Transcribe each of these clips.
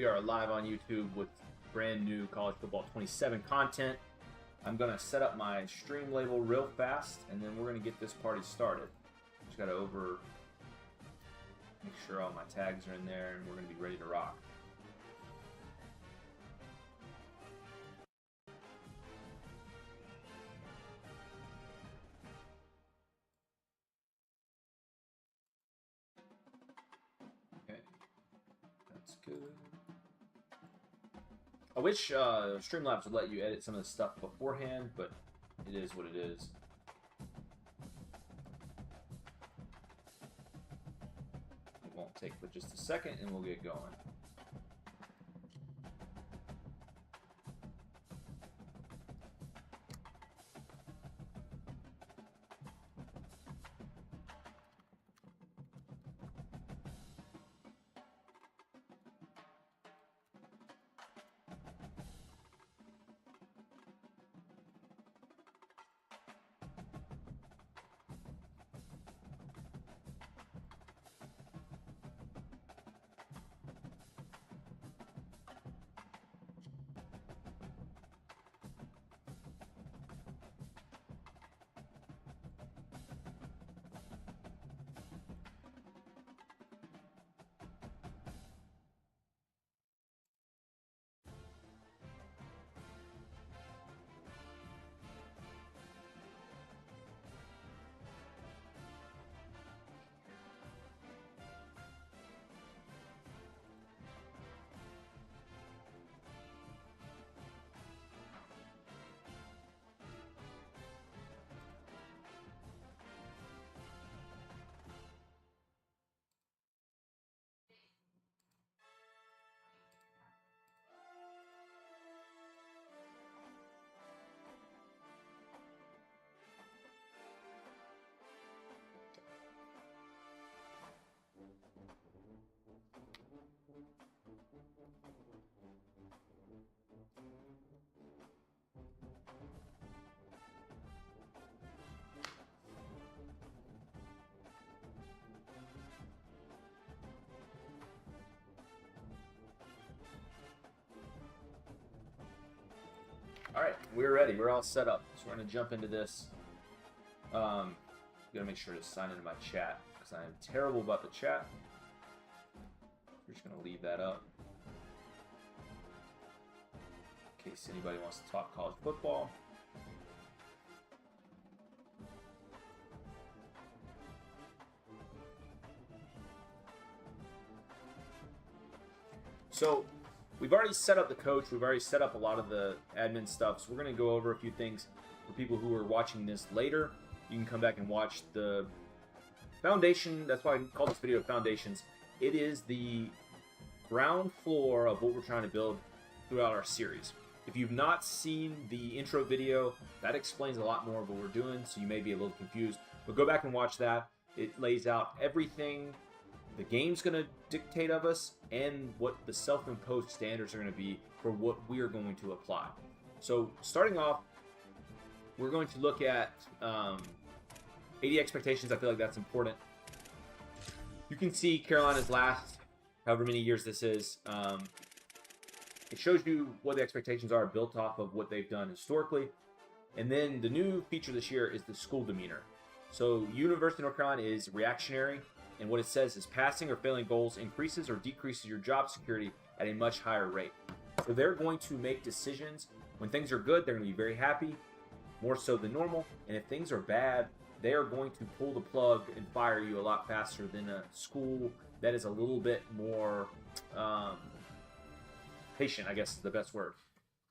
We are live on YouTube with brand new College Football 27 content. I'm going to set up my stream label real fast, and then we're going to get this party started. Just got to make sure all my tags are in there, and we're going to be ready to rock. Okay, that's good. I wish Streamlabs would let you edit some of the stuff beforehand, but it is what it is. It won't take but just a second, and we'll get going. All right, we're ready. We're all set up. So we're going to jump into this. I'm going to make sure to sign into my chat because I am terrible about the chat. We're just going to leave that up in case anybody wants to talk college football. So we've already set up the coach. We've already set up a lot of the admin stuff. So we're going to go over a few things for people who are watching this later. You can come back and watch the foundation. That's why I call this video Foundations. It is the ground floor of what we're trying to build throughout our series. If you've not seen the intro video, that explains a lot more of what we're doing, so you may be a little confused. But go back and watch that. It lays out everything the game's going to dictate of us and what the self-imposed standards are going to be for what we are going to apply. So starting off, we're going to look at 80 expectations. I feel like that's important. You can see Carolina's last however many years this is. It shows you what the expectations are built off of what they've done historically. And then the new feature this year is the school demeanor. So University of North Carolina is reactionary. And what it says is passing or failing goals increases or decreases your job security at a much higher rate. So they're going to make decisions. When things are good, they're going to be very happy, more so than normal. And if things are bad, they are going to pull the plug and fire you a lot faster than a school that is a little bit more patient, I guess is the best word.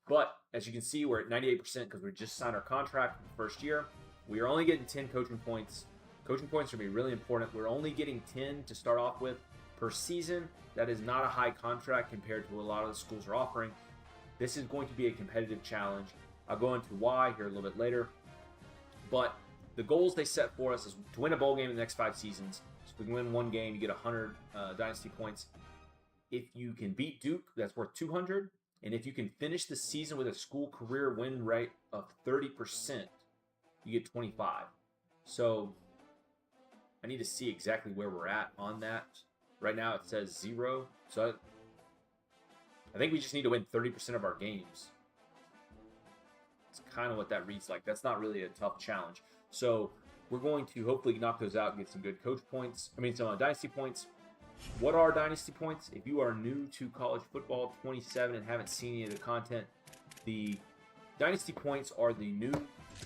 But as you can see, we're at 98% because we just signed our contract for the first year. We are only getting 10 coaching points. Coaching points are going to be really important. We're only getting 10 to start off with per season. That is not a high contract compared to what a lot of the schools are offering. This is going to be a competitive challenge. I'll go into why here a little bit later. But the goals they set for us is to win a bowl game in the next 5 seasons. So if we can win one game, you get 100 Dynasty points. If you can beat Duke, that's worth 200. And if you can finish the season with a school career win rate of 30%, you get 25. So I need to see exactly where we're at on that. Right now it says 0. So I think we just need to win 30% of our games. It's kind of what that reads like. That's not really a tough challenge. So we're going to hopefully knock those out and get some good coach points. I mean, some dynasty points. What are dynasty points? If you are new to college football 27 and haven't seen any of the content, the dynasty points are the new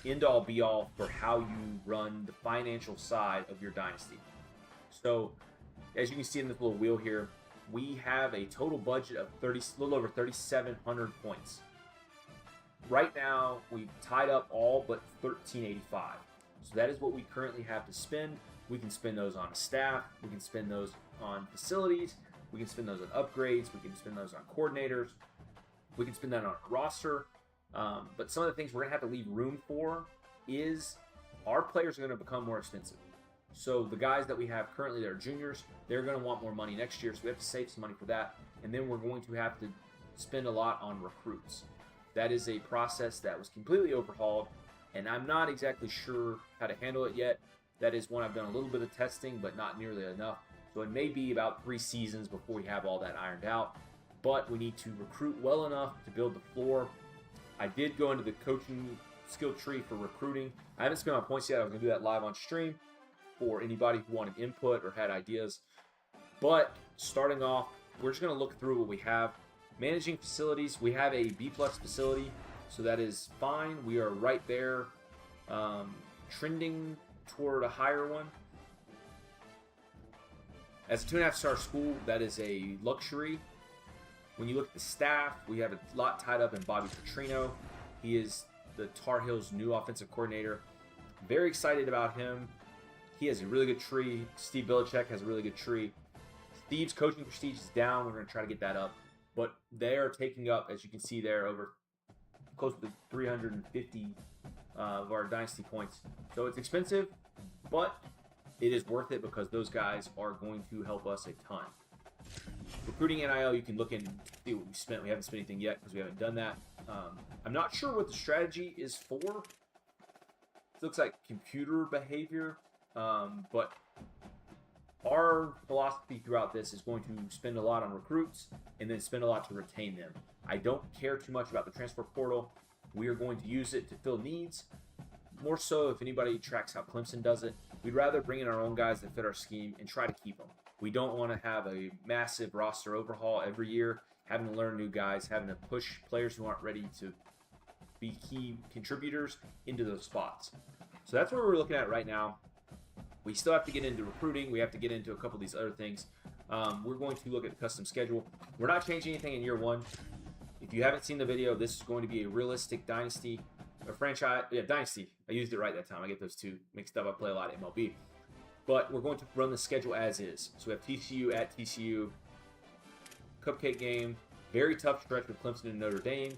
end-all be-all for how you run the financial side of your dynasty. So as you can see in this little wheel here, we have a total budget of a little over 3,700 points. Right now, we've tied up all but 1,385. So that is what we currently have to spend. We can spend those on staff. We can spend those on facilities. We can spend those on upgrades. We can spend those on coordinators. We can spend that on a roster. But some of the things we're going to have to leave room for is our players are going to become more expensive. So the guys that we have currently that are juniors, they're going to want more money next year. So we have to save some money for that. And then we're going to have to spend a lot on recruits. That is a process that was completely overhauled, and I'm not exactly sure how to handle it yet. That is one I've done a little bit of testing, but not nearly enough. So it may be about 3 seasons before we have all that ironed out. But we need to recruit well enough to build the floor. I did go into the coaching skill tree for recruiting. I haven't spent my points yet. I was going to do that live on stream for anybody who wanted input or had ideas. But starting off, we're just going to look through what we have. Managing facilities, we have a B+ facility, so that is fine. We are right there, trending toward a higher one. As a 2.5-star school, that is a luxury. When you look at the staff, we have a lot tied up in Bobby Petrino. He is the Tar Heels' new offensive coordinator. Very excited about him. He has a really good tree. Steve Belichick has a really good tree. Steve's coaching prestige is down. We're going to try to get that up. But they are taking up, as you can see there, over close to 350 of our dynasty points. So it's expensive, but it is worth it because those guys are going to help us a ton. Recruiting NIL, you can look and see what we spent. We haven't spent anything yet because we haven't done that. I'm not sure what the strategy is for. It looks like computer behavior, but our philosophy throughout this is going to spend a lot on recruits and then spend a lot to retain them. I don't care too much about the transfer portal. We are going to use it to fill needs. More so if anybody tracks how Clemson does it. We'd rather bring in our own guys that fit our scheme and try to keep them. We don't want to have a massive roster overhaul every year, having to learn new guys, having to push players who aren't ready to be key contributors into those spots. So that's what we're looking at right now. We still have to get into recruiting. We have to get into a couple of these other things. We're going to look at the custom schedule. We're not changing anything in year one. If you haven't seen the video, this is going to be a realistic dynasty, a franchise. Yeah, dynasty. I used it right that time. I get those two mixed up. I play a lot of MLB. But we're going to run the schedule as is. So we have TCU at TCU, cupcake game, very tough stretch with Clemson and Notre Dame.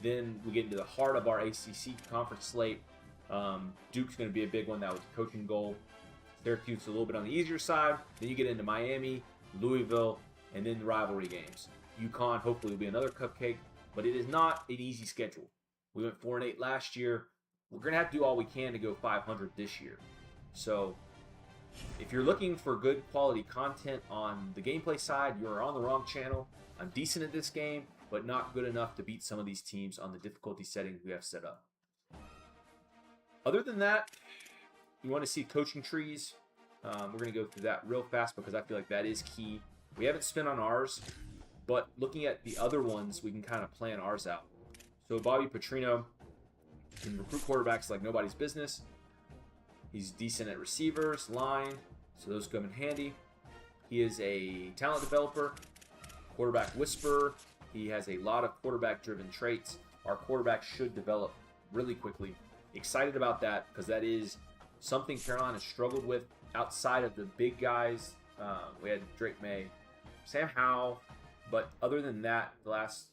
Then we get into the heart of our ACC conference slate. Duke's going to be a big one. That was a coaching goal. Syracuse a little bit on the easier side. Then you get into Miami, Louisville, and then the rivalry games. UConn hopefully will be another cupcake, but it is not an easy schedule. We went 4-8 last year. We're going to have to do all we can to go 500 this year. So if you're looking for good quality content on the gameplay side, you're on the wrong channel. I'm decent at this game, but not good enough to beat some of these teams on the difficulty settings we have set up. Other than that, you want to see coaching trees. We're going to go through that real fast because I feel like that is key. We haven't spent on ours, but looking at the other ones, we can kind of plan ours out. So Bobby Petrino can recruit quarterbacks like nobody's business. He's decent at receivers, line, so those come in handy. He is a talent developer, quarterback whisperer. He has a lot of quarterback-driven traits. Our quarterback should develop really quickly. Excited about that because that is something Carolina struggled with outside of the big guys. We had Drake May, Sam Howell, but other than that, the last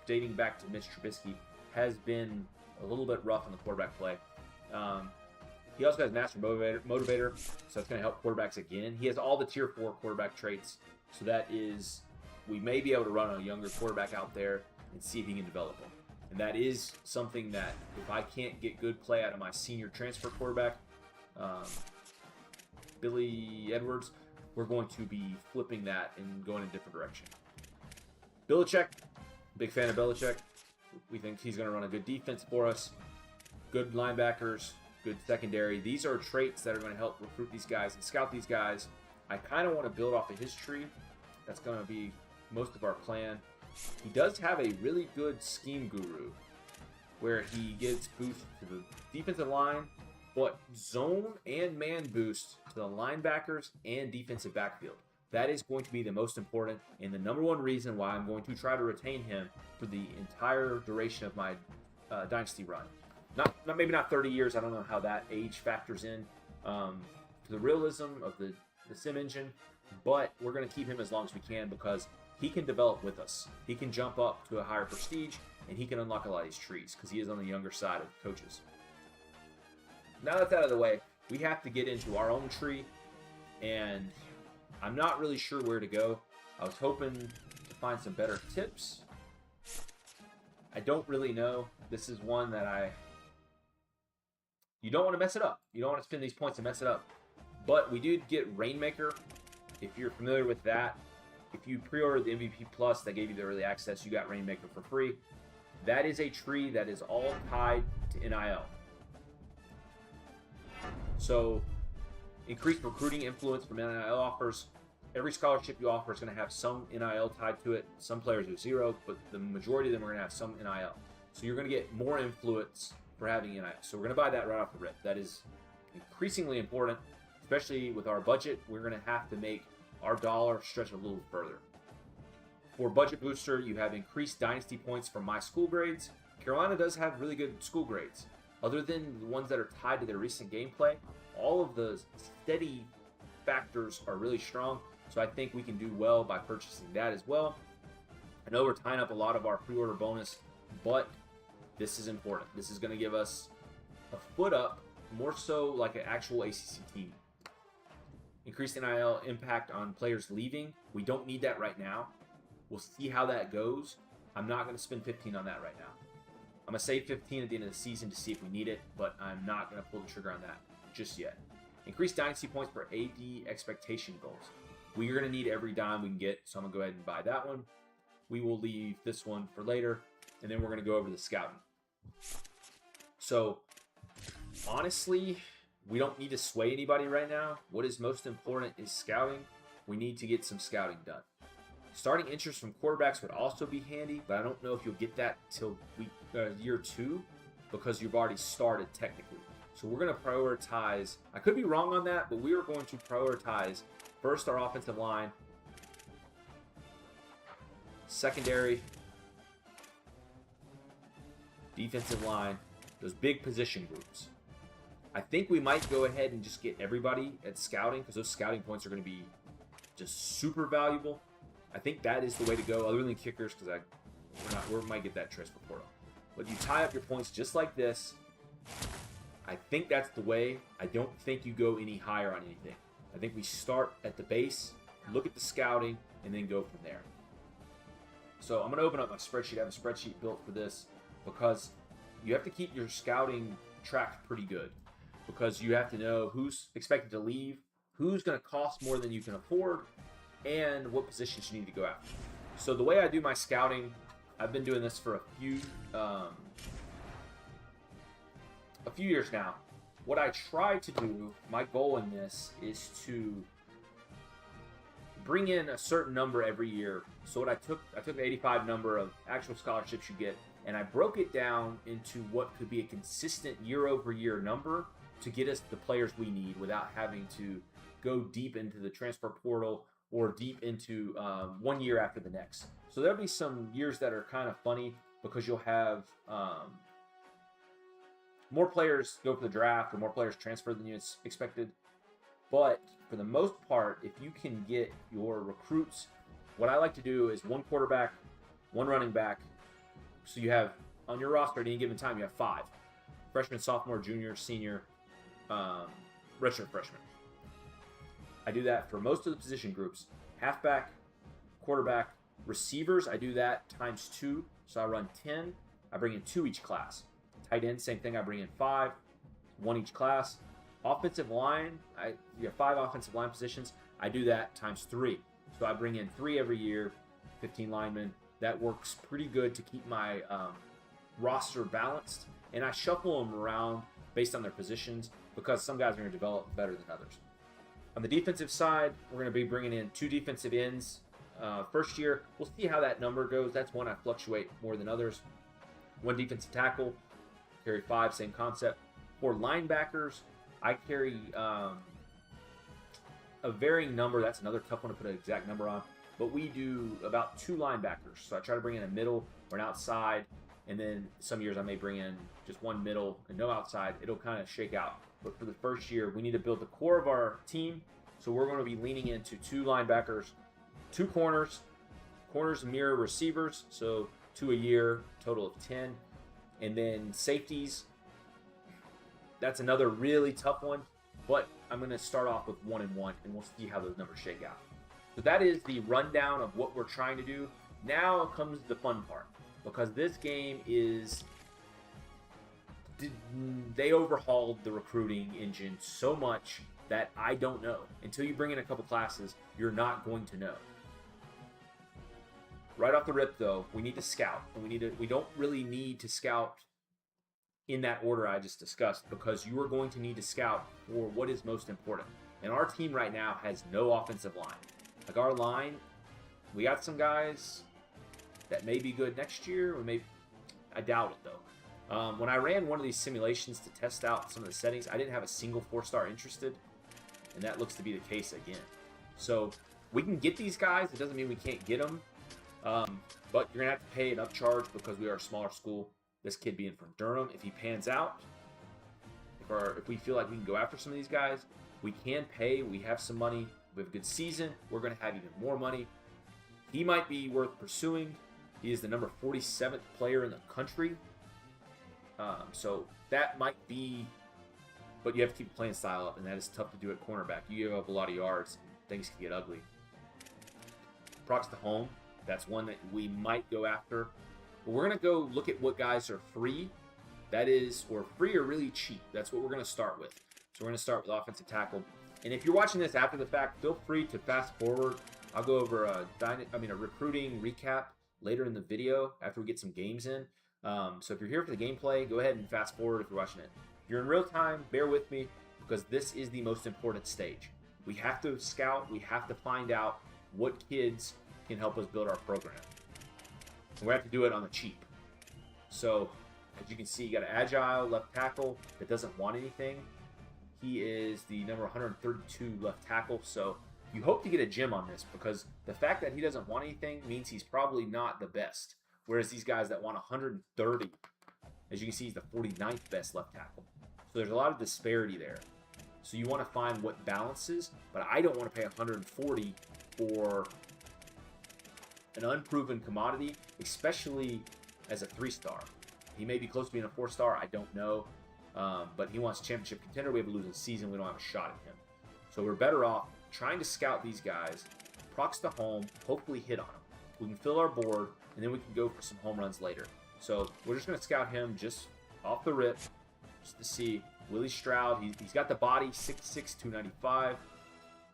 dating back to Mitch Trubisky has been a little bit rough in the quarterback play. He also has master motivator, so that's going to help quarterbacks again. He has all the tier 4 quarterback traits, so that is, we may be able to run a younger quarterback out there and see if he can develop him. And that is something that if I can't get good play out of my senior transfer quarterback, Billy Edwards, we're going to be flipping that and going in a different direction. Belichick, big fan of Belichick. We think he's going to run a good defense for us. Good linebackers, good secondary. These are traits that are going to help recruit these guys and scout these guys. I kind of want to build off of his tree. That's going to be most of our plan. He does have a really good scheme guru where he gives boost to the defensive line, but zone and man boost to the linebackers and defensive backfield. That is going to be the most important and the number one reason why I'm going to try to retain him for the entire duration of my Dynasty run. Maybe not 30 years. I don't know how that age factors in to the realism of the sim engine, but we're going to keep him as long as we can because he can develop with us. He can jump up to a higher prestige, and he can unlock a lot of these trees because he is on the younger side of coaches. Now that's out of the way, we have to get into our own tree, and I'm not really sure where to go. I was hoping to find some better tips. I don't really know. This is one that you don't want to mess it up. You don't want to spend these points and mess it up. But we did get Rainmaker. If you're familiar with that, if you pre-ordered the MVP Plus that gave you the early access, you got Rainmaker for free. That is a tree that is all tied to NIL. So, increased recruiting influence from NIL offers. Every scholarship you offer is going to have some NIL tied to it. Some players are zero, but the majority of them are going to have some NIL. So you're going to get more influence for having NIL. So we're going to buy that right off the rip. That is increasingly important, especially with our budget. We're going to have to make our dollar stretch a little further. For Budget Booster, you have increased Dynasty points from my school grades. Carolina does have really good school grades. Other than the ones that are tied to their recent gameplay, all of the steady factors are really strong. So I think we can do well by purchasing that as well. I know we're tying up a lot of our pre-order bonus, but this is important. This is going to give us a foot up, more so like an actual ACC team. Increased NIL impact on players leaving. We don't need that right now. We'll see how that goes. I'm not going to spend 15 on that right now. I'm going to save 15 at the end of the season to see if we need it, but I'm not going to pull the trigger on that just yet. Increased Dynasty points for AD expectation goals. We're going to need every dime we can get, so I'm going to go ahead and buy that one. We will leave this one for later, and then we're going to go over the scouting. So, honestly, we don't need to sway anybody right now. What is most important is scouting. We need to get some scouting done. Starting interest from quarterbacks would also be handy, but I don't know if you'll get that till year 2 because you've already started technically. So we're going to prioritize. I could be wrong on that, but we are going to prioritize first our offensive line, secondary, defensive line, those big position groups. I think we might go ahead and just get everybody at scouting because those scouting points are going to be just super valuable. I think that is the way to go, other than kickers, because we might get that transfer portal. But you tie up your points just like this. I think that's the way. I don't think you go any higher on anything. I think we start at the base, look at the scouting, and then go from there. So I'm going to open up my spreadsheet. I have a spreadsheet built for this because you have to keep your scouting tracked pretty good because you have to know who's expected to leave, who's going to cost more than you can afford, and what positions you need to go after. So the way I do my scouting, I've been doing this for a few years now. What I try to do, my goal in this is to bring in a certain number every year. So what I took the 85 number of actual scholarships you get, and I broke it down into what could be a consistent year-over-year number to get us the players we need without having to go deep into the transfer portal or deep into 1 year after the next. So there'll be some years that are kind of funny because you'll have more players go for the draft or more players transfer than you expected. But for the most part, if you can get your recruits, what I like to do is one quarterback, one running back. So you have, on your roster at any given time, you have 5. Freshman, sophomore, junior, senior, redshirt freshman. I do that for most of the position groups. Halfback, quarterback, receivers, I do that times 2. So I run 10. I bring in 2 each class. Tight end, same thing. I bring in 5, 1 each class. Offensive line, you have 5 offensive line positions. I do that times 3. So I bring in 3 every year, 15 linemen, That works pretty good to keep my roster balanced, and I shuffle them around based on their positions because some guys are going to develop better than others. On the defensive side, we're going to be bringing in 2 defensive ends. First year, we'll see how that number goes. That's one I fluctuate more than others. 1 defensive tackle, carry 5, same concept. For linebackers, I carry a varying number. That's another tough one to put an exact number on. But we do about 2 linebackers. So I try to bring in a middle or an outside. And then some years I may bring in just 1 middle and no outside. It'll kind of shake out. But for the first year, we need to build the core of our team. So we're going to be leaning into 2 linebackers, 2 corners. Corners mirror receivers. So 2 a year, total of 10. And then safeties. That's another really tough one. But I'm going to start off with 1 and 1. And we'll see how those numbers shake out. So that is the rundown of what we're trying to do. Now comes the fun part. Because this game is... They overhauled the recruiting engine so much that I don't know. Until you bring in a couple classes, you're not going to know. Right off the rip, though, we need to scout. And we don't really need to scout in that order I just discussed, because you are going to need to scout for what is most important. And our team right now has no offensive line. Like our line, we got some guys that may be good next year, or maybe, I doubt it though. When I ran one of these simulations to test out some of the settings, I didn't have a single 4-star interested, and that looks to be the case again. So we can get these guys. It doesn't mean we can't get them, but you're gonna have to pay an upcharge because we are a smaller school. This kid being from Durham, if he pans out, if we feel like we can go after some of these guys, we can pay. We have some money. We have a good season. We're going to have even more money. He might be worth pursuing. He is the number 47th player in the country. So that might be, but you have to keep the playing style up, and that is tough to do at cornerback. You give up a lot of yards, and things can get ugly. Prox to home. That's one that we might go after. But we're going to go look at what guys are free. That is, or free or really cheap. That's what we're going to start with. So we're going to start with offensive tackle. And if you're watching this after the fact, feel free to fast forward. I'll go over a recruiting recap later in the video after we get some games in. So if you're here for the gameplay, go ahead and fast forward if you're watching it. If you're in real time, bear with me, because this is the most important stage. We have to scout. We have to find out what kids can help us build our program. And we have to do it on the cheap. So as you can see, you got an agile left tackle that doesn't want anything. He is the number 132 left tackle, so you hope to get a gem on this, because the fact that he doesn't want anything means he's probably not the best. Whereas these guys that want 130, as you can see, he's the 49th best left tackle. So there's a lot of disparity there. So you want to find what balances, but I don't want to pay 140 for an unproven commodity, especially as a 3-star. He may be close to being a 4-star, I don't know. But he wants championship contender. We have a losing season. We don't have a shot at him. So we're better off trying to scout these guys, prox to home, hopefully hit on them. We can fill our board, and then we can go for some home runs later. So we're just going to scout him just off the rip, just to see. Willie Stroud, he's got the body, 6'6", 295.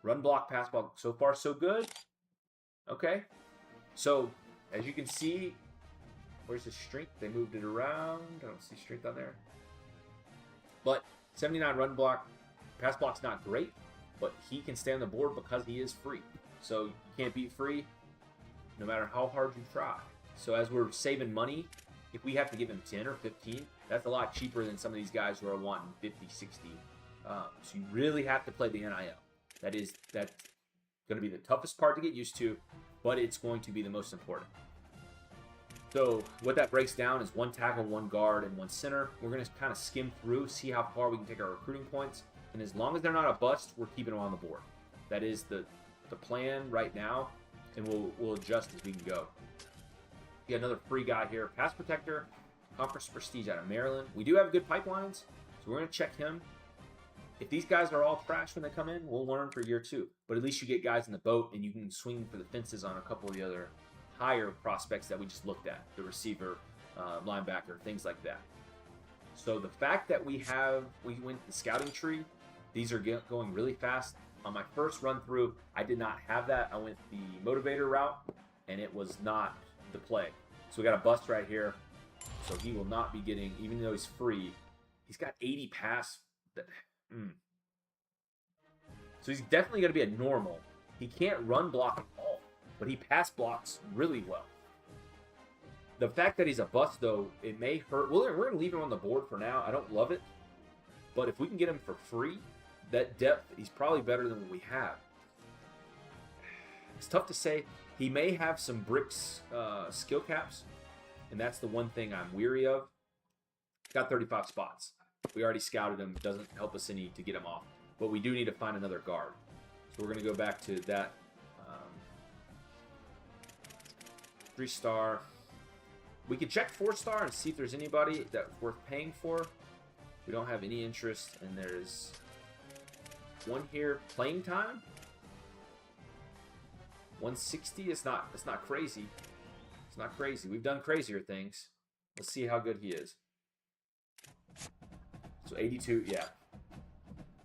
Run block, pass block, so far so good. Okay. So as you can see, where's the strength? They moved it around. I don't see strength on there. But 79 run block, pass block's not great, but he can stay on the board because he is free. So you can't beat free no matter how hard you try. So as we're saving money, if we have to give him 10 or 15, that's a lot cheaper than some of these guys who are wanting 50, 60. So you really have to play the NIL. That's going to be the toughest part to get used to, but it's going to be the most important. So what that breaks down is 1 tackle, 1 guard, and 1 center. We're going to kind of skim through, see how far we can take our recruiting points. And as long as they're not a bust, we're keeping them on the board. That is the plan right now, and we'll adjust as we can go. We got another free guy here, pass protector, conference prestige out of Maryland. We do have good pipelines, so we're going to check him. If these guys are all trash when they come in, we'll learn for year 2. But at least you get guys in the boat, and you can swing for the fences on a couple of the other higher prospects that we just looked at, the receiver, linebacker, things like that. So the fact that we went the scouting tree, these are going really fast. On my first run through, I did not have that. I went the motivator route, and it was not the play. So we got a bust right here. So he will not be getting, even though he's free, he's got 80 pass. So he's definitely going to be a normal. He can't run block at all, but he pass blocks really well. The fact that he's a bust, though, it may hurt. We're going to leave him on the board for now. I don't love it. But if we can get him for free, that depth, he's probably better than what we have. It's tough to say. He may have some bricks skill caps, and that's the one thing I'm weary of. Got 35 spots. We already scouted him. Doesn't help us any to get him off. But we do need to find another guard. So we're going to go back to that 3-star. We could check 4-star and see if there's anybody that's worth paying for. We don't have any interest, and there's one here. Playing time? 160? It's not crazy. It's not crazy. We've done crazier things. Let's see how good he is. So 82, yeah.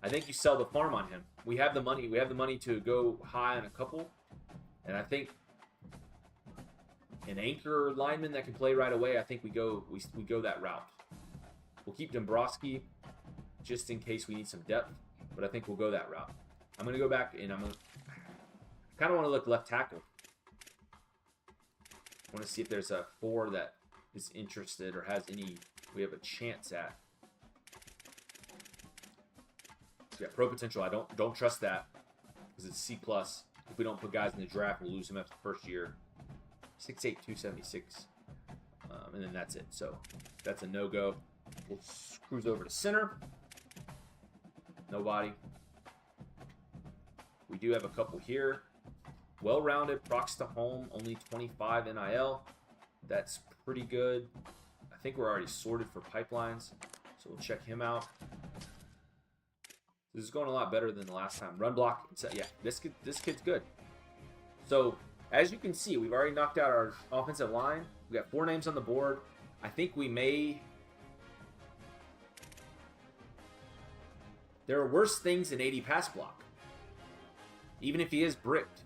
I think you sell the farm on him. We have the money. We have the money to go high on a couple. And I think an anchor lineman that can play right away, I think we go that route. We'll keep Dombrowski just in case we need some depth, but I think we'll go that route. I'm going to go back and I kind of want to look left tackle. I want to see if there's a 4 that is interested or has any we have a chance at. So yeah, pro potential. I don't trust that because it's C+. If we don't put guys in the draft, we'll lose him after the first year. 6'8", 276. And then that's it. So that's a no-go. We'll cruise over to center. Nobody. We do have a couple here. Well-rounded, procs to home, only 25 NIL. That's pretty good. I think we're already sorted for pipelines, so we'll check him out. This is going a lot better than the last time. Run block, yeah, this kid's good. So, as you can see, we've already knocked out our offensive line. We got 4 names on the board. I think we may... There are worse things than 80 pass block. Even if he is bricked,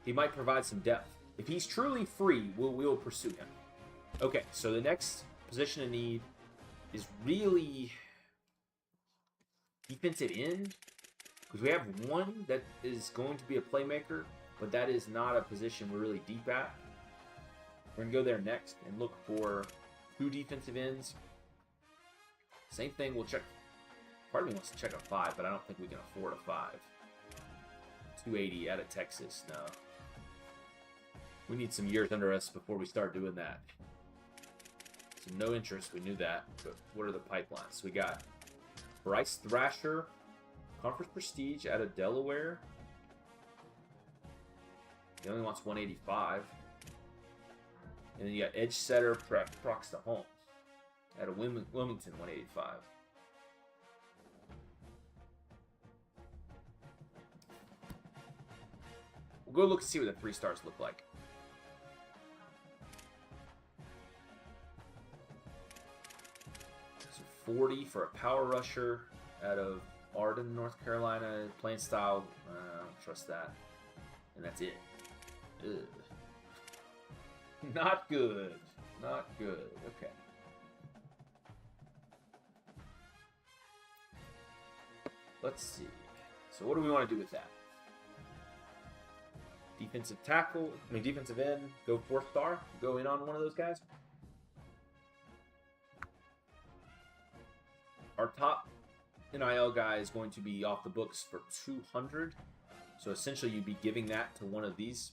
he might provide some depth. If he's truly free, we'll pursue him. Okay, so the next position of need is really defensive end. Because we have one that is going to be a playmaker, but that is not a position we're really deep at. We're going to go there next and look for 2 defensive ends. Same thing, we'll check. Part of me wants to check a 5, but I don't think we can afford a 5. 280 out of Texas, no. We need some years under us before we start doing that. So no interest, we knew that. But what are the pipelines? We got Bryce Thrasher, Conference Prestige out of Delaware. He only wants 185. And then you got Edge Setter, procs to home out of Wilmington, 185. We'll go look and see what the 3 stars look like. So 40 for a power rusher out of Arden, North Carolina. Playing style, I don't trust that. And that's it. Ugh. Not good. Not good. Okay. Let's see. So what do we want to do with that? Defensive tackle, defensive end, go 4th star, go in on one of those guys. Our top NIL guy is going to be off the books for 200. So essentially you'd be giving that to one of these.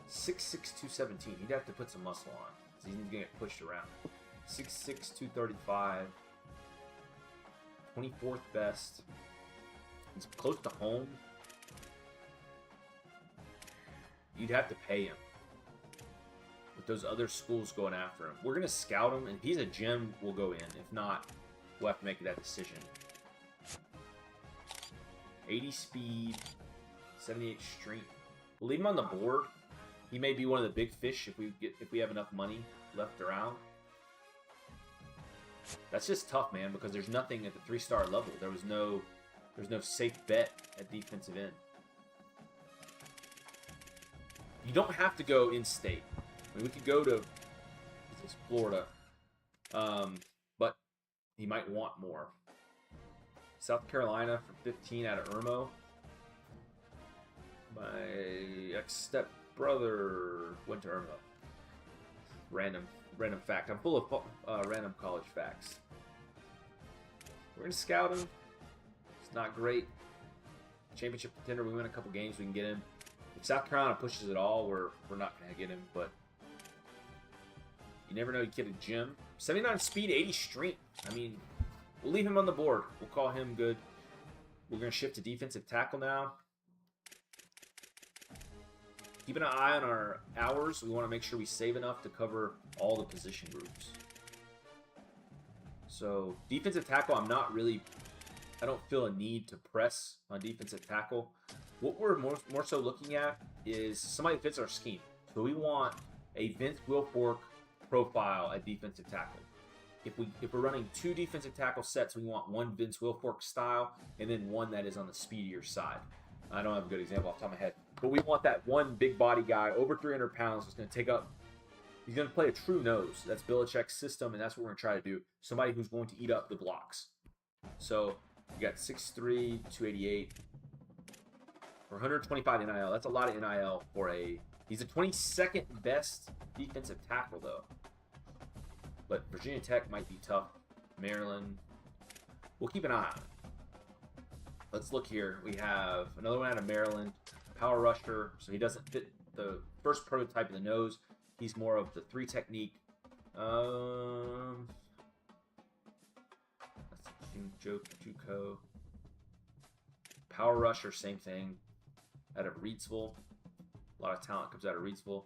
.6'6", 217. He'd have to put some muscle on. He's going to get pushed around. 6'6", 235. 24th best. He's close to home. You'd have to pay him. With those other schools going after him. We're going to scout him, and if he's a gem, we'll go in. If not, we'll have to make that decision. 80 speed, 78 strength. We'll leave him on the board. He may be one of the big fish if we have enough money left around. That's just tough, man, because there's nothing at the 3-star level. There's no safe bet at defensive end. You don't have to go in-state. I mean, we could go to Florida, but he might want more. South Carolina for 15 out of Irmo. My ex-stepbrother went to Irmo. Random fact. I'm full of random college facts. We're gonna scout him. It's not great. Championship contender. We win a couple games. We can get him. If South Carolina pushes it all, we're not gonna get him. But you never know. You get a gym. 79 speed, 80 strength. I mean, we'll leave him on the board. We'll call him good. We're gonna shift to defensive tackle now. Keeping an eye on our hours. We want to make sure we save enough to cover all the position groups. So, defensive tackle, I don't feel a need to press on defensive tackle. What we're more so looking at is somebody that fits our scheme. So we want a Vince Wilfork profile at defensive tackle. If we're running 2 defensive tackle sets, we want one Vince Wilfork style and then one that is on the speedier side. I don't have a good example off the top of my head. But we want that one big body guy, over 300 pounds, who's going to take up. He's going to play a true nose. That's Belichick's system, and that's what we're going to try to do. Somebody who's going to eat up the blocks. So, you got 6'3", 288. For 125 NIL. That's a lot of NIL for a... He's the 22nd best defensive tackle, though. But Virginia Tech might be tough. Maryland. We'll keep an eye on it. Let's look here. We have another one out of Maryland. Power rusher. So he doesn't fit the first prototype in the nose. He's more of the 3 technique. That's Joe Juco. Power rusher, same thing. Out of Reidsville. A lot of talent comes out of Reidsville.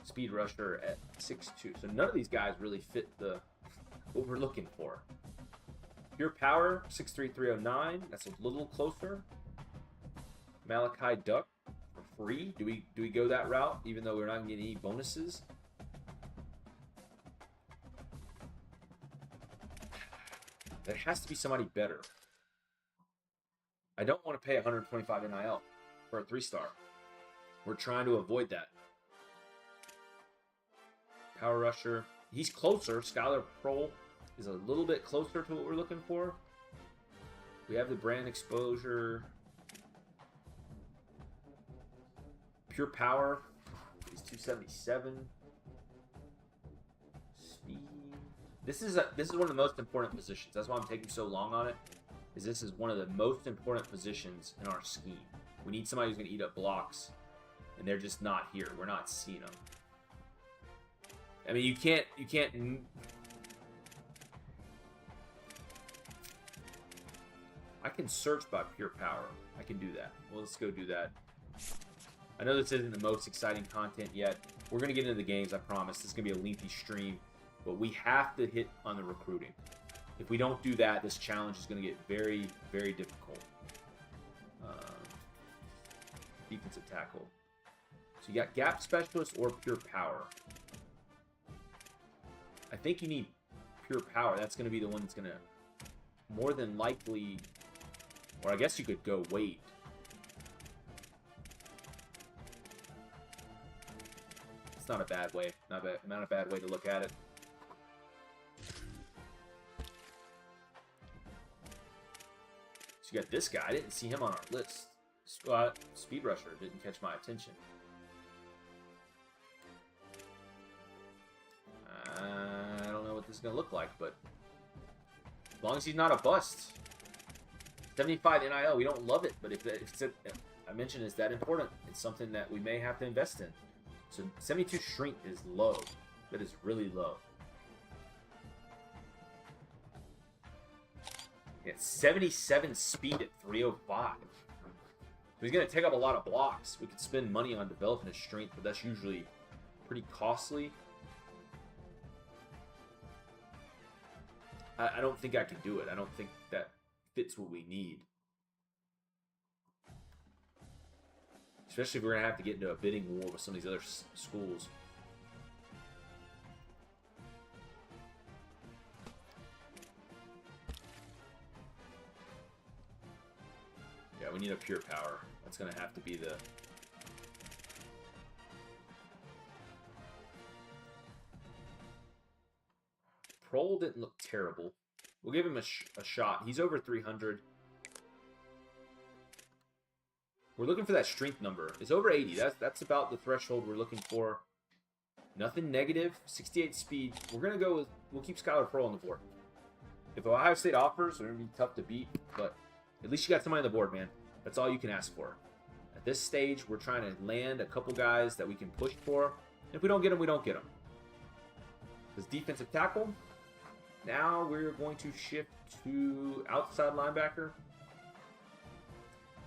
Speed rusher at 6'2". So none of these guys really fit what we're looking for. Pure power, 6'3", 309. That's a little closer. Malachi Duck for free. Do we go that route, even though we're not getting any bonuses? There has to be somebody better. I don't want to pay 125 NIL for a 3-star. We're trying to avoid that. Power rusher. He's closer. Skylar Prohl is a little bit closer to what we're looking for. We have the brand exposure. Pure power. He's 277. Speed. This is one of the most important positions. That's why I'm taking so long on it. This is one of the most important positions in our scheme. We need somebody who's going to eat up blocks, and they're just not here. We're not seeing them. I mean, you can't. I can search by pure power. I can do that. Well, let's go do that. I know this isn't the most exciting content yet. We're going to get into the games, I promise. This is going to be a lengthy stream, but we have to hit on the recruiting. If we don't do that, this challenge is going to get very, very difficult. Defensive tackle. So you got gap specialist or pure power. I think you need pure power. That's going to be the one that's going to more than likely, or I guess you could go weight. It's not a bad way. Not a bad way to look at it. So you got this guy. I didn't see him on our list. Speed rusher didn't catch my attention. I don't know what this is going to look like, but as long as he's not a bust. 75 NIL, we don't love it, but if I mentioned it's that important, it's something that we may have to invest in. So 72 shrink is low. That is really low. Yeah, 77 speed at 305. So he's going to take up a lot of blocks. We could spend money on developing his strength, but that's usually pretty costly. I don't think I can do it. I don't think that fits what we need. Especially if we're going to have to get into a bidding war with some of these other schools. Yeah, we need a pure power. That's going to have to be the... Prohl didn't look terrible. We'll give him a shot. He's over 300. We're looking for that strength number. It's over 80. That's about the threshold we're looking for. Nothing negative. 68 speed. We're going to go with... We'll keep Skylar Prohl on the board. If Ohio State offers, they're going to be tough to beat. But at least you got somebody on the board, man. That's all you can ask for. At this stage, we're trying to land a couple guys that we can push for. If we don't get them, we don't get them. This defensive tackle. Now we're going to shift to outside linebacker.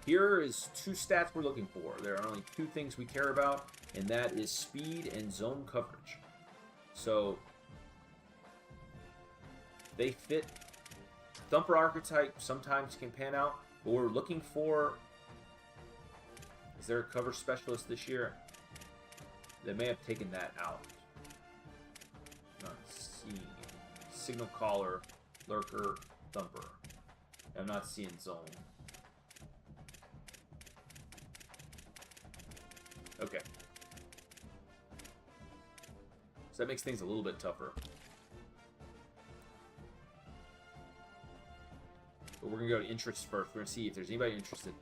Here is 2 stats we're looking for. There are only 2 things we care about, and that is speed and zone coverage. So they fit. Thumper archetype sometimes can pan out, but we're looking for... Is there a cover specialist this year? They may have taken that out. Not seeing it. Signal caller, lurker, thumper. I'm not seeing zone. Okay. So that makes things a little bit tougher. But we're going to go to interest first. We're going to see if there's anybody interested.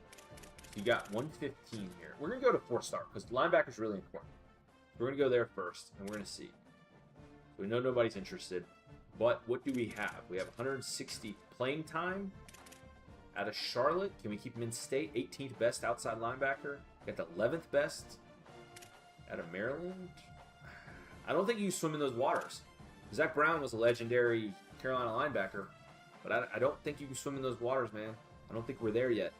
You got 115 here. We're going to go to 4-star because linebacker is really important. We're going to go there first, and we're going to see. So we know nobody's interested. But what do we have? We have 160 playing time out of Charlotte. Can we keep him in state? 18th best outside linebacker. Got the 11th best out of Maryland. I don't think you swim in those waters. Zach Brown was a legendary Carolina linebacker, but I don't think you can swim in those waters, man. I don't think we're there yet.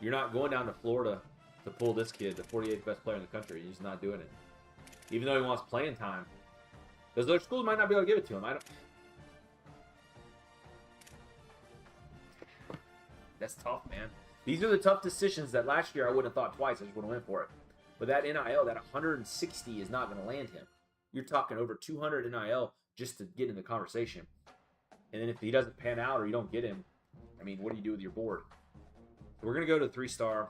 You're not going down to Florida to pull this kid, the 48th best player in the country. He's not doing it. Even though he wants playing time. Those other schools might not be able to give it to him. That's tough, man. These are the tough decisions that last year I wouldn't have thought twice. I just would have went for it. But that NIL, that 160 is not going to land him. You're talking over 200 NIL just to get in the conversation. And then if he doesn't pan out or you don't get him, I mean, what do you do with your board? So we're going to go to 3-star.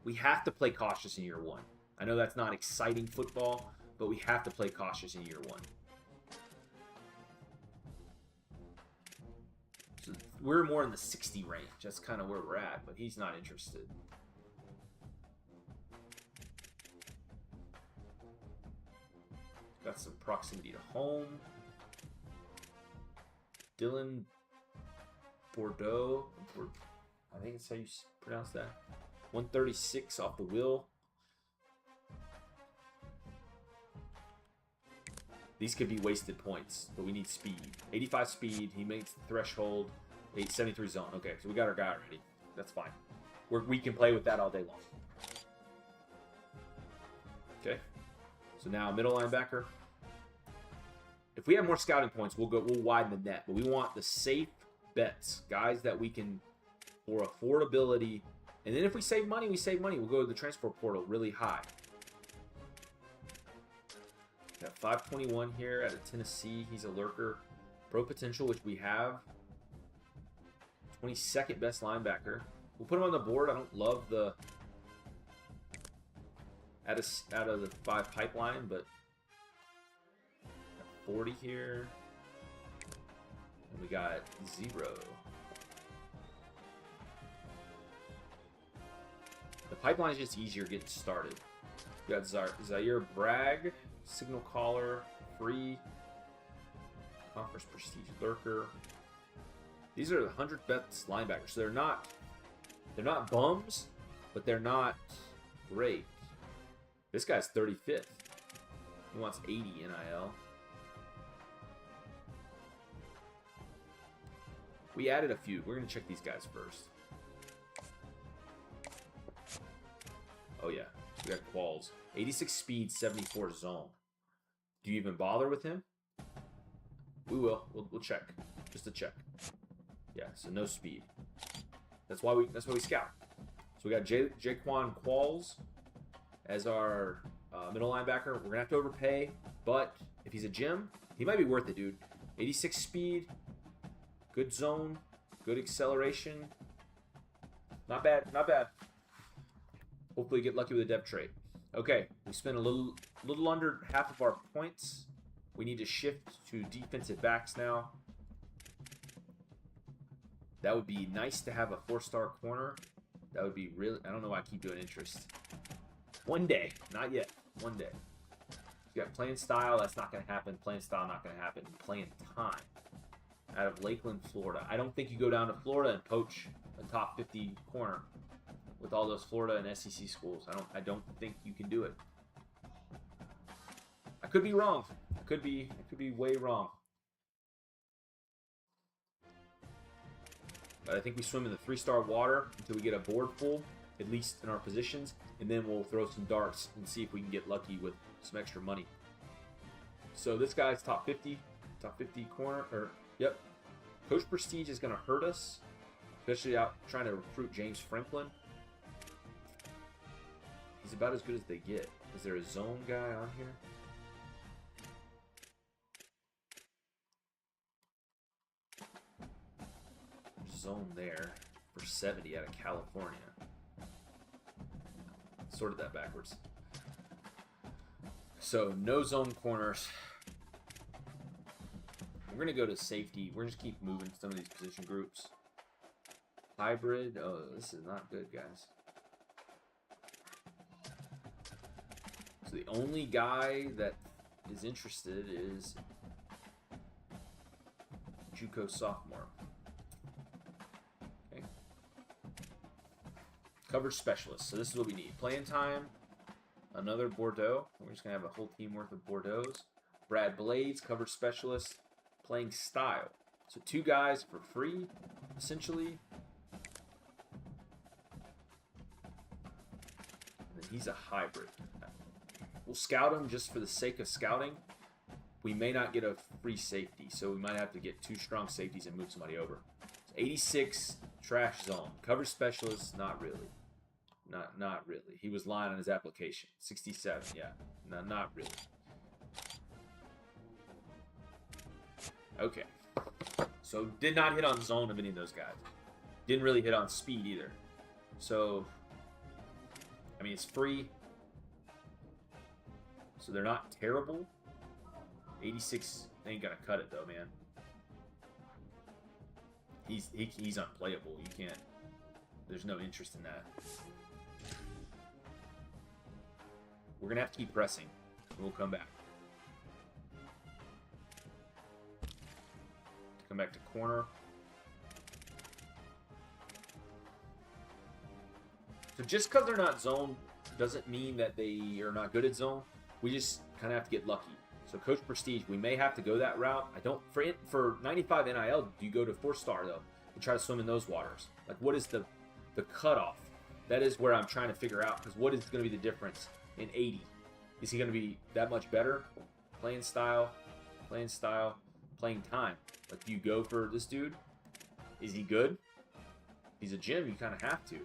We have to play cautious in year 1. I know that's not exciting football, but we have to play cautious in year 1. So we're more in the 60 range. That's kind of where we're at, but he's not interested. Got some proximity to home. Dylan Bordeaux. I think that's how you pronounce that. 136 off the wheel. These could be wasted points, but we need speed. 85 speed. He makes the threshold. 873 zone. Okay, so we got our guy already. That's fine. We can play with that all day long. Okay. So now middle linebacker. If we have more scouting points, we'll widen the net. But we want the safe bets, guys that we can, for affordability. And then if we save money, we save money. We'll go to the transfer portal really high. Got 521 here out of Tennessee. He's a lurker. Pro potential, which we have. 22nd best linebacker. We'll put him on the board. I don't love the out of the 5 pipeline, but 40 here. And we got 0. The pipeline is just easier getting started. We got Zaire Bragg, signal caller, free, conference prestige lurker. These are the 100 best linebackers. So they're not bums, but they're not great. This guy's 35th. He wants 80 NIL. We added a few. We're going to check these guys first. Oh, yeah. We got Qualls. 86 speed, 74 zone. Do you even bother with him? We will. We'll check. Just to check. Yeah, so no speed. That's why we scout. So we got Jaquan Qualls as our middle linebacker. We're going to have to overpay, but if he's a gem, he might be worth it, dude. 86 speed, good zone, good acceleration. Not bad, not bad. Hopefully get lucky with a depth trade. Okay, we spent a little a little under half of our points. We need to shift to defensive backs now. That would be nice to have a 4-star corner. That would be really... I don't know why I keep doing interest. One day. Not yet. One day. You got playing style. That's not going to happen. Playing style, not going to happen. Playing time. Out of Lakeland, Florida. I don't think you go down to Florida and poach a top 50 corner with all those Florida and SEC schools. I don't think you can do it. I could be wrong. I could be way wrong. But I think we swim in the 3-star water until we get a board full, at least in our positions, and then we'll throw some darts and see if we can get lucky with some extra money. So this guy's top 50 corner, or yep. Coach Prestige is going to hurt us, especially out trying to recruit James Franklin. He's about as good as they get. Is there a zone guy on here? Zone there for 70 out of California. Sorted that backwards. So no zone corners. We're gonna go to safety. We're just keep moving some of these position groups. Hybrid. Oh, this is not good, guys. So the only guy that is interested is JUCO sophomore. Okay. Coverage specialist. So this is what we need. Playing time. Another Bordeaux. We're just gonna have a whole team worth of Bordeaux. Brad Blades, coverage specialist. Playing style. So 2 guys for free, essentially. And then he's a hybrid. We'll scout him just for the sake of scouting. We may not get a free safety, so we might have to get 2 strong safeties and move somebody over. So 86, trash zone. Coverage specialist, not really. Not really. He was lying on his application. 67, yeah. No, not really. Okay. So did not hit on zone of any of those guys. Didn't really hit on speed either. So, I mean, it's free. So they're not terrible. 86 ain't gonna cut it though, man. He's unplayable. You can't. There's no interest in that. We're gonna have to keep pressing. We'll come back. Come back to corner. So just because they're not zone doesn't mean that they are not good at zone. We just kind of have to get lucky. So Coach Prestige, we may have to go that route. I don't for 95 NIL. Do you go to 4-star though and try to swim in those waters? Like, what is the cutoff? That is where I'm trying to figure out, because what is going to be the difference in 80? Is he going to be that much better? Playing style, playing time. Like, do you go for this dude? Is he good? He's a gym. You kind of have to.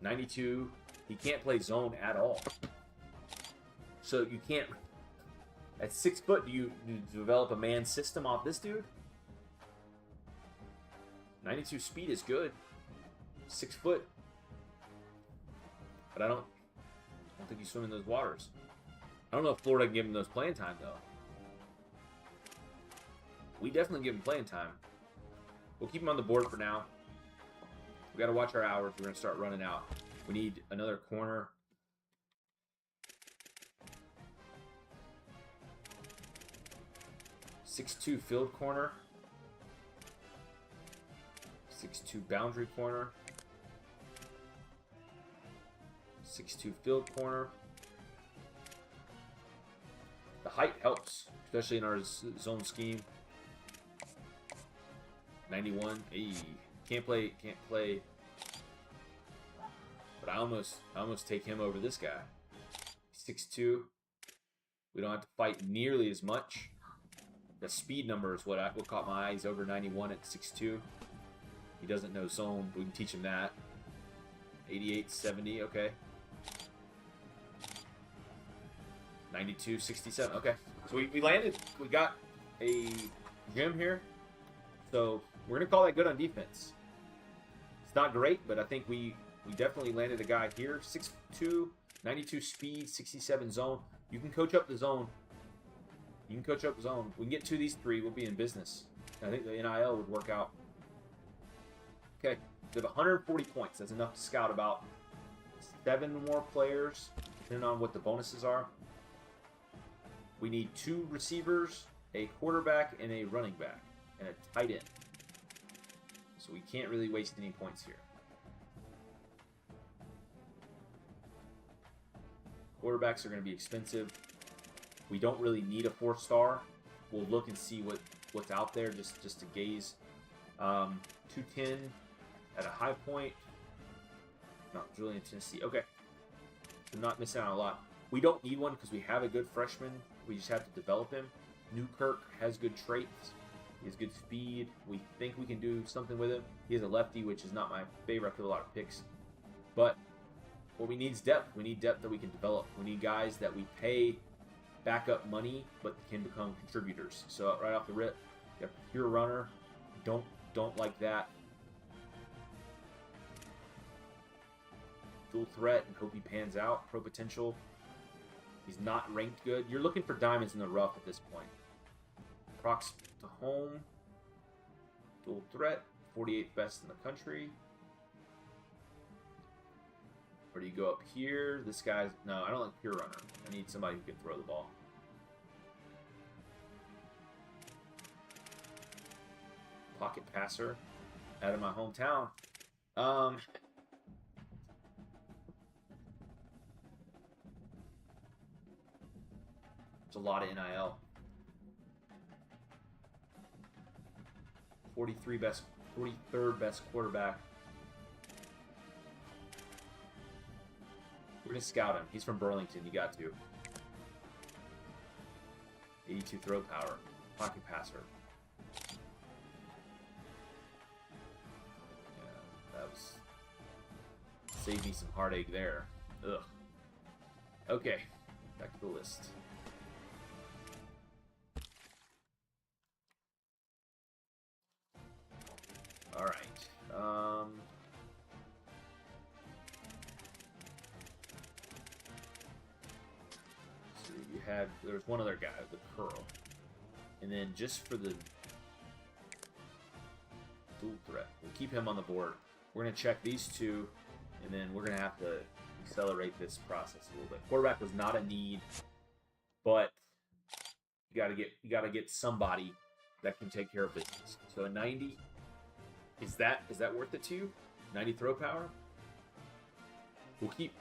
92. He can't play zone at all. So you can't. At 6 foot, do you develop a man system off this dude? 92 speed is good. 6 foot. But I don't think you swim in those waters. I don't know if Florida can give him those playing time, though. We definitely give him playing time. We'll keep him on the board for now. We got to watch our hours. We're going to start running out. We need another corner. .62 field corner. 6'2 boundary corner. 6'2 field corner. The height helps, especially in our zone scheme. 91. Hey, can't play. But I almost take him over this guy. 6'2. We don't have to fight nearly as much. The speed number is what caught my eye. He's over 91 at 6'2. He doesn't know zone. We can teach him that. 88, 70. Okay. 92, 67. Okay. So we landed. We got a gym here. So we're going to call that good on defense. It's not great, but I think we definitely landed a guy here. 6'2", 92 speed, 67 zone. You can coach up the zone. You can coach up the zone. We can get 2 of these 3. We'll be in business. I think the NIL would work out. Okay. We have 140 points. That's enough to scout about 7 more players, depending on what the bonuses are. We need 2 receivers, a quarterback, and a running back, and a tight end. So we can't really waste any points here. Quarterbacks are going to be expensive. We don't really need a 4-star. We'll look and see what's out there just to gaze. 210 at a high point. Not Julian, Tennessee. Okay. So not missing out on a lot. We don't need one because we have a good freshman. We just have to develop him. Newkirk has good traits. He has good speed. We think we can do something with him. He is a lefty, which is not my favorite. I feel a lot of picks. But what we need is depth. We need depth that we can develop. We need guys that we pay backup money but can become contributors. So right off the rip, you have a pure runner. Don't like that. Dual threat and hope he pans out. Pro potential. He's not ranked good. You're looking for diamonds in the rough at this point. Prox to home. Dual threat. 48th best in the country. Or do you go up here? This guy's... No, I don't like pure runner. I need somebody who can throw the ball. Pocket passer. Out of my hometown. There's a lot of NIL. 43rd best quarterback. We're going to scout him. He's from Burlington. You got to. 82 throw power. Pocket passer. Yeah, that was... Saved me some heartache there. Ugh. Okay. Back to the list. Alright. So you had... There was one other guy, the curl. And then just for the dual threat, we'll keep him on the board. We're going to check these 2, and then we're going to have to accelerate this process a little bit. Quarterback was not a need, but you got to get somebody that can take care of business. So a 90, is that worth it to you? 90 throw power. We'll keep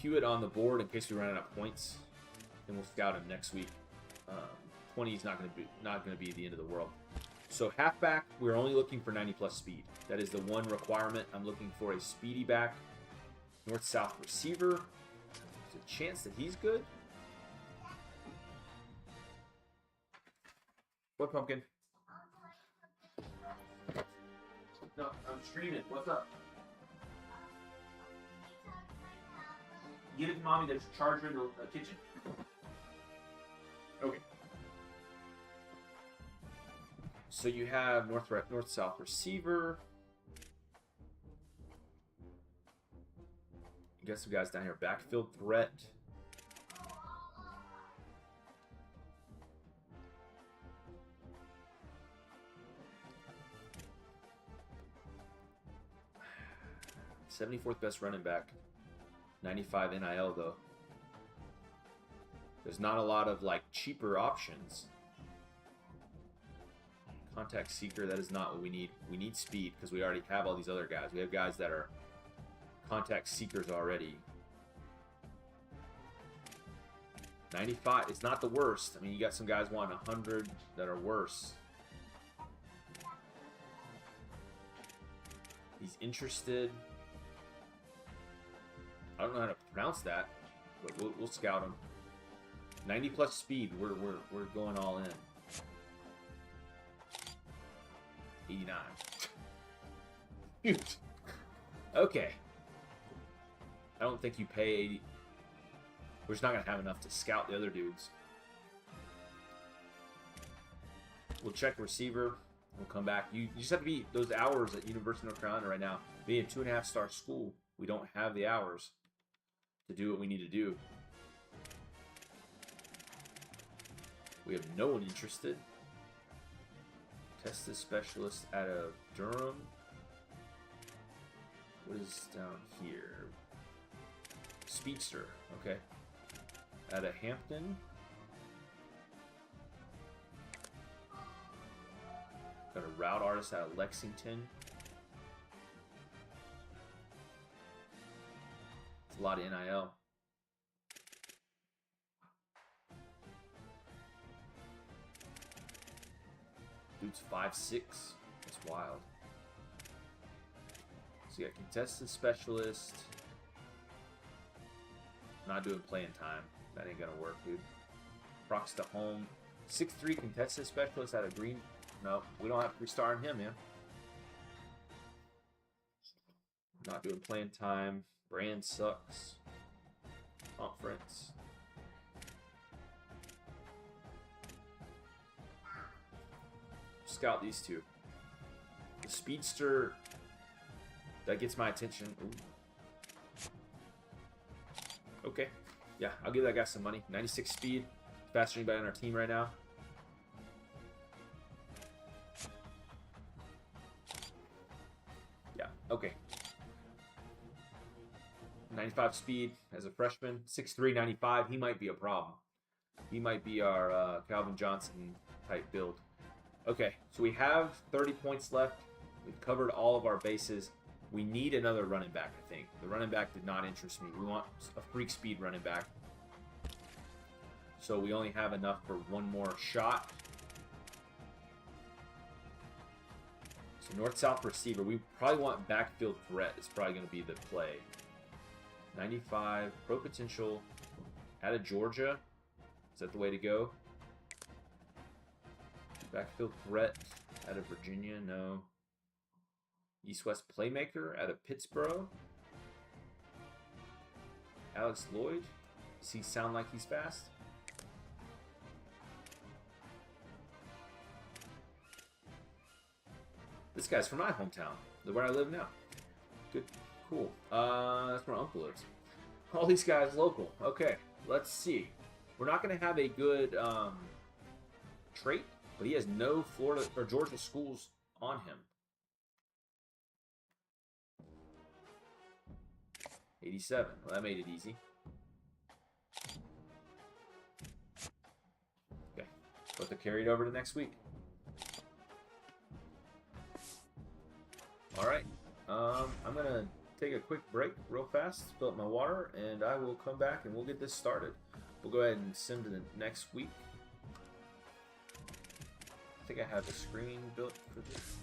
Hewitt on the board in case we run out of points, and we'll scout him next week. 20 is not going to be the end of the world. So halfback, we're only looking for 90+ speed. That is the one requirement. I'm looking for a speedy back. North-south receiver. There's a chance that he's good. What, Pumpkin? No, I'm streaming. What's up? Give it to Mommy. There's a charger in the kitchen. Okay. So you have north-south receiver. You got some guys down here. Backfield threat. '74th best running back. 95 NIL though. There's not a lot of like cheaper options. Contact seeker, that is not what we need. We need speed because we already have all these other guys. We have guys that are contact seekers already. 95, it's not the worst. I mean, you got some guys wanting 100 that are worse. He's interested. I don't know how to pronounce that, but we'll scout him. 90+ speed, we're going all in. 89. Shoot. Okay. I don't think you pay 80. We're just not going to have enough to scout the other dudes. We'll check receiver. We'll come back. You just have to be those hours at University of North Carolina right now. Being a 2.5-star school, we don't have the hours to do what we need to do. We have no one interested. Test the specialist out of Durham. What is down here? Speedster, okay. Out of Hampton. Got a route artist out of Lexington. It's a lot of NIL. Dude's 5'6". That's wild. So you got contested specialist. Not doing playing time. That ain't gonna work, dude. Procs to home. 6'3" contested specialist out of Green. No, we don't have to restart him, man. Not doing playing time. Brand sucks. Conference. Scout these two. The Speedster, that gets my attention. Ooh. Okay. Yeah, I'll give that guy some money. 96 speed. Faster than anybody on our team right now. Yeah, okay. 95 speed as a freshman. 6'3", 95. He might be a problem. He might be our Calvin Johnson type build. Okay, so we have 30 points left. We've covered all of our bases. We need another running back, I think. The running back did not interest me. We want a freak speed running back. So we only have enough for one more shot. So north-south receiver. We probably want backfield threat. It's probably going to be the play. 95, pro potential, out of Georgia. Is that the way to go? Backfield threat out of Virginia, no. East-West playmaker out of Pittsburgh. Alex Lloyd. Does he sound like he's fast? This guy's from my hometown, where I live now. Good, cool. That's where my uncle lives. All these guys local. Okay, let's see. We're not going to have a good trait, but he has no Florida or Georgia schools on him. 87. Well, that made it easy. Okay, let the carry it over to next week. All right, I'm gonna take a quick break real fast, fill up my water, and I will come back and we'll get this started. We'll go ahead and send to the next week. I think I have a screen built for this.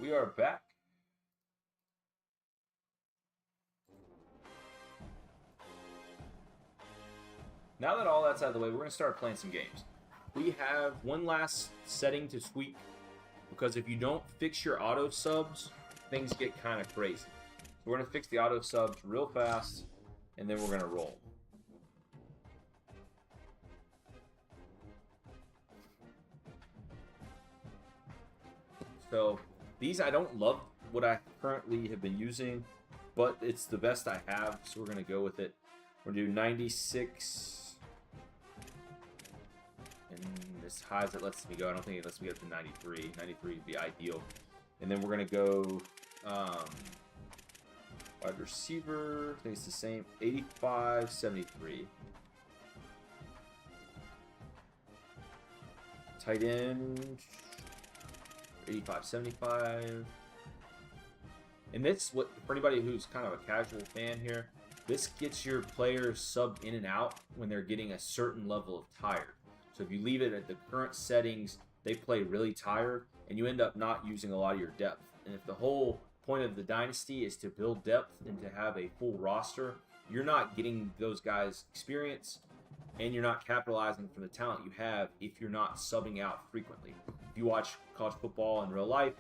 We are back. Now that all that's out of the way, we're going to start playing some games. We have one last setting to tweak, because if you don't fix your auto subs, things get kind of crazy. So we're going to fix the auto subs real fast, and then we're going to roll. So these, I don't love what I currently have been using, but it's the best I have, so we're going to go with it. We're going to do 96. And as high as it lets me go, I don't think it lets me get up to 93. 93 would be ideal. And then we're going to go wide receiver. I think it's the same. 85, 73. Tight end. 85, 75. And this, for anybody who's kind of a casual fan here, this gets your players subbed in and out when they're getting a certain level of tired. So if you leave it at the current settings, they play really tired, and you end up not using a lot of your depth. And if the whole point of the Dynasty is to build depth and to have a full roster, you're not getting those guys experience, and you're not capitalizing from the talent you have if you're not subbing out frequently. If you watch college football in real life,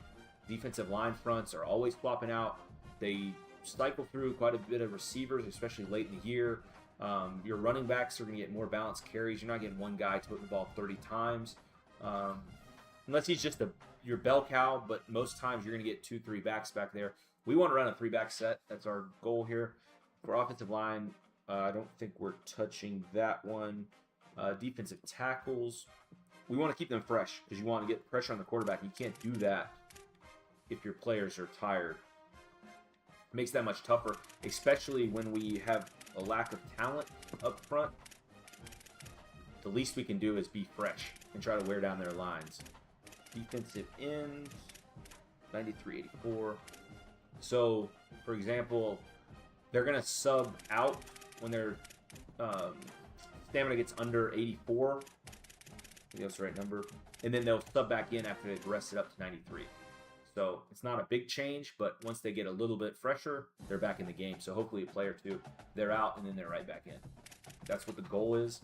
defensive line fronts are always swapping out. They cycle through quite a bit of receivers, especially late in the year. Your running backs are going to get more balanced carries. You're not getting one guy toting the ball 30 times. Unless he's just your bell cow, but most times you're going to get 2-3 backs back there. We want to run a 3-back set. That's our goal here. For offensive line, I don't think we're touching that one. Defensive tackles, we want to keep them fresh because you want to get pressure on the quarterback. You can't do that if your players are tired. It makes that much tougher, especially when we have a lack of talent up front. The least we can do is be fresh and try to wear down their lines. Defensive end, 93, 84. So, for example, they're going to sub out when their stamina gets under 84. I think that's the right number. And then they'll sub back in after they've rested up to 93. So it's not a big change, but once they get a little bit fresher, they're back in the game. So hopefully a play or two, they're out and then they're right back in. That's what the goal is.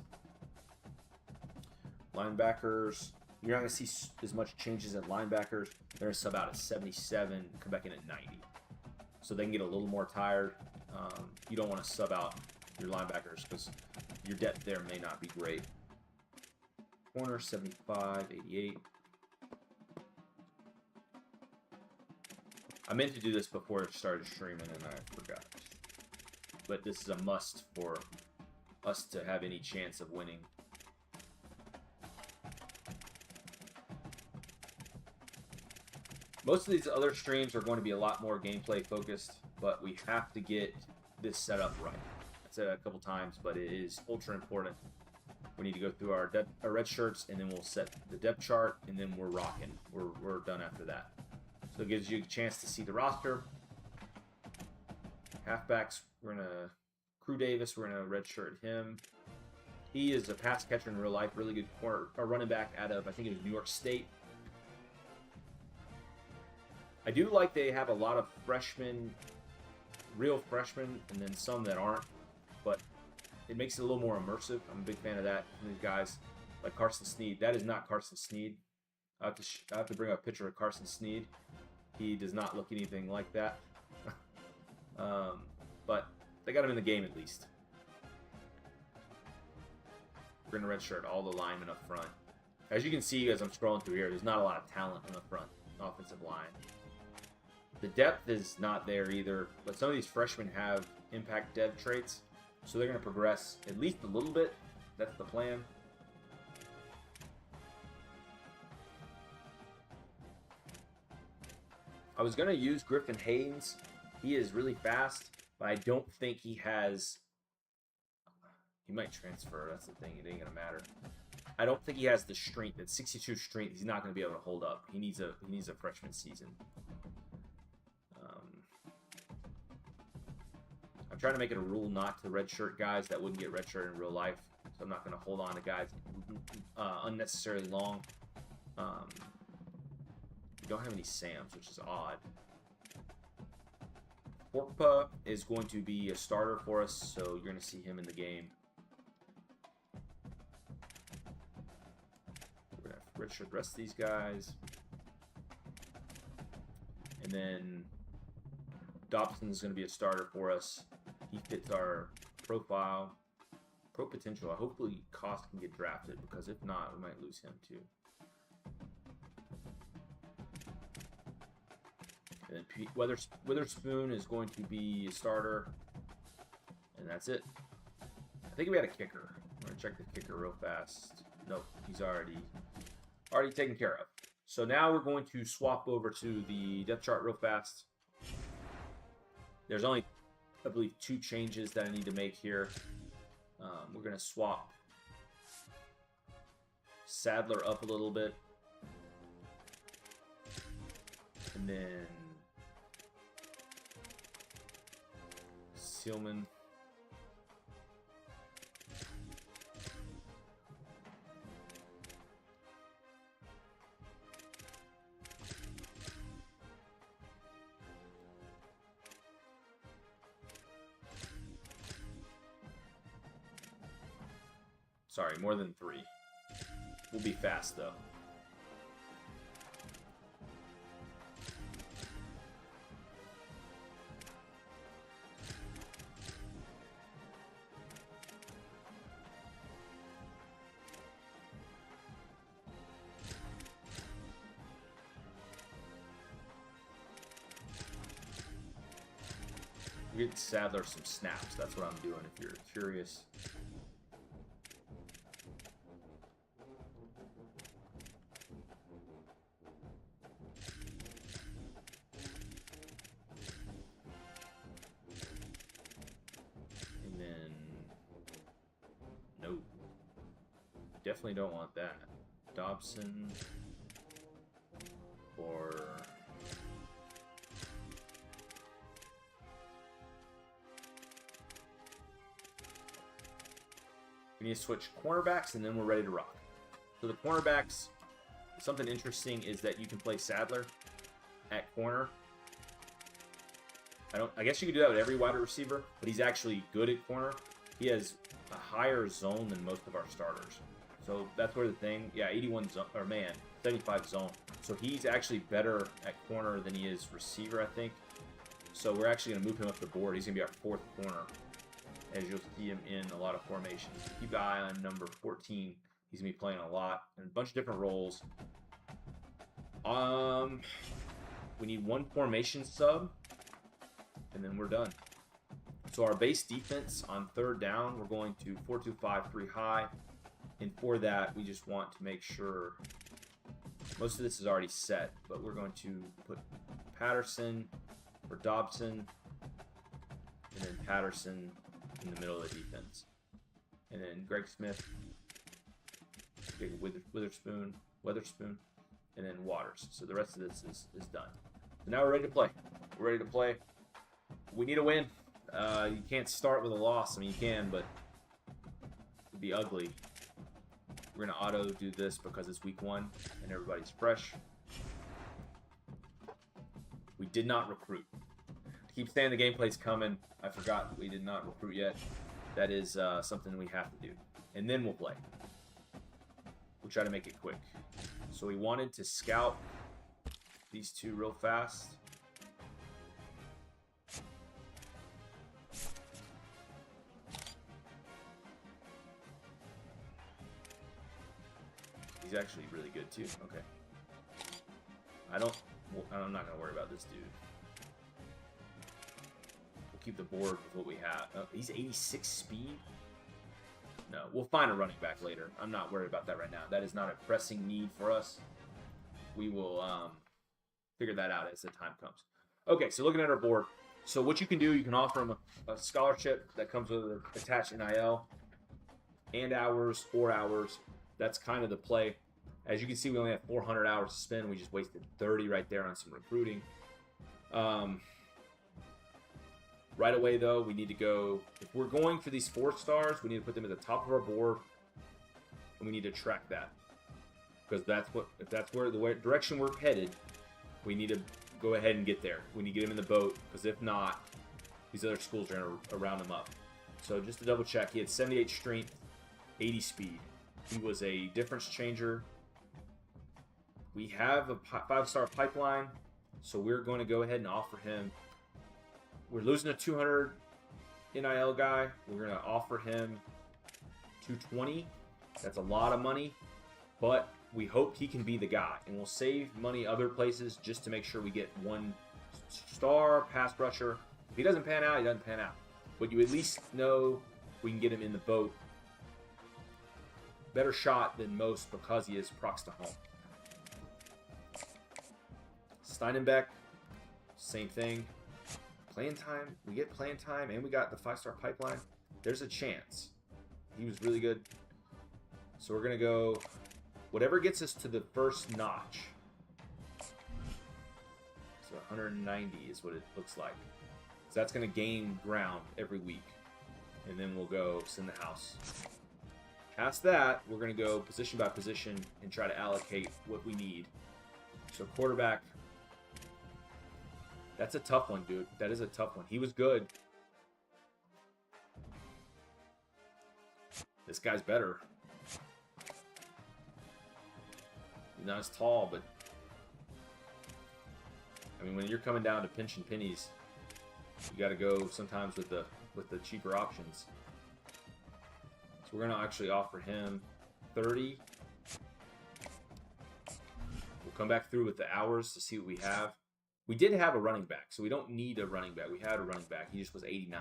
Linebackers, you're not going to see as much changes at linebackers. They're going to sub out at 77, come back in at 90. So they can get a little more tired. You don't want to sub out your linebackers because your depth there may not be great. Corner, 75, 88. I meant to do this before I started streaming and I forgot. But this is a must for us to have any chance of winning. Most of these other streams are going to be a lot more gameplay focused, but we have to get this set up right. I said it a couple times, but it is ultra important. We need to go through our red shirts, and then we'll set the depth chart, and then we're rocking. We're done after that. So it gives you a chance to see the roster. Halfbacks, we're going to Crew Davis, we're going to redshirt him. He is a pass catcher in real life, really good running back out of, I think it was New York State. I do like they have a lot of freshmen, real freshmen, and then some that aren't, but it makes it a little more immersive. I'm a big fan of that. And these guys like Carson Snead. That is not Carson Snead. I have to bring up a picture of Carson Snead. He does not look anything like that. But they got him in the game at least. We're going to redshirt all the linemen up front. As you can see as I'm scrolling through here, there's not a lot of talent on the front offensive line. The depth is not there either, but some of these freshmen have impact dev traits, so they're going to progress at least a little bit. That's the plan. I was going to use Griffin Haynes. He is really fast, but I don't think he has... He might transfer. That's the thing. It ain't going to matter. I don't think he has the strength. At 62 strength, he's not going to be able to hold up. He needs a freshman season. I'm trying to make it a rule not to redshirt guys that wouldn't get redshirted in real life. So I'm not going to hold on to guys unnecessarily long. We don't have any Sams, which is odd. Porkpa is going to be a starter for us, so you're going to see him in the game. We're going to have Richard, the rest of these guys. And then Dobson is going to be a starter for us. He fits our profile. Pro potential. Hopefully Cost can get drafted, because if not, we might lose him too. And then Witherspoon is going to be a starter. And that's it. I think we had a kicker. I'm going to check the kicker real fast. Nope, he's already taken care of. So now we're going to swap over to the depth chart real fast. There's only, I believe, 2 changes that I need to make here. We're going to swap Sadler up a little bit. And then Sealman. Sorry, more than 3. We'll be fast, though. Get Sadler some snaps. That's what I'm doing, if you're curious. And then, no. Definitely don't want that. Dobson or... We need to switch cornerbacks, and then we're ready to rock. So the cornerbacks, something interesting is that you can play Sadler at corner. I guess you could do that with every wide receiver, but he's actually good at corner. He has a higher zone than most of our starters. So that's where the thing, yeah, 81 zone, or man, 75 zone. So he's actually better at corner than he is receiver, I think. So we're actually going to move him up the board. He's going to be our 4th corner, as you'll see him in a lot of formations. Keep an eye on number 14. He's going to be playing a lot in a bunch of different roles. We need 1 formation sub, and then we're done. So our base defense on 3rd down, we're going to 4-2-5-3 high. And for that, we just want to make sure most of this is already set, but we're going to put Patterson for Dobson, and then Patterson in the middle of the defense. And then Greg Smith, Witherspoon, and then Waters. So the rest of this is done. So now we're ready to play. We're ready to play. We need a win. You can't start with a loss. I mean, you can, but it'd be ugly. We're going to auto do this because it's week 1 and everybody's fresh. We did not recruit. I keep saying the gameplay's coming. I forgot we did not recruit yet. That is something we have to do. And then we'll play. We'll try to make it quick. So we wanted to scout these 2 real fast. He's actually really good too. Okay. I'm not gonna worry about this dude. We'll keep the board with what we have. Oh, he's 86 speed. No, we'll find a running back later. I'm not worried about that right now. That is not a pressing need for us. We will figure that out as the time comes. Okay, so looking at our board. So what you can do, you can offer him a scholarship that comes with an attached NIL and hours, 4 hours. That's kind of the play. As you can see, we only have 400 hours to spend. We just wasted 30 right there on some recruiting. Right away, though, we need to go. If we're going for these 4 stars, we need to put them at the top of our board, and we need to track that, because that's what, if that's where the direction we're headed, We need to go ahead and get there. We need to get him in the boat, because if not, these other schools are going to round him up. So just to double check, he had 78 strength, 80 speed. He was a difference changer. We have a 5-star pipeline, so we're going to go ahead and offer him. We're losing a 200 NIL guy. We're going to offer him 220. That's a lot of money, but we hope he can be the guy, and we'll save money other places just to make sure we get 1-star pass rusher. If he doesn't pan out, he doesn't pan out. But you at least know we can get him in the boat. Better shot than most because he is prox to home. Steinenbeck, same thing. Playing time. We get playing time, and we got the 5-star pipeline. There's a chance. He was really good. So we're going to go whatever gets us to the first notch. So 190 is what it looks like. So that's going to gain ground every week. And then we'll go send the house. Past that, we're going to go position by position and try to allocate what we need. So quarterback, that's a tough one, dude. That is a tough one. He was good. This guy's better. He's not as tall, but I mean, when you're coming down to pinch and pennies, you got to go sometimes with the cheaper options. So we're going to actually offer him 30. We'll come back through with the hours to see what we have. We did have a running back, so we don't need a running back. We had a running back. He just was 89.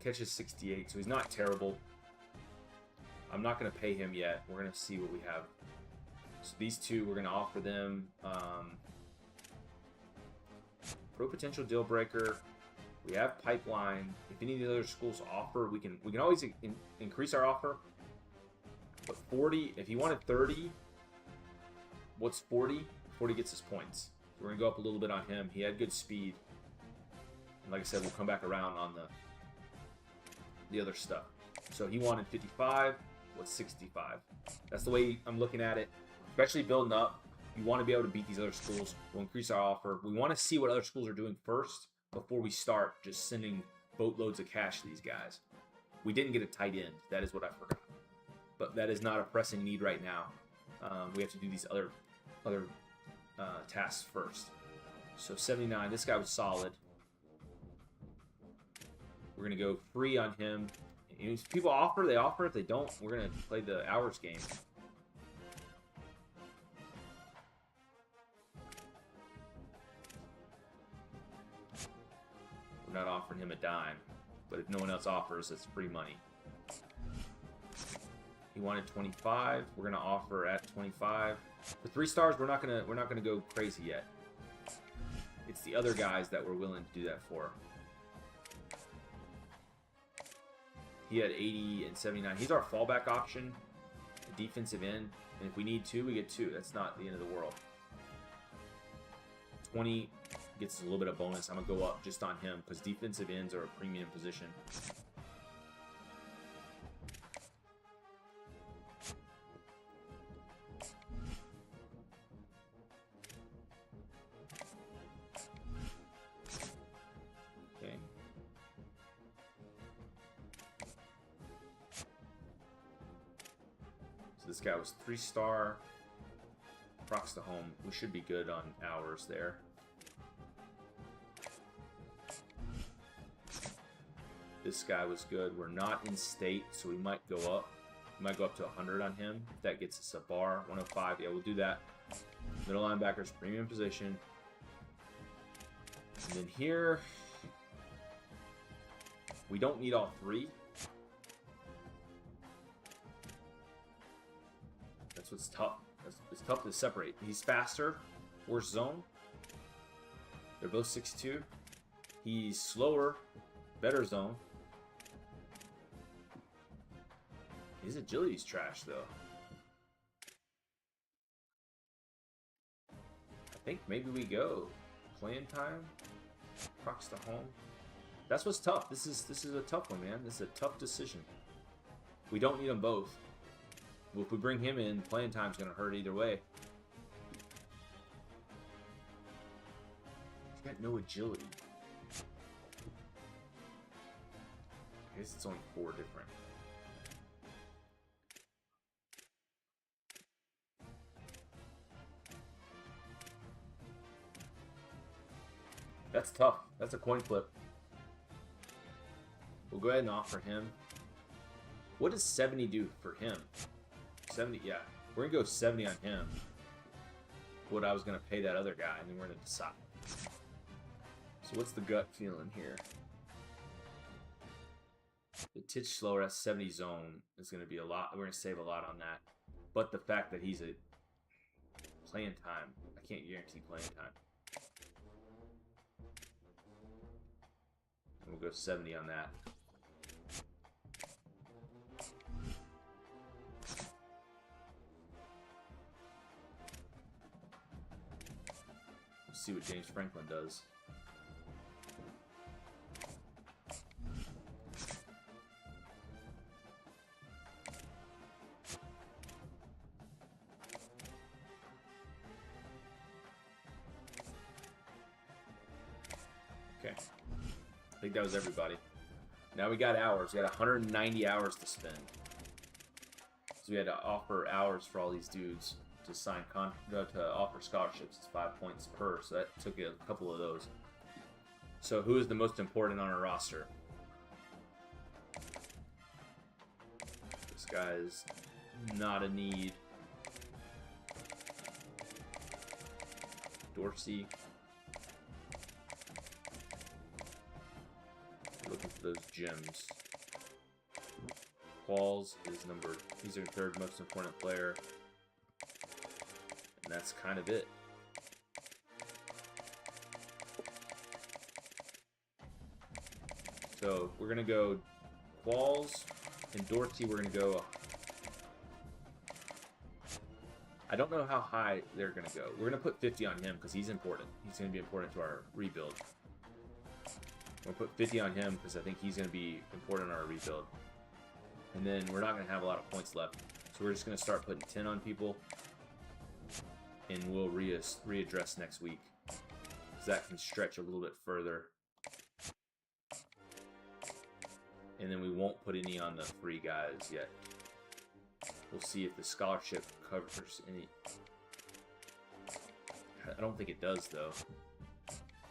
Catches 68, so he's not terrible. I'm not going to pay him yet. We're going to see what we have. So these two, we're going to offer them pro potential deal breaker. We have pipeline. If any of the other schools offer, we can always increase our offer. But 40, if he wanted 30, what's 40? 40 gets his points. So we're going to go up a little bit on him. He had good speed. And like I said, we'll come back around on the other stuff. So he wanted 55. What's 65? That's the way I'm looking at it. Especially building up. You want to be able to beat these other schools. We'll increase our offer. We want to see what other schools are doing first before we start just sending boatloads of cash to these guys. We didn't get a tight end. That is what I forgot. But that is not a pressing need right now. We have to do these other tasks first. So 79. This guy was solid. We're going to go free on him. If people offer, they offer. If they don't, we're going to play the hours game. We're not offering him a dime. But if no one else offers, it's free money. He wanted 25. We're going to offer at 25. For 3 stars, we're not gonna go crazy yet. It's the other guys that we're willing to do that for. He had 80 and 79. He's our fallback option, defensive end. And if we need 2, we get 2. That's not the end of the world. 20 gets a little bit of bonus. I'm gonna go up just on him because defensive ends are a premium position. This guy was 3-star. Prox to home. We should be good on hours there. This guy was good. We're not in state, so we might go up. We might go up to 100 on him. If that gets us a bar. 105. Yeah, we'll do that. Middle linebacker's premium position. And then here, we don't need all 3. That's what's tough. It's tough to separate. He's faster. Worse zone. They're both 6'2". He's slower. Better zone. His agility's trash, though. I think maybe we go. Playing time. Prox to home. That's what's tough. This is a tough one, man. This is a tough decision. We don't need them both. If we bring him in, playing time's going to hurt either way. got no agility. I guess it's only 4 different. That's tough. That's a coin flip. We'll go ahead and offer him. What does 70 do for him? 70, yeah. We're gonna go 70 on him. What I was gonna pay that other guy, and then we're gonna decide. So what's the gut feeling here? The Titch Slower at 70 zone is gonna be a lot. We're gonna save a lot on that. But the fact that he's a playing time, I can't guarantee playing time. And we'll go 70 on that. See what James Franklin does. Okay. I think that was everybody. Now we got hours. We got 190 hours to spend. So we had to offer hours for all these dudes to sign to offer scholarships. It's 5 points per, so that took a couple of those. So who is the most important on our roster? This guy is not a need. Dorsey. Looking for those gems. Qualls is he's our 3rd most important player. And that's kind of it. So we're going to go Qualls and Dorsey. We're going to go. I don't know how high they're going to go. We're going to put 50 on him because he's important. He's going to be important to our rebuild. We'll put 50 on him because I think he's going to be important in our rebuild. And then we're not going to have a lot of points left. So we're just going to start putting 10 on people. And we'll readdress next week. Because that can stretch a little bit further. And then we won't put any on the free guys yet. We'll see if the scholarship covers any. I don't think it does, though.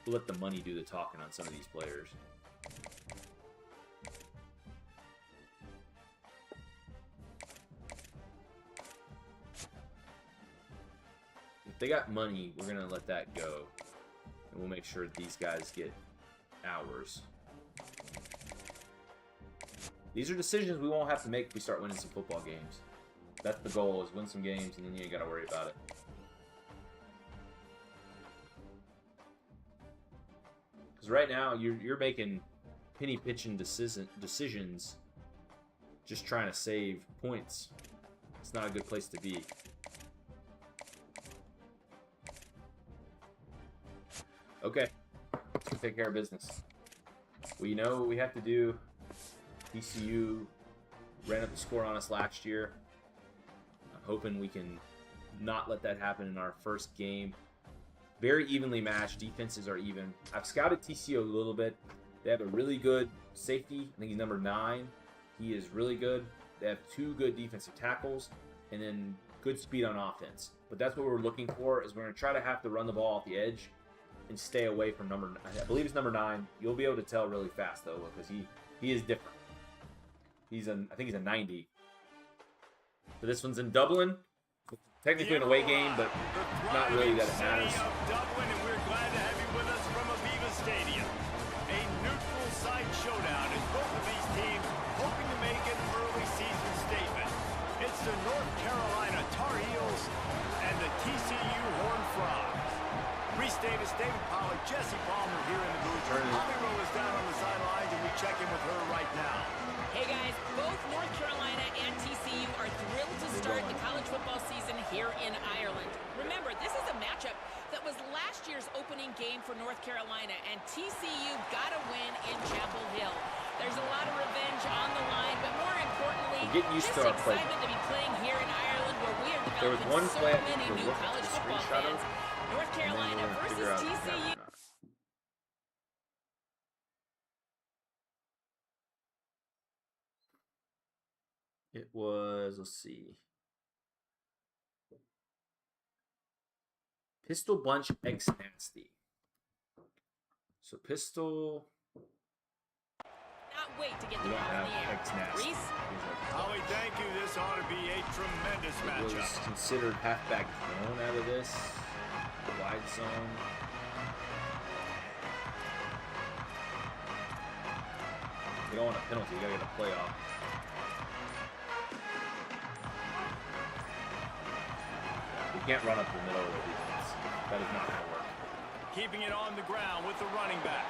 We'll let the money do the talking on some of these players. If they got money, we're going to let that go. And we'll make sure these guys get hours. These are decisions we won't have to make if we start winning some football games. That's the goal, is win some games, and then you ain't got to worry about it. Because right now, you're making penny pitching decisions just trying to save points. It's not a good place to be. Okay, let's take care of business. We know what we have to do. TCU ran up the score on us last year. I'm hoping we can not let that happen in our first game. Very evenly matched. Defenses are even. I've scouted TCU a little bit. They have a really good safety. I think he's number 9. He is really good. They have 2 good defensive tackles and then good speed on offense. But that's what we're looking for, is we're going to try to have to run the ball off the edge and stay away from I believe it's number 9. You'll be able to tell really fast, though, because he is different. I think he's a 90. So this one's in Dublin. Technically an away game, but not really that it matters. Dublin, and we're glad to have you with us from Aviva Stadium. A neutral side showdown as both of these teams hoping to make an early season statement. It's the North Carolina Tar Heels and the TCU Horned Frogs. Reese Davis, David Pollack, Jesse Palmer here in the booth. Holly Rowe is down on the sidelines, and we check in with her right now. Hey guys, both North Carolina and TCU are thrilled to start the college football season here in Ireland. Remember, this is a matchup that was last year's opening game for North Carolina, and TCU got a win in Chapel Hill. There's a lot of revenge on the line, but more importantly, just excitement to be playing here in Ireland, where we are developing so many new college football fans. North Carolina versus TCU. It was, let's see. Pistol Bunch X Nasty. So Pistol. Not wait to get the ball in the air. X Nasty. Reese? Holly, thank you. This ought to be a tremendous It was matchup. considered halfback zone out of this. Wide zone. You don't want a penalty, you gotta get a playoff. You can't run up the middle of the defense. That is not gonna work. Keeping it on the ground with the running back.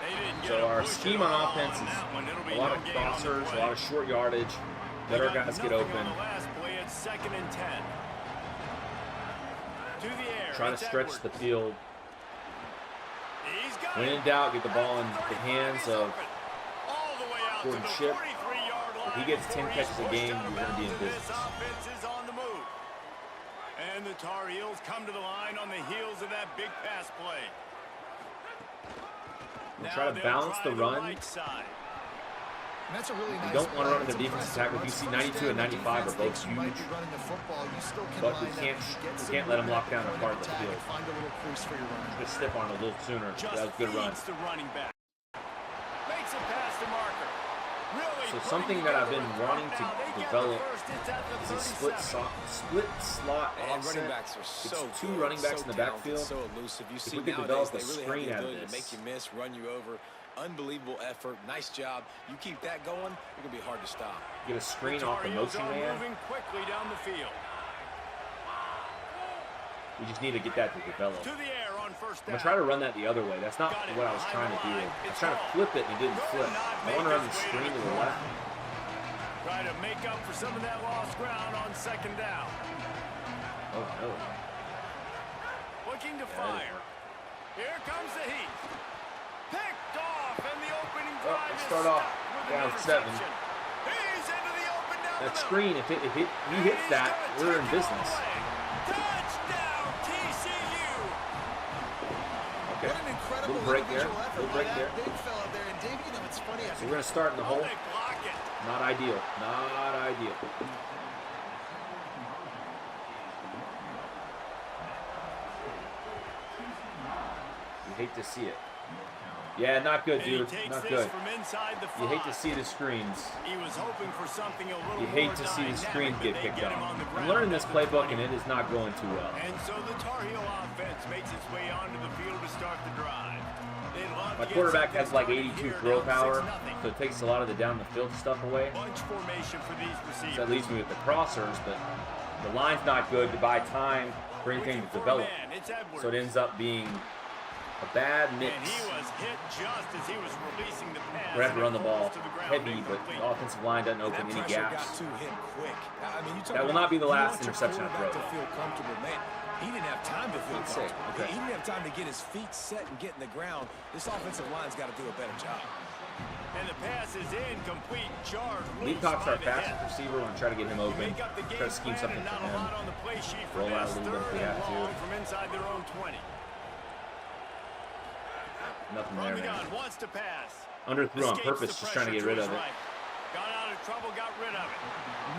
They didn't get So a our push scheme at on all offense on is that one. It'll be a lot no of gain on the crossers, a play. lot of short yardage. Let our guys get Nothing open. on the last play at 2nd and 10. To the air. Trying to It's stretch Edwards. the field. He's got When in it. doubt, get the ball in At the 35, hands he's of open. All the way out to Gordon the Ship. 43-yard line. If he gets 10 before catches he's a pushed game, out of you're going to be in bounds, and business. This offense is on the move. And the Tar Heels come to the line on the heels of that big pass play. We'll try to balance the run. Right side. And that's a really nice You don't want to play. run in It's the defense impressive. attack. If you Once see first 92 and down, the 95 are defense both thinks you might huge. be running the football. You still can But we line up, can't get some let them lock down a movement, part of the attack, field. and find a little crease for your run. Just stiff on it a little sooner. Just That was a good run. feeds the running back. Makes a pass to Marker. Really So putting something that I've been together a wanting to third down. They get the develop first. It's at the is a 37. split slot And offset. running backs are so It's two good, running backs so in the talented, backfield. so elusive. You If see we could nowadays develop a they really screen have out the of ability to this. make you miss, run you over. Unbelievable effort. Nice job. You keep that going, you're going to be hard to stop. Get a screen The off the Tar Heels motion are man. moving quickly down the field. We just need to get that to develop. To the air on first I'm down. going to try to run that the other way. That's not Got it what I was behind trying the to do. line. I was It's trying to off. flip it and it didn't Could flip. not I make want to run the his way screen to to the the left. Try to make up for some of that lost ground on 2nd down. Oh, no. Looking to Yeah, fire. Here comes the heat. Picked off, and the opening Well, drive let's is start off stopped with down an 7. interception. He's into the open down That the middle. screen, if he And hits he's that, gonna we're take in it all business. the way. Touchdown, TCU. Okay. What an incredible Little break there. individual effort Little by break that there. big fella there. And Dave, you know, it's funny. So we're going to start in the Oh, hole. they block it. Not ideal. Not ideal. You hate to see it. Yeah, not good, And he dude. takes Not this good. from inside the You hate to 5. see the screens. He was hoping for something a little You more hate to see the dynamic, screens but get they picked get him up. on the I'm ground learning this at the playbook 20. and it is not going too well. And so the Tar Heel offense makes its way onto the field to start the drive. They'd love My to get quarterback something has like started 82 here, throw down power, 6-0. so it takes a lot of the down the field stuff away. Bunch formation for these So receivers. that leaves me with the crossers, but the line's not good to buy time for anything Looking to for a develop. man. It's Edwards. So it ends up being a bad mix. And he was hit just as he was releasing the pass. We're going to have to run the ball to the ground heavy, but incomplete. the offensive line doesn't open That any pressure got gaps. to him quick. I mean, you talk That will about not be the you last want your interception I quarterback throw. to feel comfortable, man. He didn't have time to feel Let's see. comfortable. Okay. He didn't have time to get his feet set and get in the ground. This offensive line's got to do a better job. And the pass is incomplete. Charge loose Leacock's by our the fastest head. receiver. We're going to try to get him You open. make up the game Try to scheme plan something and for not a lot him. on the play sheet for Roll out this. a little bit if we Third have and to. long from inside their own 20. Nothing From there, the man. gun, wants to pass. Underthrew on Escapes purpose, the just trying to get pressure rid to of his it. right. Got out of trouble, got rid of it.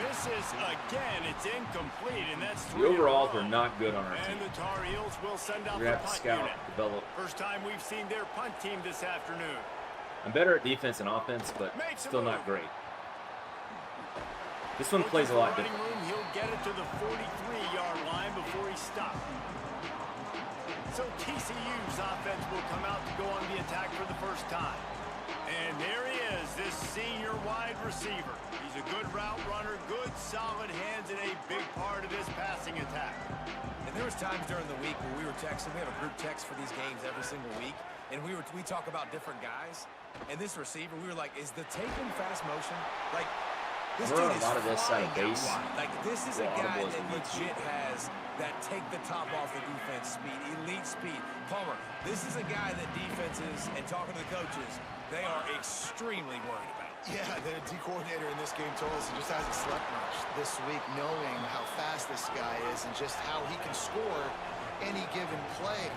Misses again. It's incomplete, and that's The 3 in a overalls row. were not good on our And team. the Tar Heels will send out We're the going to have to punt scout, unit. develop. First time we've seen their punt team this afternoon. I'm better at defense and offense, but Makes a still move. not great. This one plays a lot Running different. room, he'll get it to the 43-yard line before he stops. So TCU's offense will come out to go on the attack for the first time. And there he is, this senior wide receiver. He's a good route runner, good solid hands, and a big part of this passing attack. And there was times during the week where we were texting. We have a group text for these games every single week. And we talk about different guys. And this receiver, we were like, is the take in fast motion? Like, this We're dude on a is lot of this flying out of base. out wide. Like, this is a Well, guy audible is that elite speed. legit has that take the top off the defense speed, elite speed. Palmer, this is a guy that defenses, and talking to the coaches, they are extremely worried about. Yeah, the D coordinator in this game told us he just hasn't slept much this week, knowing how fast this guy is and just how he can score any given play.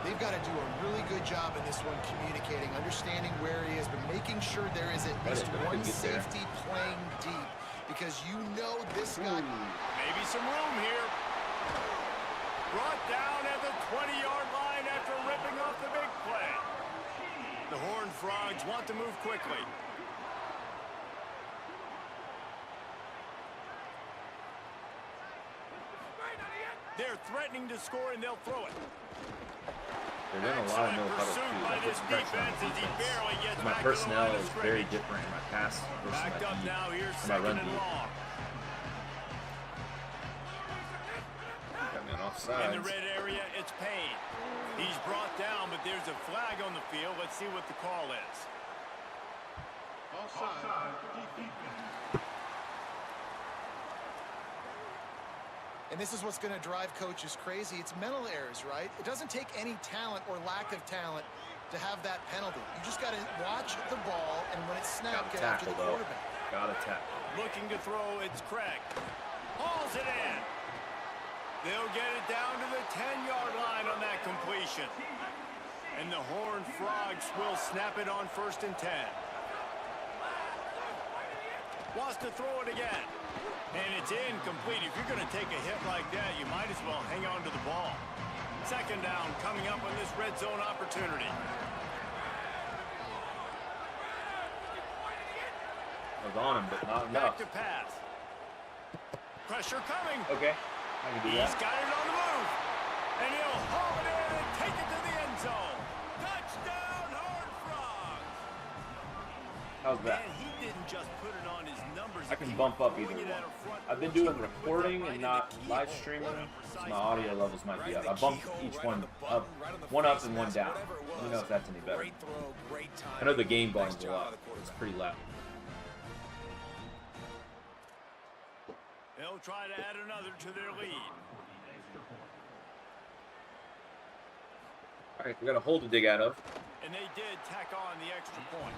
They've got to do a really good job in this one communicating, understanding where he is, but making sure there is at least but I one couldn't get there. safety playing deep because you know this guy. Maybe some room here. Brought down at the 20-yard line after ripping off the big play. The Horned Frogs want to move quickly. They're threatening to score, and they'll throw it. They're doing a lot of no-huddle too. That puts pressure on the defense. My personnel is very different in my pass versus Backed up now. Here's my second run and deep. long. Got me on In offsides. the red area, it's Payne. He's brought down, but there's a flag on the field. Let's see what the call is. And this is what's going to drive coaches crazy. It's mental errors, right? It doesn't take any talent or lack of talent to have that penalty. You just got to watch the ball, and when it's snapped, get after the quarterback. Got to tackle. Looking to throw, it's Craig. Hauls it in. They'll get it down to the 10-yard line on that completion. And the Horned Frogs will snap it on 1st and 10. Wants to throw it again. And it's incomplete. If you're going to take a hit like that, you might as well hang on to the ball. Second down coming up on this red zone opportunity. I was on him, but not enough. Back to pass. Pressure coming. Okay, I can do He's that. got it on the move. And he'll haul it in and take it to the end zone. Touchdown, Horned Frogs. How's that? And he didn't just put it on his numbers. I can bump up either one. I've been doing recording and not live streaming, so my audio levels might be up. I bumped each one up and one down. Let me know if that's any better. I know the game volume's a lot. It's pretty loud. They'll try to add another to their lead. All right, we got a hole to dig out of. And they did tack on the extra point.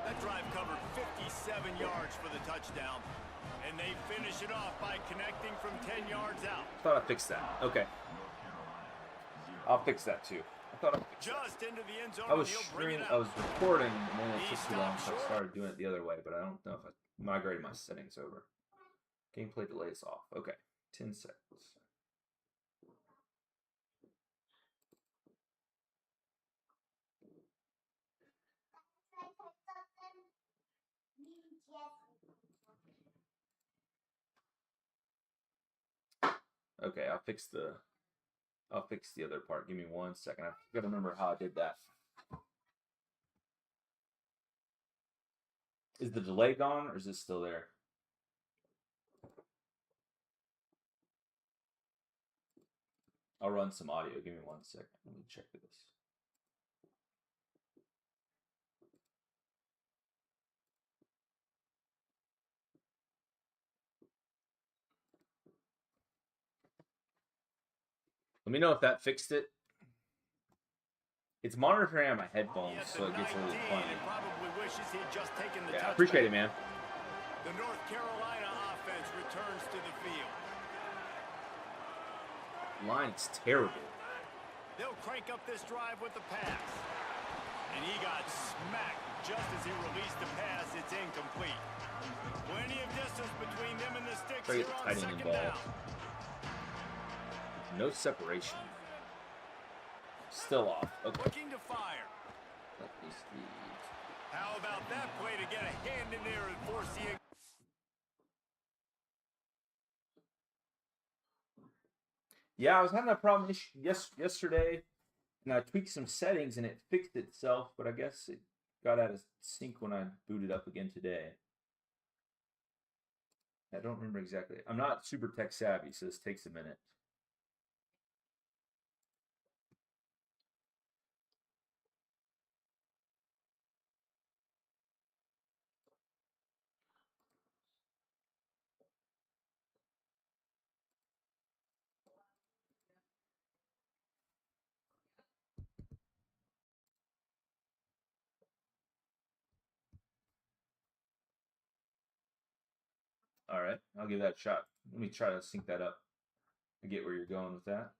That drive covered 57 yards for the touchdown. And they finish it off by connecting from 10 yards out. Thought I fixed that. Okay. I'll fix that too. I thought I fixed that. Just into the end zone. I was and he'll bring it I out. was recording and then it took too long, so I started doing it the other way, but I don't know if I migrated my settings over. Gameplay delay is off. Okay. 10 seconds. Okay, I'll fix the other part. Give me 1 second. I gotta remember how I did that. Is the delay gone or is it still there? I'll run some audio. Give me 1 second. Let me check this. Let me know if that fixed it. It's monitoring on my headphones, so it gets a little funny. Yeah, I appreciate it, man. The North Carolina offense returns to the field. Line's terrible. They'll crank up this drive with the pass. And he got smacked just as he released the pass. It's incomplete. Plenty of distance between them and the sticks Try to here get the on tight end second involved. down. No separation. Still off. Okay. Looking to fire. Let me see. How about that play to get a hand in there and force the... Yeah, I was having that problem yesterday, and I tweaked some settings, and it fixed itself, but I guess it got out of sync when I booted up again today. I don't remember exactly. I'm not super tech savvy, so this takes a minute. All right, I'll give that a shot. Let me try to sync that up. I get where you're going with that.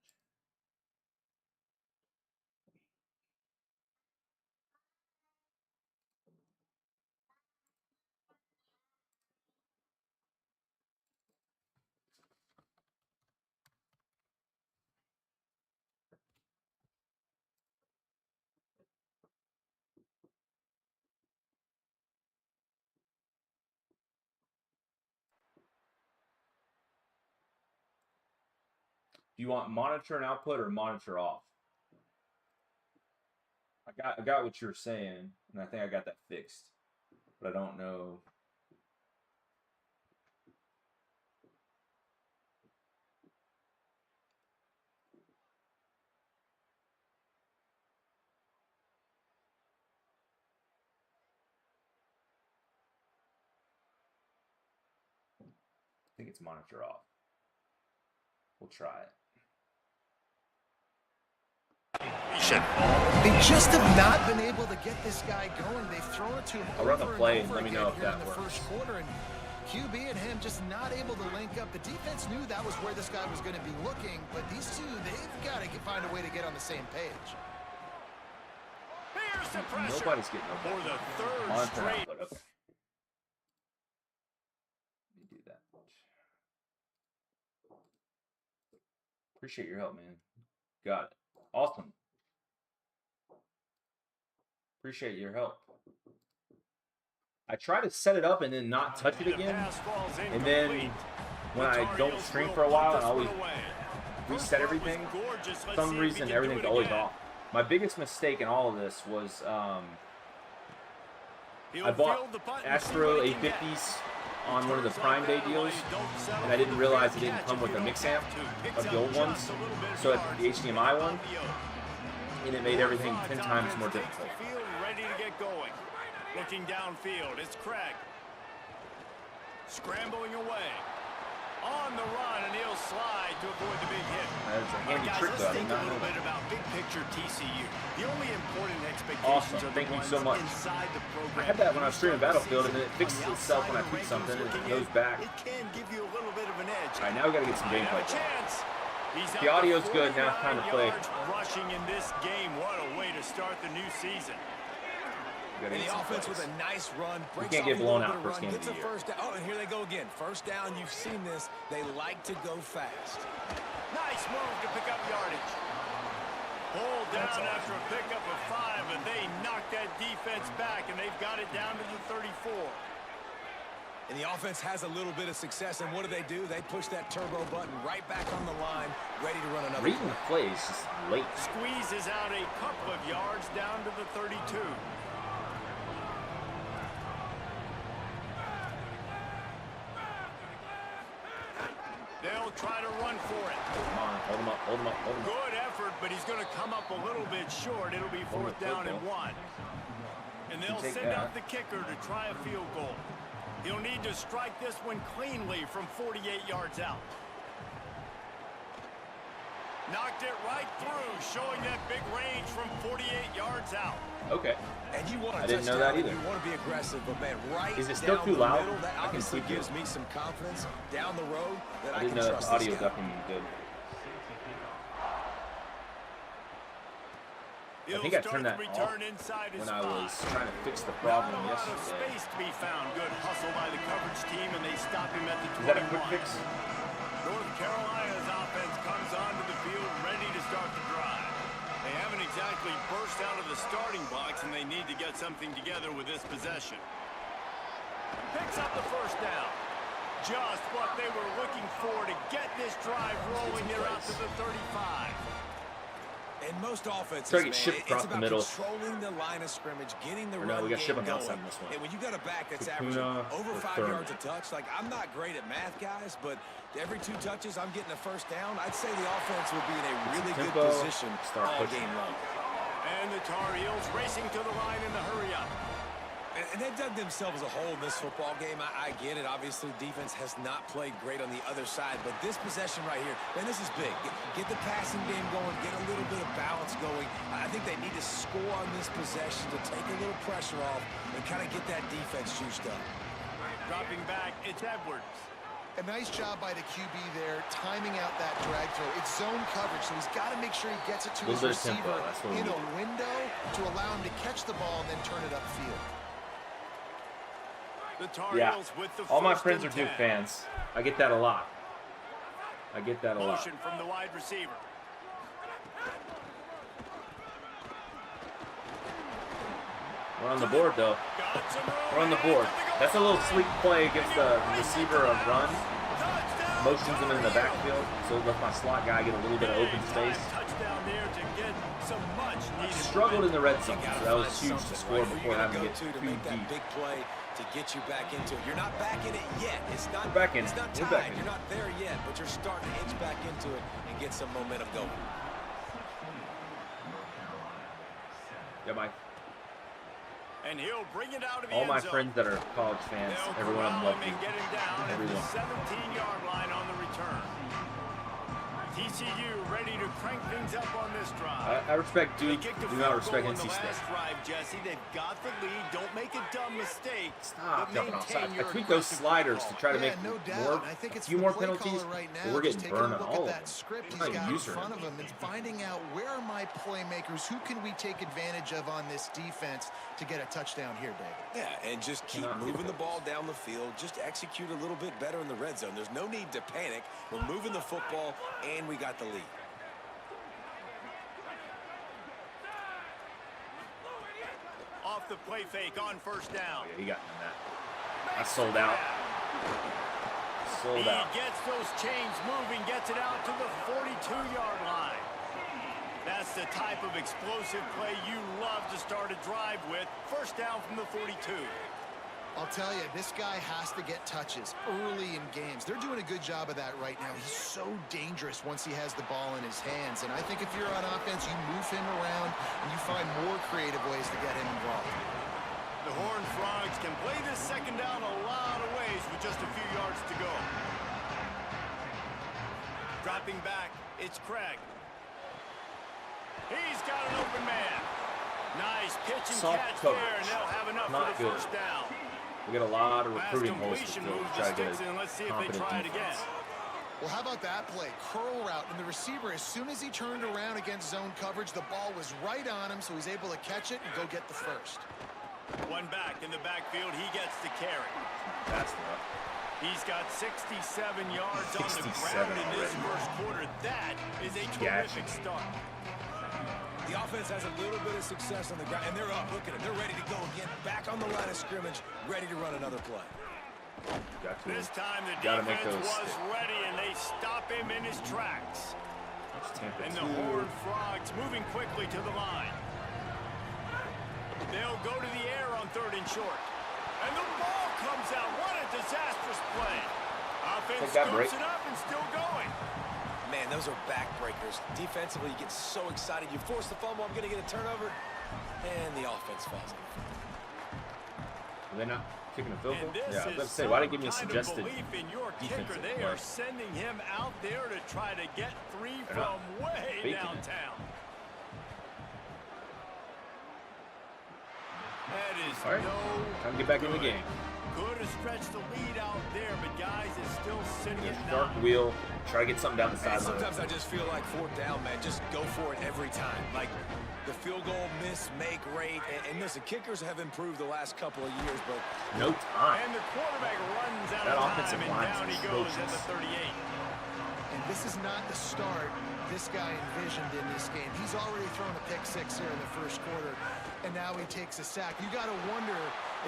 Do you want monitor and output or monitor off? I got what you're saying, and I think I got that fixed, but I don't know. I think it's monitor off. We'll try it. They just have not been able to get this guy going. They've thrown it to him I'll run the over play and and over let me again know if here that in the works. first quarter, and QB and him just not able to link up. The defense knew that was where this guy was going to be looking, but these two, they've got to find a way to get on the same page. Here's the pressure. Nobody's getting over For the third monitor straight. output. Okay. Let me do that. Appreciate your help, man. Got it. Awesome. Appreciate your help. I try to set it up and then not touch it again. And then when I don't stream for a while, I always reset everything. For some reason, everything's always off. My biggest mistake in all of this was I bought Astro 850s on one of the Prime Day deals, and I didn't realize it didn't come with a mix amp of the old ones, so it's the HDMI one, and it made everything 10 times more difficult. Ready to get going. Looking downfield, it's Craig. Scrambling away. On the run, and he'll slide to avoid the big hit. That's a handy Guys, trick, let's though. I think did a not know little that. bit about big picture TCU. The only important expectations Awesome. are the Thank you ones so much. inside the program. I had that when I was streaming Battlefield, and then it fixes itself when I tweet something, and it goes back. It can give you a little bit of an edge. All right, now we got to get some gameplay. Have a chance. He's The up to audio's good, now it's time to 49 play. yards rushing in this game. What a way to start the new season. We gotta And get the some offense plays. with a nice run. We Breaks can't off get a blown little out bit of first run, game of gets the a year. first down. Oh, and here they go again. First down, you've seen this. They like to go fast. Nice move to pick up yardage. Pulled down after a pickup of 5, and they knocked that defense back, and they've got it down to the 34. And the offense has a little bit of success, and what do? They push that turbo button right back on the line, ready to run another Reading play. the plays just late. Squeezes out a couple of yards down to the 32. They'll try to run for it. Come on, hold him up, hold him up, hold him up. Good effort, but he's going to come up a little bit short. It'll be fourth down and 1. And they'll take send out that. the kicker to try a field goal. He'll need to strike this one cleanly from 48 yards out. Knocked it right through, showing that big range from 48 yards out. Okay. And you want to I didn't know that touchdown, either. You want to be aggressive, but man, right Is it still down too the loud? middle, that I can obviously see gives it. me some confidence down the road that I I didn't can know trust the this audio guy. ducking good. I He'll think I start turned the that return off inside his when I was 5. trying to fix the Not problem a lot of yesterday. space to be found. Good hustle by the coverage team, and they stop him at the 21. Is that a quick fix? North Carolina's offense comes onto the field ready to start the drive. They haven't exactly burst out of the starting box, and they need to get something together with this possession. Picks up the first down. Just what they were looking for to get this drive rolling. They're out to the 35. And most offenses, Try to get man, shipped across it's the about middle. controlling the line of scrimmage, getting the Or no, run we got game ship on the going. outside in this one. And when you got a back that's Kakuna averaging over or 5 Thurman? yards a touch, like I'm not great at math, guys, but every 2 touches, I'm getting a first down. I'd say the offense will be in a really good tempo, position start all pushing. game long. And the Tar Heels racing to the line in the hurry-up. And they've dug themselves a hole in this football game. I get it. Obviously, defense has not played great on the other side. But this possession right here, man, this is big. Get the passing game going. Get a little bit of balance going. I think they need to score on this possession to take a little pressure off and kind of get that defense juiced up. Dropping back, it's Edwards. A nice job by the QB there, timing out that drag throw. It's zone coverage, so he's got to make sure he gets it to his Little bit of tempo, receiver that's what we in a need. window to allow him to catch the ball and then turn it upfield. The Tar Yeah. Heels with the All my first friends are and Duke 10. fans. I get that a lot. I get that a lot. Motion from the wide receiver. We're on the board, though. Got some room We're on the board. That's a little sleek play against the receiver of run. Touchdown, motions him in the backfield, so it left my slot guy get a little bit of open space. Touchdown there to get some much needed. Struggled in the red zone, so that was huge to score before having to get too make that deep. big play to get you back into it. You're not back in it yet. It's not We're back in it's it. not We're tied. back in You're it. not there yet, but you're starting to inch back into it and get some momentum going. Yeah, Mike. And he'll bring it out of the All end my zone. friends that are college fans, They'll everyone corral loves him me. and get him down at the Everyone. 17-yard line on the return. TCU ready to crank things up on this drive. I respect They Duke, kicked a do field not respect goal in NC the State. last drive, Jesse. They've got the lead. Don't make a dumb mistake. Stop but jumping offside. maintain I your tweaked those aggressive sliders to football. try to Yeah, make no doubt. more, I think a it's few the more play penalties, caller right but now, we're just getting taking burned a on look all at of that them. script I'm he's not got in using front it. of him and finding out where are my playmakers, who can we take advantage of on this defense to get a touchdown here, Dave. Yeah, and just keep Cannot moving do the ball down the field. Just execute a little bit better in the red zone. There's no need to panic. We're moving the football, and we got the lead. Off the play fake on first down. Yeah, he got me on that. I sold out. Sold out. He gets those chains moving, gets it out to the 42-yard line. That's the type of explosive play you love to start a drive with. First down from the 42. I'll tell you, this guy has to get touches early in games. They're doing a good job of that right now. He's so dangerous once he has the ball in his hands. And I think if you're on offense, you move him around and you find more creative ways to get him involved. The Horned Frogs can play this second down a lot of ways with just a few yards to go. Dropping back, it's Craig. He's got an open man. Nice pitch and Soft catch coverage. there, and they'll have enough Not for the good. first down. We got a lot of Last recruiting holes to completion fill to moves try the to get sticks in. Let's see a if they competent try it defense. again. Well, how about that play? Curl route, and the receiver, as soon as he turned around against zone coverage, the ball was right on him, so he's able to catch it and go get the first. One back in the backfield, he gets the carry. That's rough. He's got 67 yards on the 67 ground in this already. first quarter. That is a terrific start. The offense has a little bit of success on the ground, and they're up. Look at them. They're ready to go again. Back on the line of scrimmage, ready to run another play. Got to. This time the Gotta make defense those was ready, and they stop him in his tracks. That's Tampa And the 2. Horned Frogs moving quickly to the line. They'll go to the air on 3rd and short. And the ball comes out. What a disastrous play. Offense Take that break. scoops it up and still going. Man, those are backbreakers. Defensively, you get so excited. You force the fumble, I'm going to get a turnover, and the offense falls. Are they not kicking a field goal? And this Yeah, I was about to is say, why did they give me a some kind suggested of belief in your kicker. defensive They play? are sending him out there to try to get 3 They're not from way faking it. downtown. That is All right, no time to get back in the good. game. Could have stretched the lead out there, but guys is still sitting at Dark 9. wheel, try to get something down the And sideline. sometimes I just feel like 4th down, man. Just go for it every time. Like the field goal miss, make rate. And listen, kickers have improved the last couple of years, but No time. And the quarterback runs out That of offensive time, and line is down he goes at atrocious. the 38. And this is not the start this guy envisioned in this game. He's already thrown a pick 6 here in the first quarter, and now he takes a sack. You got to wonder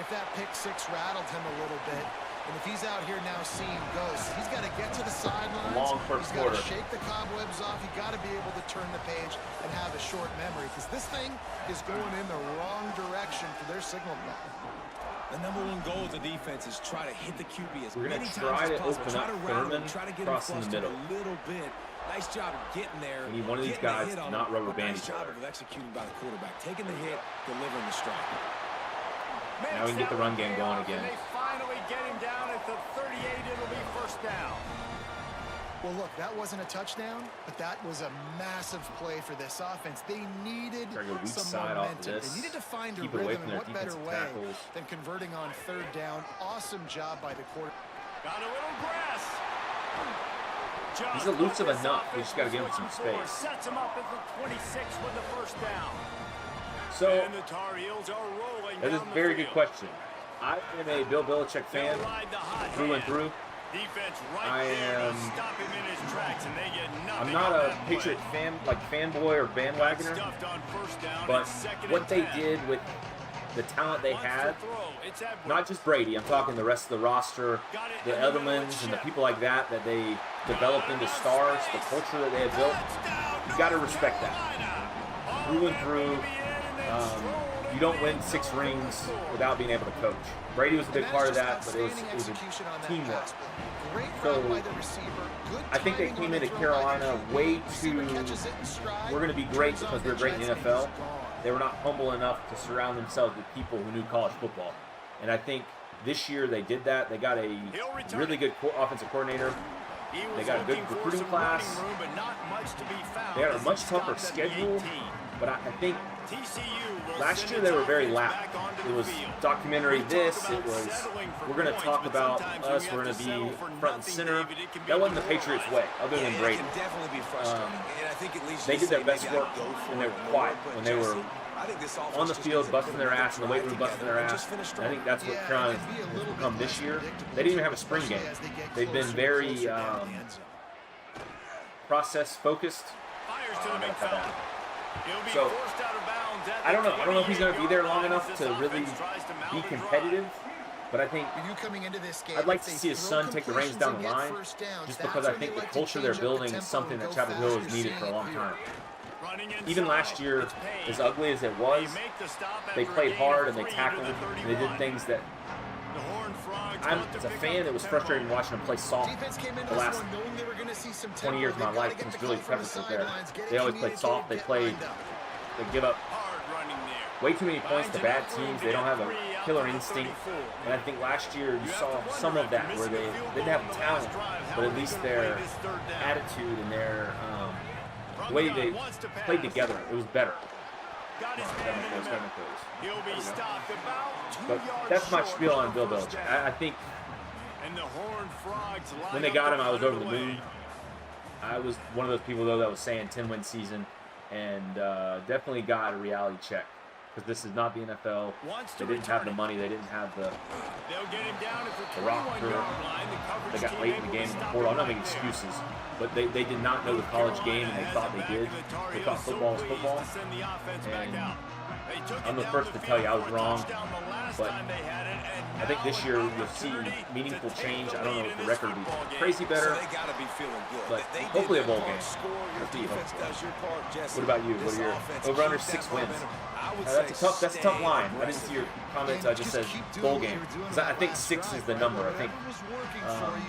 if that pick 6 rattled him a little bit. And if he's out here now seeing ghosts, he's got to get to the sidelines. Long first He's got quarter. to shake the cobwebs off. He's got to be able to turn the page and have a short memory, because this thing is going in the wrong direction for their signal ball. the number one goal of the defense is try to hit the QB as We're gonna many try times as to possible. open Try up to rattle him, Thurman, try to get him cross in the flustered middle. a little bit. Nice job of getting there. We need one of these getting the guys hit on to not him, rubber but band nice each job other. of executing by the quarterback, taking the hit, delivering the strike. Now we can get the run game going again. And they finally get him down at the 38. It'll be first down. Well, look, that wasn't a touchdown, but that was a massive play for this offense. They needed Try to go weak some side off momentum. this. They needed to find Keep a it away rhythm, from and their what better defensive way tackles. than converting on 3rd down. Awesome job by the quarter. Got a little grass. Just He's elusive what this enough. We offense just got to was give him some looking for. space. Sets him up at the 26 with the first down. So, And the Tar Heels are rolling that is down a the very good field. question. I am a Bill Belichick fan They'll ride the hot through and hand. through. Defense right I there am- to stop him in his tracks, and they get nothing I'm not on a that Patriot play. fanboy or bandwagoner, Stuffed on first down but and second what and they 10. did with the talent they had, not just Brady, I'm talking the rest of the roster, the Edelmans and the people like that they developed into stars, the culture that they have built, you got to respect that. Through and through, you don't win 6 rings without being able to coach. Brady was a big part of that, but it was a teamwork. So I think they came into Carolina way too, we're going to be great because we're great in the NFL. They were not humble enough to surround themselves with people who knew college football. And I think this year they did that. They got a really good offensive coordinator. They got a good recruiting class. They had a much tougher schedule, but I think last year they were very lax. It was documentary this, it was, we're going to talk about us, we're going to be front and center. That wasn't the Patriots' way, other than Brady. They did their best work when they were quiet, when they were on the field busting their ass, in the weight room busting their ass. And I think that's what Carolina has become this year. They didn't even have a spring game. They've been very process-focused. So, I don't know. I don't know if he's going to be there long enough to really be competitive. But I think I'd like to see his son take the reins down the line, just because I think the culture they're building is something that Chapel Hill has needed for a long time. Even last year, as ugly as it was, they played hard and they tackled and they did things that as a fan, it was frustrating watching them play soft the last 20 years of my life since Billy Pepper was there. They always played soft. They give up way too many points to bad teams. They don't have a killer instinct. And I think last year you saw some of that where they didn't have talent, but at least their attitude and their the way they played together, it was better. But that's my spiel on Bill Belichick. I think when they got him, I was over the moon. I was one of those people, though, that was saying 10-win season, and definitely got a reality check. Because this is not the NFL. They didn't have the money. They didn't have the roster. They got late in the game in the portal. I'm not making excuses. But they did not know the college game, and they thought they did. They thought football was football. And I'm the first to tell you I was wrong. But I think this year you'll see meaningful change. I don't know if the record will be crazy better, but hopefully a bowl game. What about you? What are your over under 6 wins? That's a tough line. I didn't see your comments. I just said bowl game. Because I think 6 is the number. I think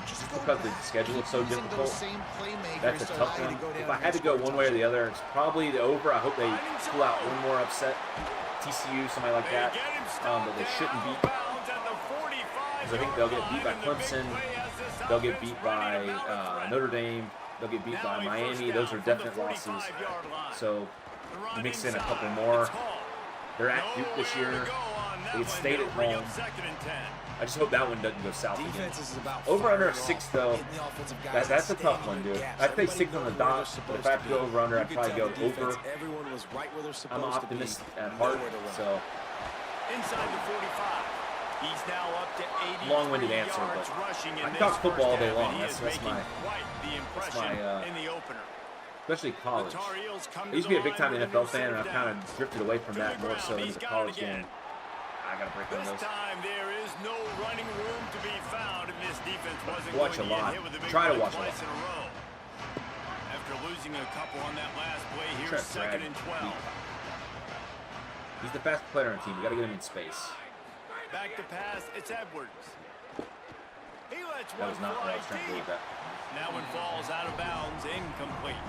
just because the schedule is so difficult, that's a tough one. If I had to go one way or the other, it's probably the over. I hope they pull out one more upset. TCU, somebody like that, but they shouldn't beat. Because I think they'll get beat by Clemson. They'll get beat by Notre Dame. They'll get beat by Miami. Those are definite losses. So you mix in a couple more. They're at Duke this year. They stayed at home. I just hope that one doesn't go south again. Over under 6 though, that's a tough one, dude. I'd say 6 on the dot, but if I have to go over under, I'd probably go over. I'm an optimist at heart, so. Inside the 45. He's now up to 80. Long-winded answer, but I can talk football all day long. That's my especially college. I used to be a big-time NFL fan, and I've kind of drifted away from that more so into the college game. I gotta break on those. There is no running room to be found, and this defense wasn't watch a lot. Try to watch a lot. After losing a couple on that last play, here's 2nd and 12. He's the fastest player on the team. You gotta get him in space. Back to pass, it's Edwards. He lets that was not what I was trying to do with that. Now one falls out of bounds, incomplete.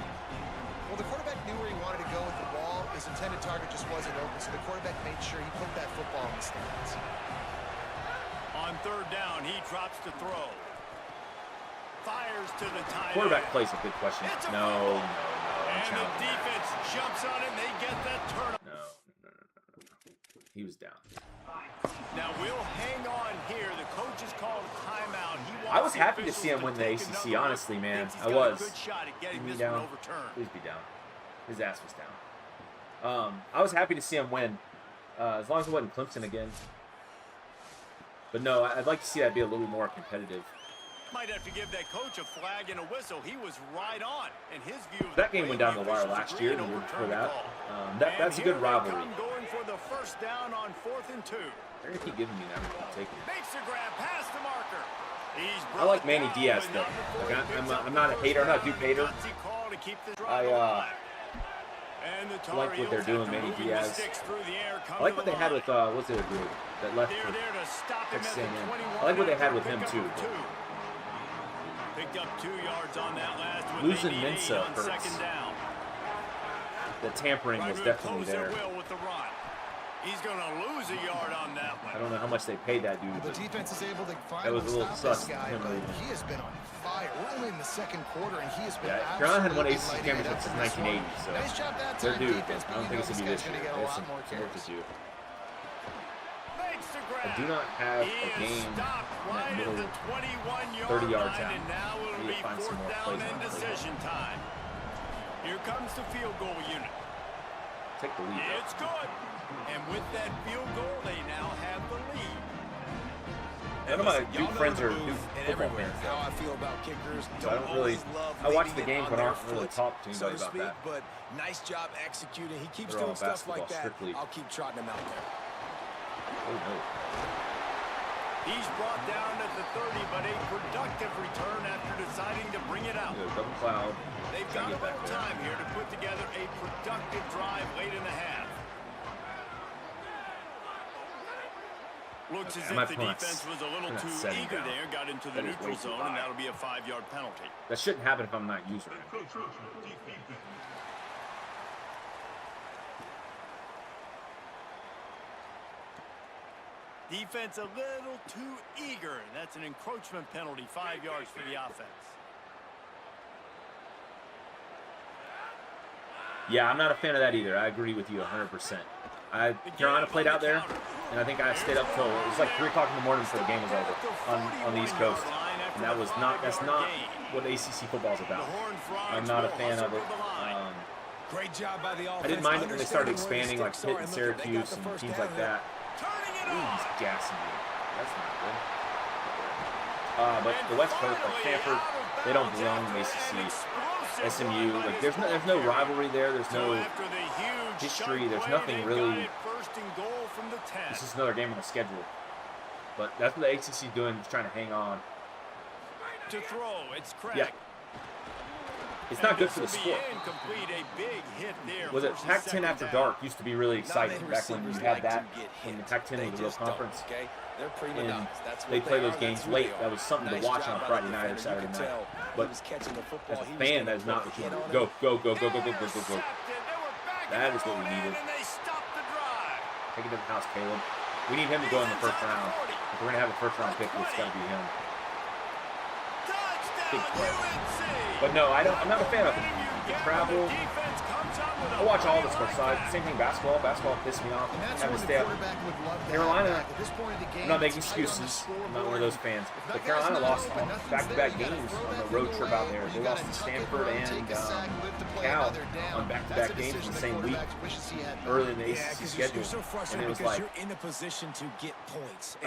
Well, the quarterback knew where he wanted to go with the ball. His intended target just wasn't open, so the quarterback made sure he put that football in the stands. On 3rd down, he drops to throw. Fires to the tight end. Quarterback plays a good question. No. And the defense jumps on it, and they get that turnover. No. He was down. Now we'll hang on here. The coach has called a timeout. I was happy to see him win the ACC, honestly, man. I was. Be down. Please be down. His ass was down. I was happy to see him win, as long as it wasn't Clemson again. But no, I'd like to see that be a little more competitive. Might have to give that coach a flag and a whistle. He was right on in his view. That game went down the wire last year, and the year before that. That's a good rivalry. first down on 4th and 2. They're gonna keep giving me that. I'm taking it. Makes the grab past the marker. I like Manny Diaz though. Like, I'm not a hater. I'm not a Duke hater. I like what they're doing, Manny Diaz. I like what they had with what's the other group that left for Texas A&M. I like what they had with him too. Picked up 2 yards on that last one. Losing Mensa hurts. The tampering was definitely there. He's going to lose a yard on that one. I don't know how much they paid that dude, but the defense is able to that was a little sus. He has been on fire. We're only in the second quarter, and he has been Carolina had won ACC championship since 1980, so nice job that they're time, due. defense, I don't think it's going to be this year. They have some work to do. I do not have a game in that middle 30 yards out. I need to find some more plays on the time. Here comes the field goal unit. Take the lead. It's good. And with that field goal, they now have the lead. None of my Duke friends are Duke football fans. How I feel about kickers. So I don't really. I watch the games, but I don't really talk to anybody about that. But nice job executing. He keeps They're all doing stuff like that. strictly. I'll keep trotting him out there. Oh no. He's brought down at the 30, but a productive return after deciding to bring it out. Double cloud. They've got a little time here to put together a productive drive late in the half. Looks as if the defense was a little too eager there, got into the neutral zone, and that'll be a 5-yard penalty. That shouldn't happen if I'm not using it. Defense a little too eager, and that's an encroachment penalty, 5 yards for the offense. Yeah, I'm not a fan of that either. I agree with you 100%. Carolina played out there, and I think I stayed up till it was like 3 o'clock in the morning before the game was over on the East Coast, and that's not what ACC football is about. I'm not a fan of it. Great job by the offense. I didn't mind it when they started expanding, like Pitt and Syracuse and teams like that. Ooh, he's gassing me. That's not good. But the West Coast, like Stanford, they don't belong in the ACC. SMU, like there's no rivalry there. There's no history. There's nothing really. This is another game on the schedule. But that's what the ACC is doing, is trying to hang on. To throw, it's cracked. Yeah. It's not good for the sport. Was it Pac-10 after dark used to be really exciting back when you had that, when the Pac-10 was a real conference. And they play those games late. That was something to watch on Friday night or Saturday night. But as a fan, that is not what you want to do. Go. That is what we needed. Take it to the house, Caleb. We need him to go in the first round. If we're going to have a first round pick, it's got to be him. Big play. But no, I'm not a fan of it. The travel. I watch all the sports side. Same thing, basketball. Basketball pissed me off. Having to stay up. Carolina, I'm not making excuses. I'm not one of those fans. But Carolina lost back-to-back games on the road trip out there. They lost to Stanford and Cal on back-to-back games in the same week, early in the ACC schedule. And it was like, I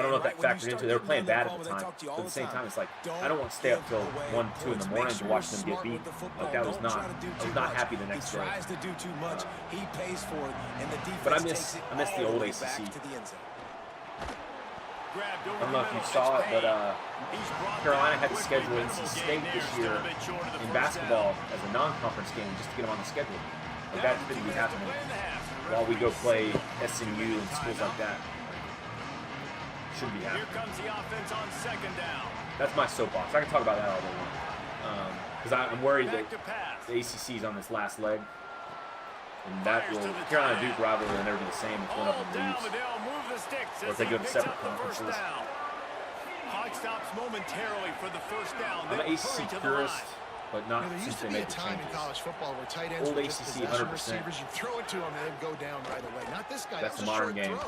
don't know if that factored into it. They were playing bad at the time. But at the same time, it's like, I don't want to stay up till 1, 2 in the morning to watch them get beat. Like, I was not happy the next day. But I miss the old ACC. I don't know if you saw it, but Carolina had to schedule NC State this year in basketball as a non-conference game just to get them on the schedule. Like, that shouldn't be happening while we go play SMU and schools like that. Shouldn't be happening. Here comes the offense on second down. That's my soapbox. I can talk about that all day long. Because I'm worried that the ACC is on this last leg. And that will, Carolina Duke rivalry will never be the same if one of them leaves. Or if they go to separate conferences. Stops momentarily for the first down. I'm an ACC purist, but not since they made the changes. Old ACC 100%. You throw it to them and they go down right away. Not this guy. That's the modern game.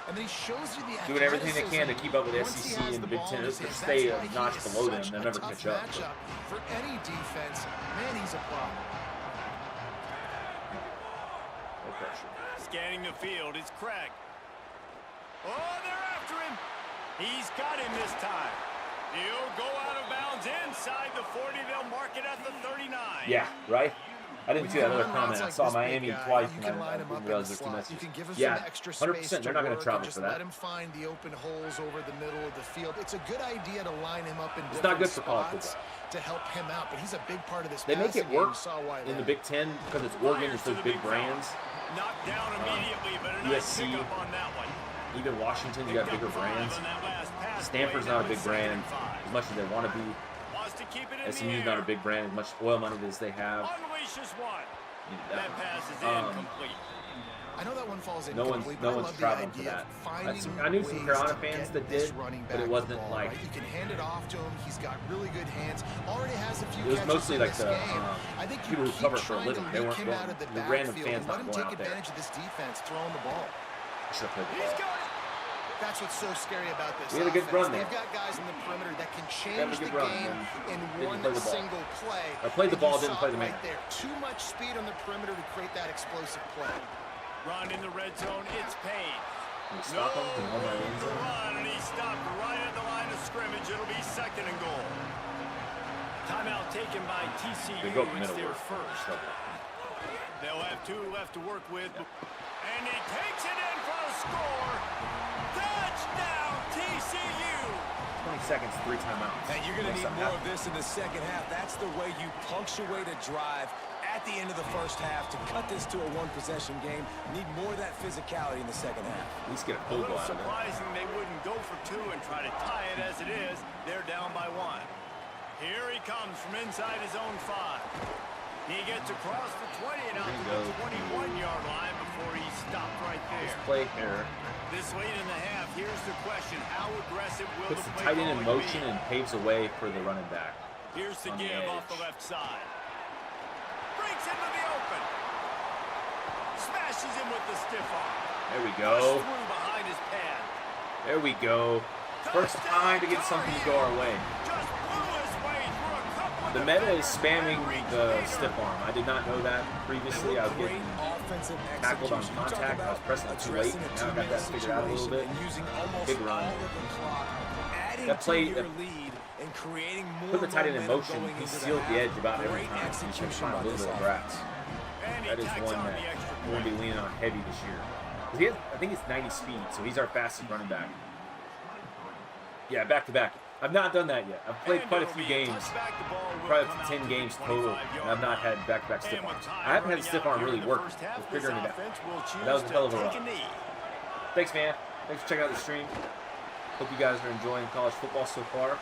And then he shows you the doing everything they can to keep up with SEC and the Big Ten. Just to stay a notch below them. They'll never catch up. For any defense, man, he's a problem. No pressure. Scanning the field, it's Craig. Oh, they're after him. He's got him this time. He'll go out of bounds inside the 40. They'll mark it at the 39. Yeah, right? I didn't see that other comment. I saw Miami twice, you and can line I him up didn't in realize the there's two slot. messages. You can give him Yeah, some extra 100%. space They're not going to work travel and just for that. let him find the open holes over the middle of the field. It's a good idea to line him up in It's not different good for college spots football. to help him out, but he's a big part of this. They make it passing game. work You saw why in the there. Big Ten because it's Oregon. It's those big brands. Knocked down immediately, but a nice USC. pickup on that one. Even Washington, you got bigger brands. Stanford's not a big brand as much as they want to be. SMU's not a big brand as much oil money as they have. Unleashes one. That- That pass is incomplete. I know that one falls No one's incomplete, but I love the traveling for idea that. of finding I knew some ways Carolina to fans get that this did, running but it back wasn't the ball, like- right? You can hand it off to him. He's got really good hands. Already has a few It was catches mostly in like this the game. I think you people who keep cover for a trying living. to They leak weren't him going. out of the The random backfield fans and let not him going take out there. advantage of this defense throwing the ball. Should have played the He's ball. got it. That's what's so scary about this. We had a good offense. run there. They've got guys in the perimeter that can They had a change the good run, game man. in Didn't one play the ball. single play. Or played the And ball, you didn't saw play the it man. right there. Too much speed on the perimeter to create that explosive play. Run in the red zone. It's Payne. Can we stop him? Can we hold my end zone? Run, and he stopped right at the line of scrimmage. It'll be 2nd and goal. Timeout taken by TCU. They go up the It's middle. their We're first. trouble. They'll have 2 left to work with. And he takes it in for a score. Touchdown, TCU. 20 seconds, 3 timeouts. And you're going to Make need something more happen. of this in the second half. That's the way you punctuate a drive at the end of the first half. To cut this to a one-possession game, need more of that physicality in the second half. At least get a A field little goal out of it. surprising they wouldn't go for 2 and try to tie it as it is. They're down by 1. Here he comes from inside his own 5. He gets across the 20 and out to the 21-yard line before he stopped right there. Play error. This late in the half, here's the question. How aggressive will Puts the the play tight end in calling motion be? and paves the way for the running back. Here's the on the give off edge. the left side. Breaks into the open. Smashes him with the stiff arm. There we Pushed go. through behind his pad. There we go. First time to get something to go our way. Just blew his way through a couple of The meta is defenders spamming and reached the later. stiff arm. I did not know that previously. I was Great getting offensive tackled on execution. You talk contact. I was about pressing it too late. addressing a Now I got two-minute that figured out a little situation bit. and using almost Big run. all of the clock, adding That play- to your lead and creating more Put the tight end in momentum motion. going He into sealed the half. edge about every Great time. So you can execution find a by little this bit of offense. rats. And he That is tacks one on that the extra we're going to be leaning on heavy this year. 'Cause he has, I think it's 90 speed, so he's our fastest running back. Yeah, back to back. I've not done that yet. I've played quite a few games, probably up to 10 games total, and I've not had back-to-back stiff arms. I haven't had the stiff arm really work. We're figuring it out. That was a hell of a run. Thanks, man. Thanks for checking out the stream. Hope you guys are enjoying college football so far.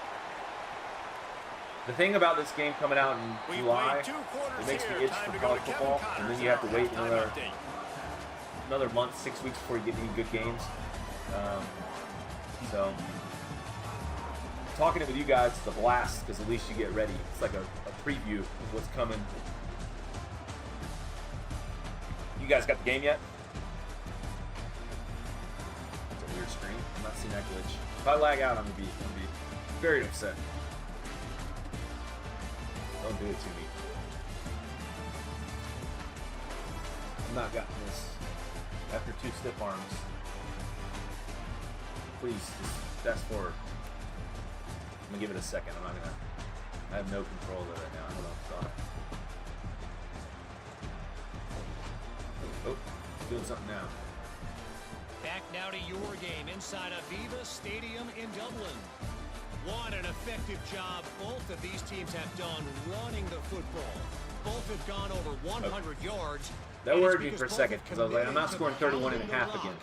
The thing about this game coming out in July, it makes me itch for college football, and then you have to wait another month, 6 weeks before you get any good games. So talking it with you guys is a blast because at least you get ready. It's like a preview of what's coming. You guys got the game yet? It's a weird screen. I'm not seeing that glitch. If I lag out, I'm gonna be very upset. Don't do it to me. I'm not gotten this after 2 stiff arms. Please, just fast forward. I'm gonna give it a second. I have no control of it right now. I don't know. Sorry. Oh, doing something now. Back now to your game inside Aviva Stadium in Dublin. What an effective job both of these teams have done running the football. Both have gone over 100 yards. That worried me for a second because I was like, I'm not scoring 31 and a half again.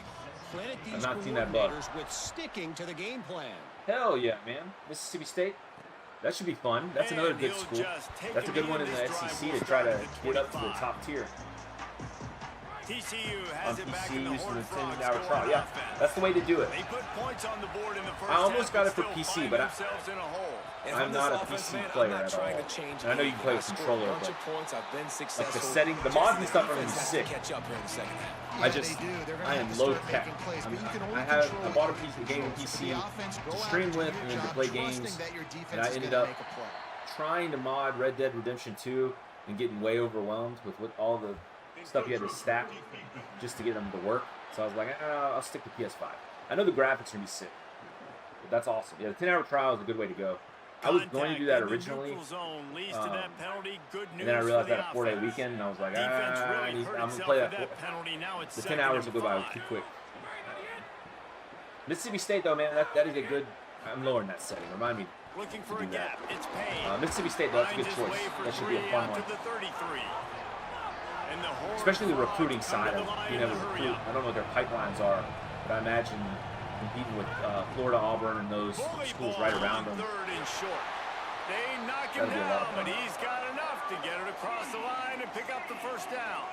I've not seen that bug. With sticking to the game plan. Hell yeah, man. Mississippi State. That should be fun. That's another good school. That's a good one in the SEC to try to get up to the top tier. TCU On has it back in PC the using the Horned 10-hour Frogs trial. Yeah, that's the way to do it. They put points on the board in the first I almost half, got it for but PC, still but find themselves in a hole. And I'm from not this a offense, PC man, player I'm not at trying all. to change And I know you can play with anything. I controller, scored a bunch but of points. I've been successful. like the setting, the mods and stuff are gonna be Defense has to sick. catch up here in the second half. I just, I am low tech. I bought a piece of gaming PC to stream with and then to play games, and I ended up trying to mod Red Dead Redemption 2 and getting way overwhelmed with all the stuff you had to stack just to get them to work. So I was like, I'll stick to PS5. I know the graphics are gonna be sick, but that's awesome. Yeah, the 10-hour trial is a good way to go. I was going to do that originally, and then I realized that a 4-day weekend, and I was like, I'm going to play that. The 10 hours will go by too quick. Mississippi State, though, man, that is a good. I'm lowering that setting. Remind me Looking to for a do that. gap. It's Payne. Mississippi State, though, that's a good choice. That should be a fun one. Especially the recruiting side of being able to recruit. I don't know what their pipelines are, but I imagine competing with Florida, Auburn, and those schools right around them. They knock him down, but he's got enough to get it across the line and pick up the first down.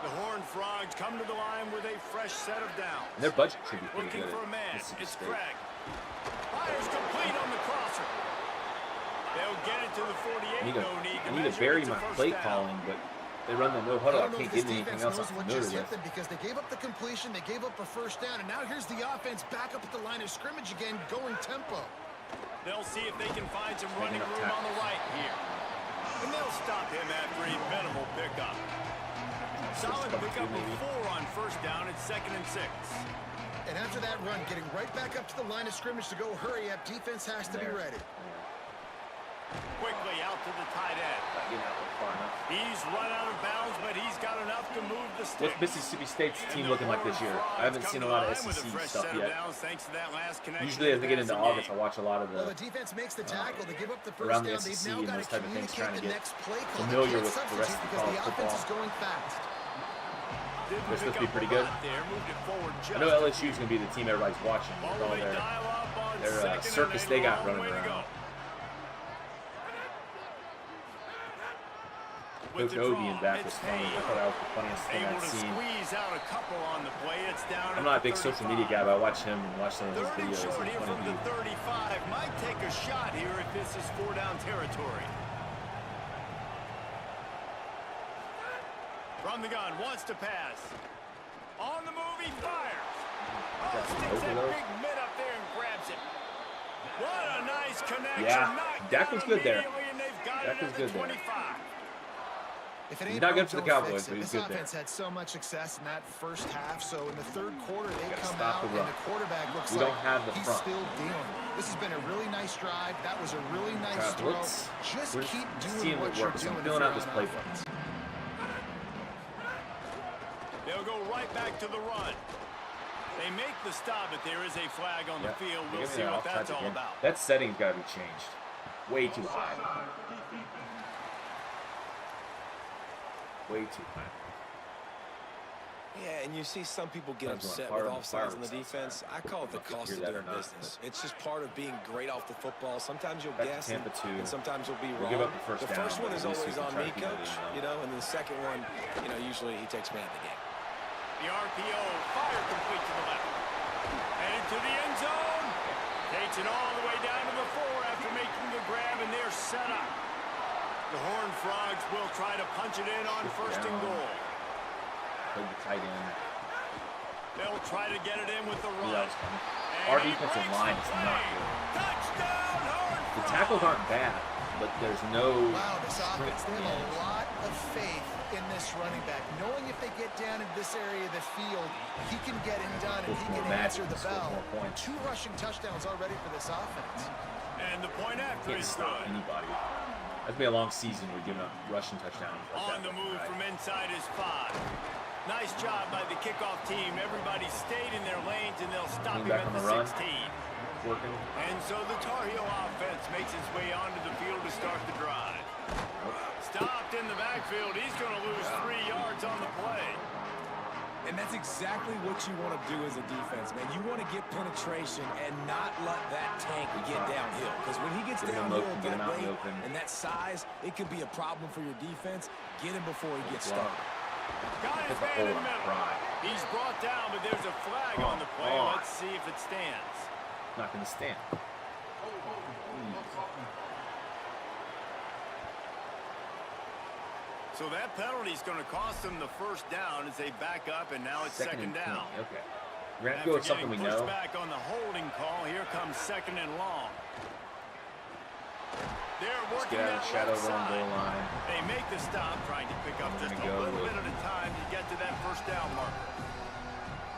The Horned Frogs come to the line with a fresh set of downs. And their budget should be pretty Looking good. for a man. It's Craig. Fires complete on the crosser. They'll get it to the 48. I need to vary my play calling, but they run the no huddle. I can't get anything else I'm familiar with. Because they gave up the completion, they gave up a first down, and now here's the offense back up at the line of scrimmage again, going tempo. They'll see if they can find some running room on the right here. And they'll stop him after a minimal pickup. Solid pickup of 4 on first down. It's 2nd and 6. And after that run, getting right back up to the line of scrimmage to go hurry up, defense has to be ready. Quickly out to the tight end. He's run out of bounds, but he's got enough to move the stick. What's Mississippi State's team looking like this year? I haven't seen a lot of SEC stuff yet. Usually as they get into August, I watch a lot of the defense makes the tackle. They give up the first around down. the They've SEC now and got those to type of things, trying to the get next play call. familiar with the rest of the college football. Is going fast. They're supposed to be pretty good. I know LSU is going to be the team everybody's watching with all their circus they got running around. Coach Ovian back was funny. I thought that was the funniest thing I've seen. I'm not a big social media guy, but I watch him and watch some of his videos. He's funny dude. 35 might take a shot here if this is 4-down territory. From the gun, wants to pass. On the move, he fires. Oh, sticks that big mid up there and grabs it. What a nice connection. Yeah, Dak was good there. Dak was good there. He's not good for the Cowboys, but he's good there. This offense had so much success in that first half, so in the third quarter they come out and the quarterback looks like he's still dealing. This has been a really nice drive. That was a really nice throw. Just keep doing what you're doing. I'm filling out this playbook. They'll go right back to the run. They make the stop, but there is a flag on the field. We'll see what that's all about. That setting's got to be changed. Way too high. Way too high. Yeah, and you see some people get upset with offsides on the defense. I call it the cost of doing business. It's just part of being great off the football. Sometimes you'll guess, and sometimes you'll be wrong. Give up the first one is always on me, coach. You know, and then the second one, you know, usually he takes me out of the game. The RPO, fire complete to the left. Headed to the end zone. Takes it all the way down to the 4 after making the grab, and they're set up. The Horned Frogs will try to punch it in on 1st and goal. Play the tight end. They'll try to get it in with the run. Our defensive line is not good. Touchdown, Horned Frogs! The tackles aren't bad, but there's no. Wow, this offense, they have a lot of faith in this running back, knowing if they get down in this area of the field, he can get it done and he can answer the bell. 2 rushing touchdowns already for this offense. And the point after is stop anybody. That's been a long season. We're giving up rushing touchdowns. On the move from inside is 5. Nice job by the kickoff team. Everybody stayed in their lanes, and they'll stop him at the 16. Working. And so the Tar Heel offense makes its way onto the field to start the drive. Stopped in the backfield. He's going to lose 3 yards on the play. And that's exactly what you want to do as a defense, man. You want to get penetration and not let that tank get downhill. Because when he gets downhill that late and that size, it could be a problem for your defense. Get him before he gets started. Got his man in the middle. He's brought down, but there's a flag on the play. Let's see if it stands. Not going to stand. So that penalty is going to cost them the 1st down as they back up, and now it's second down. Okay. We're going to go with something we know. Back on the holding call. Here comes 2nd and long. They're working out of the shadow on goal line. They make the stop, trying to pick up just a little bit at a time to get to that 1st down marker.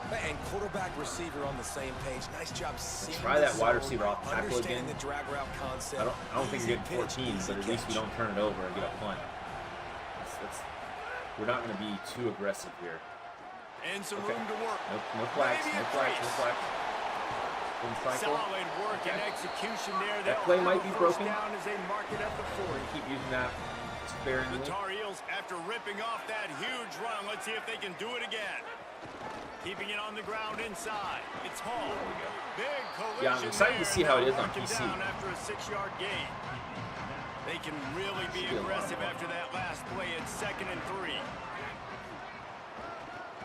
And quarterback receiver on the same page. Nice job seeing Try that wide receiver off tackle again. The drag route concept. I don't think you're getting 14, but at least we don't turn it over and get a punt. We're not going to be too aggressive here. And some room to work. No flags. No flags. Solid work and execution there. That play might be broken. Down as they mark it at the 40. Keep using that sparingly. The Tar Heels, after ripping off that huge run, let's see if they can do it again. Keeping it on the ground inside. It's Hall. Big collision. Yeah, I'm excited to see how it is on PC. After a 6-yard gain. They can really be aggressive after that last play at 2nd and 3.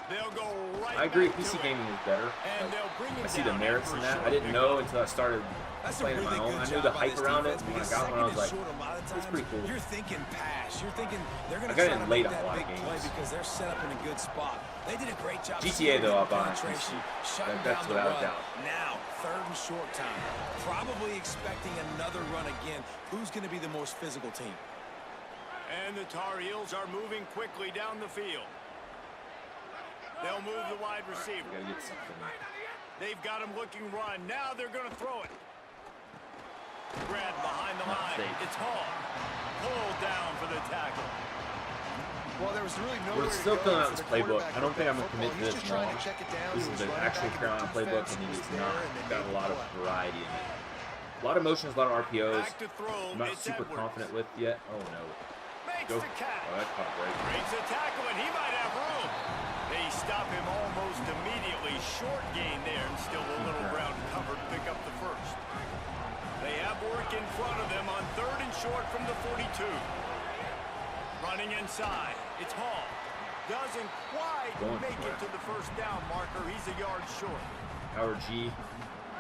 They'll go right. I agree, PC gaming is better. I see the merits in that. I didn't know until I started playing it my own. I knew the hype around it, and when I got one, I was like, it's pretty cool. You're thinking pass. You're thinking they're going to try to make that big play because they're set up in a good spot. They did a great job. GTA though, I'll buy PC. That's without a doubt. Now, 3rd and short time. Probably expecting another run again. Who's going to be the most physical team? And the Tar Heels are moving quickly down the field. They'll move the wide receiver. They've got him looking run. Now they're going to throw it. Grab behind the line. It's Hall. Pulled down for the tackle. Well, there was really no. We're still filling out this playbook. I don't think I'm going to commit to this long. This is the actual Carolina playbook, and it is not got a lot of variety in it. A lot of motions, a lot of RPOs. I'm not super confident with yet. Oh no. Go. Oh, that caught a break. Breaks a tackle, and he might have room. They stop him almost immediately. Short gain there, and still a little ground covered. Pick up the first. They have work in front of them on 3rd and short from the 42. Running inside. It's Hall. Doesn't quite make it to the first down marker. He's a yard short. Howard G.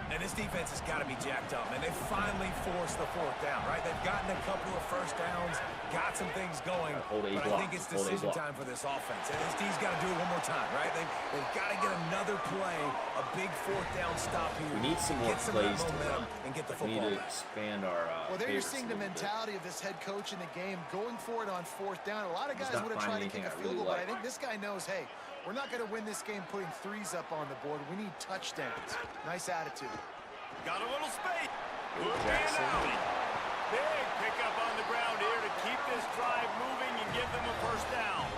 And this defense has got to be jacked up, man. They finally forced the 4th down, right? They've gotten a couple of first downs, got some things going, but I think it's decision time for this offense. And this D's got to do it one more time, right? They've got to get another play, a big 4th down stop here. We need some more plays to run. And get the football. We need to expand our well, there you're seeing the mentality of this head coach in the game, going for it on 4th down. A lot of guys would have tried to kick a field goal, but I think this guy knows, hey, we're not going to win this game putting 3s up on the board. We need touchdowns. Nice attitude. Got a little space. Big pickup on the ground here to keep this drive moving and give them a first down.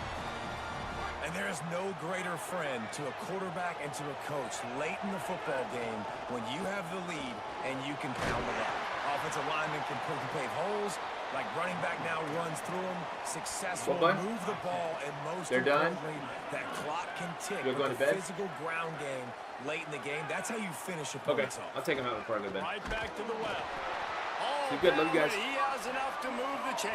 And there is no greater friend to a quarterback and to a coach late in the football game when you have the lead and you can pound the rock. Offensive linemen can pave holes. Like running back now runs through them, successful, move the ball, and most importantly, that clock can tick. You're going to bed? Physical ground game late in the game. That's how you finish opponents off. I'll take him out before I go to bed. Right back to the well. Keep good, love you guys. He has enough to move the chains.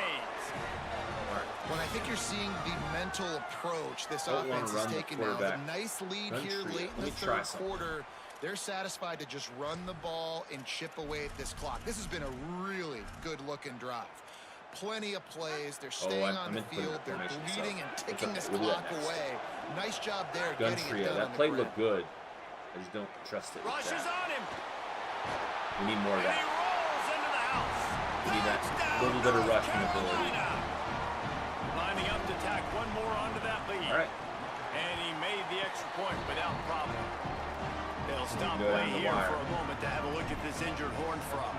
Well, I think you're seeing the mental approach this offense is taking now. The nice lead here late in the 3rd quarter. They're satisfied to just run the ball and chip away at this clock. This has been a really good-looking drive. Plenty of plays. They're staying on the field. They're bleeding and ticking this clock away. Nice job there getting it done. That play looked good. I just don't trust it. Rushes on him. We need more of that. He rolls into the house. We need that little bit of rushing ability. Lining up to tack one more onto that lead. All right. And he made the extra point without problem. They'll stop play here for a moment to have a look at this injured Horned Frog.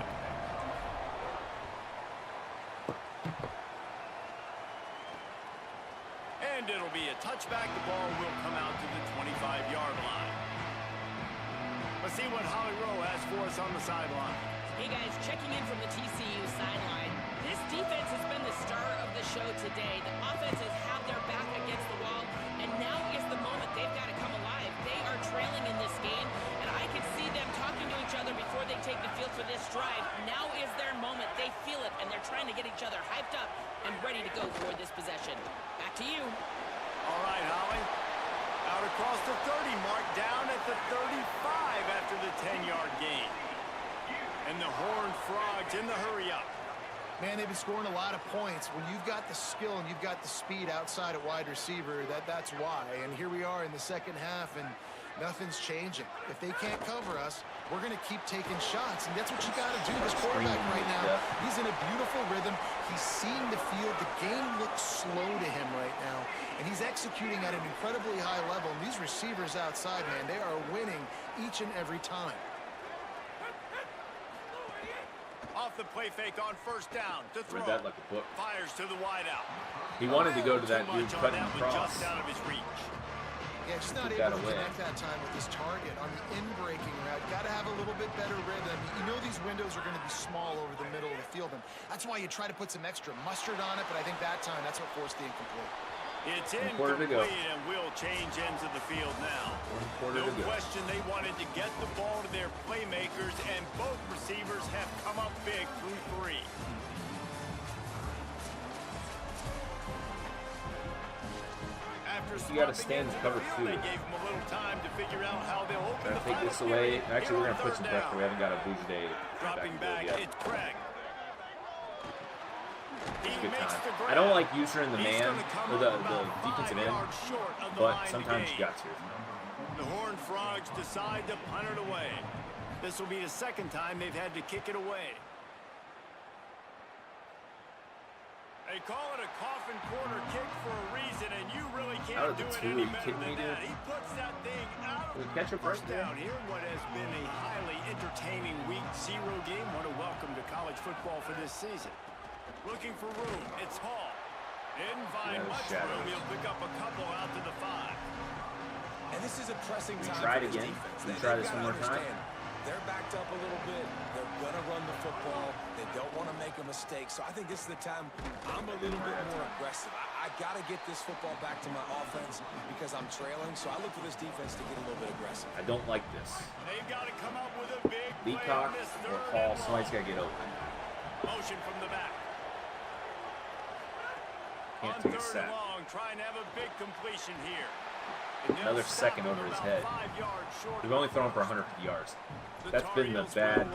And it'll be a touchback. The ball will come out to the 25-yard line. Let's see what Holly Rowe has for us on the sideline. Hey guys, checking in from the TCU sideline. This defense has been the star of the show today. The offense has had their back against the wall, and now is the moment they've got to come alive. They are trailing in this game, and I can see them talking to each other before they take the field for this drive. Now is their moment. They feel it, and they're trying to get each other hyped up and ready to go for this possession. Back to you. All right, Holly. Out across the 30 mark, down at the 35 after the 10-yard gain. And the Horned Frogs in the hurry-up. Man, they've been scoring a lot of points. When you've got the skill and you've got the speed outside at wide receiver, that's why. And here we are in the second half, and Nothing's changing. If they can't cover us, we're going to keep taking shots, and that's what you got to do. This quarterback right now, he's in a beautiful rhythm. He's seeing the field. The game looks slow to him right now, and he's executing at an incredibly high level. And these receivers outside, man, they are winning each and every time. Off the play fake on first down to throw. Read that like a book. Fires to the wideout. He wanted to go to that dude cutting across. Just out of his reach. Yeah, just not able to connect that time with his target on the in-breaking route. Got to have a little bit better rhythm. You know these windows are going to be small over the middle of the field, and that's why you try to put some extra mustard on it, but I think that time that's what forced the incomplete. It's incomplete and will change ends of the field now. No question they wanted to get the ball to their playmakers, and both receivers have come up big through 3. You got to stand and cover 2. They gave him a little time to figure out how they'll open the take this away. Actually, we're going to put some pressure. We haven't got a bougie day. Dropping back, it's Craig. Good time. I don't like using the man or the defensive end, but sometimes you got to. The Horned Frogs decide to punt it away. This will be the second time they've had to kick it away. They call it a coffin corner kick for a reason, and you really can't do it any better than that. He puts that thing out of the first down here. What has been a highly entertaining week 0 game. What a welcome to college football for this season. Looking for room. It's Hall. Didn't find much room. He'll pick up a couple out to the 5. And this is a pressing time. Try it again. We try this one more time. They're backed up a little bit. They're going to run the football. They don't want to make a mistake. So I think this is the time I'm a little bit more aggressive. I got to get this football back to my offense because I'm trailing. So I look for this defense to get a little bit aggressive. I don't like this. They've got to come up with a big Leacock or Hall. Somebody's got to get open. Motion from the back. Can't take a sack. Trying to have a big completion here. Another second over his head. We've only thrown for 150 yards. That's been the bad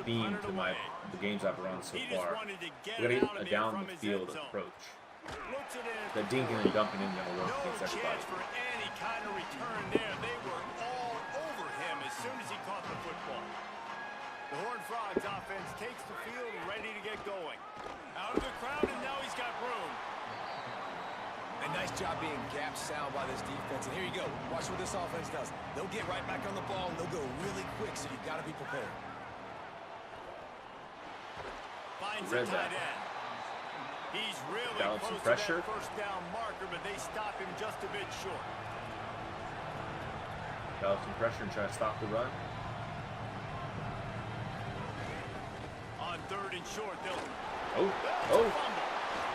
theme to the games I've run so far. We gotta get a down the field approach. The dinking and dumping isn't gonna work against everybody. For any kind of return there. They were all over him as soon as he caught the football. The Horned Frogs offense takes the field ready to get going. Out of the crowd, and now he's got room. A nice job being gap sound by this defense. And here you go. Watch what this offense does. They'll get right back on the ball, and they'll go really quick, so you've got to be prepared. Finds a tight end. He's really close to that first down marker, but they stop him just a bit short. Develop some pressure and try to stop the run. On 3rd and short, they'll...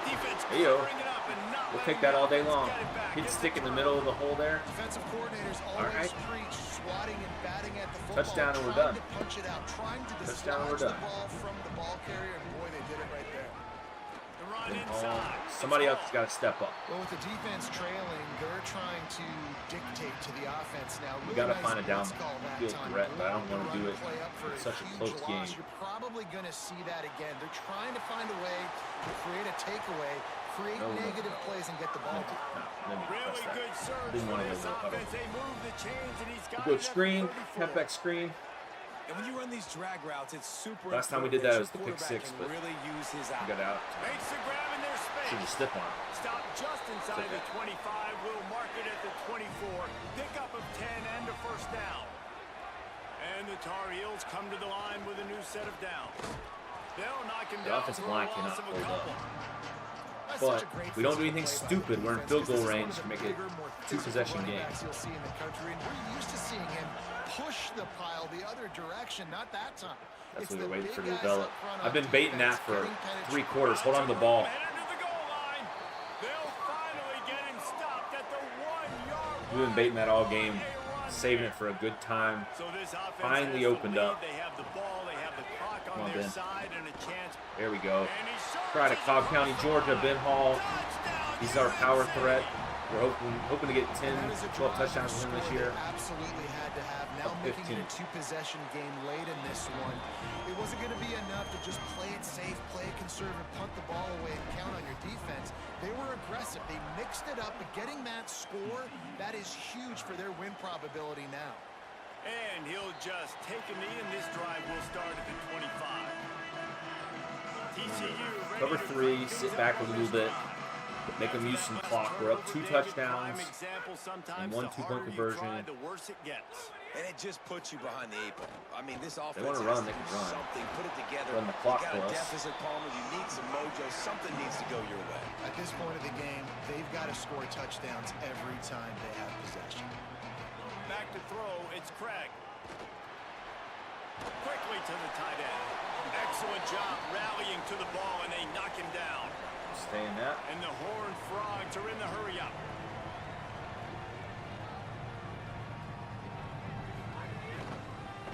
Defense covering it up and not we'll take that all day long. He'd stick in the middle of the hole there. Defensive coordinators always preach swatting and batting at the football. Touchdown and we're done. To punch it out, trying to touchdown and we're done. The ball from the ball carrier, and boy, they did it right there. The run inside. Somebody else has got to step up. Well, with the defense trailing, they're trying to dictate to the offense now. We got to find a downfield threat, but I don't want to do it in such a close game. You're probably going to see that again. They're trying to find a way to create a takeaway, create negative plays, and get the ball. Really good serve for this offense. They move the chains, and he's got good screen, halfback screen. And when you run these drag routes, it's super. Last time we did that was the pick 6, but really use his eye. Got out. Makes the grab in their space. Should have stiff on. Stop just inside the 25. We'll mark it at the 24. Pickup of 10 and a first down. And the Tar Heels come to the line with a new set of downs. They'll knock him down for a loss of a couple. But we don't do anything stupid. We're in field goal range to make it a 2-possession game. You'll see in the country, and we're used to seeing him push the pile the other direction. Not that time. That's what we're waiting for to develop. I've been baiting that for 3 quarters. Hold on to the ball. We've been baiting that all game, saving it for a good time. Finally opened up. Come on, Ben. There we go. Try to Cobb County, Georgia. Ben Hall. He's our power threat. We're hoping to get 10, That is a 12 drive touchdowns and a with him this score year. they absolutely had to have. Now Up making 15. it a two-possession game late in this one. It wasn't going to be enough to just play it safe, play it conservative, punt the ball away, and count on your defense. They were aggressive. They mixed it up, but getting that score, that is huge for their win probability now. And he'll just take a knee, and this drive will start at the 25. TCU ready Cover to 3, kick sit things back off a on little this bit. drive. Make them use some clock. We're up 2 touchdowns and 1 two-point conversion. The worse it gets. And it just puts you behind the 8 ball. I mean, this offense wanna has run, to they do can run. something, put it together. Run the clock you got for a us. deficit, Palmer. You need some mojo. Something needs to go your way. At this point of the game, they've got to score touchdowns every time they have possession. Back to throw, it's Craig. Quickly to the tight end. Excellent job rallying to the ball, and they knock him down. Stay in that. And the Horned Frogs are in the hurry-up.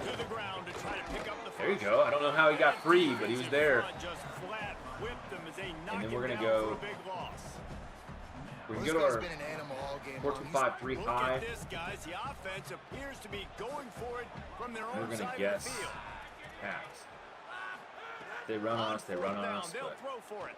To the ground to try to pick up the first. There you go. I don't know how he got free, but he was there. Just flat whipped them as they knock And then him we're gonna down go. for a big loss. We can This go to guy's our been an animal all game 4-2-5-3 Look high. at this, guys. The offense appears to be going for it from their We're own gonna side guess of the field. pass. They run on us. They run on us. They'll But throw for it.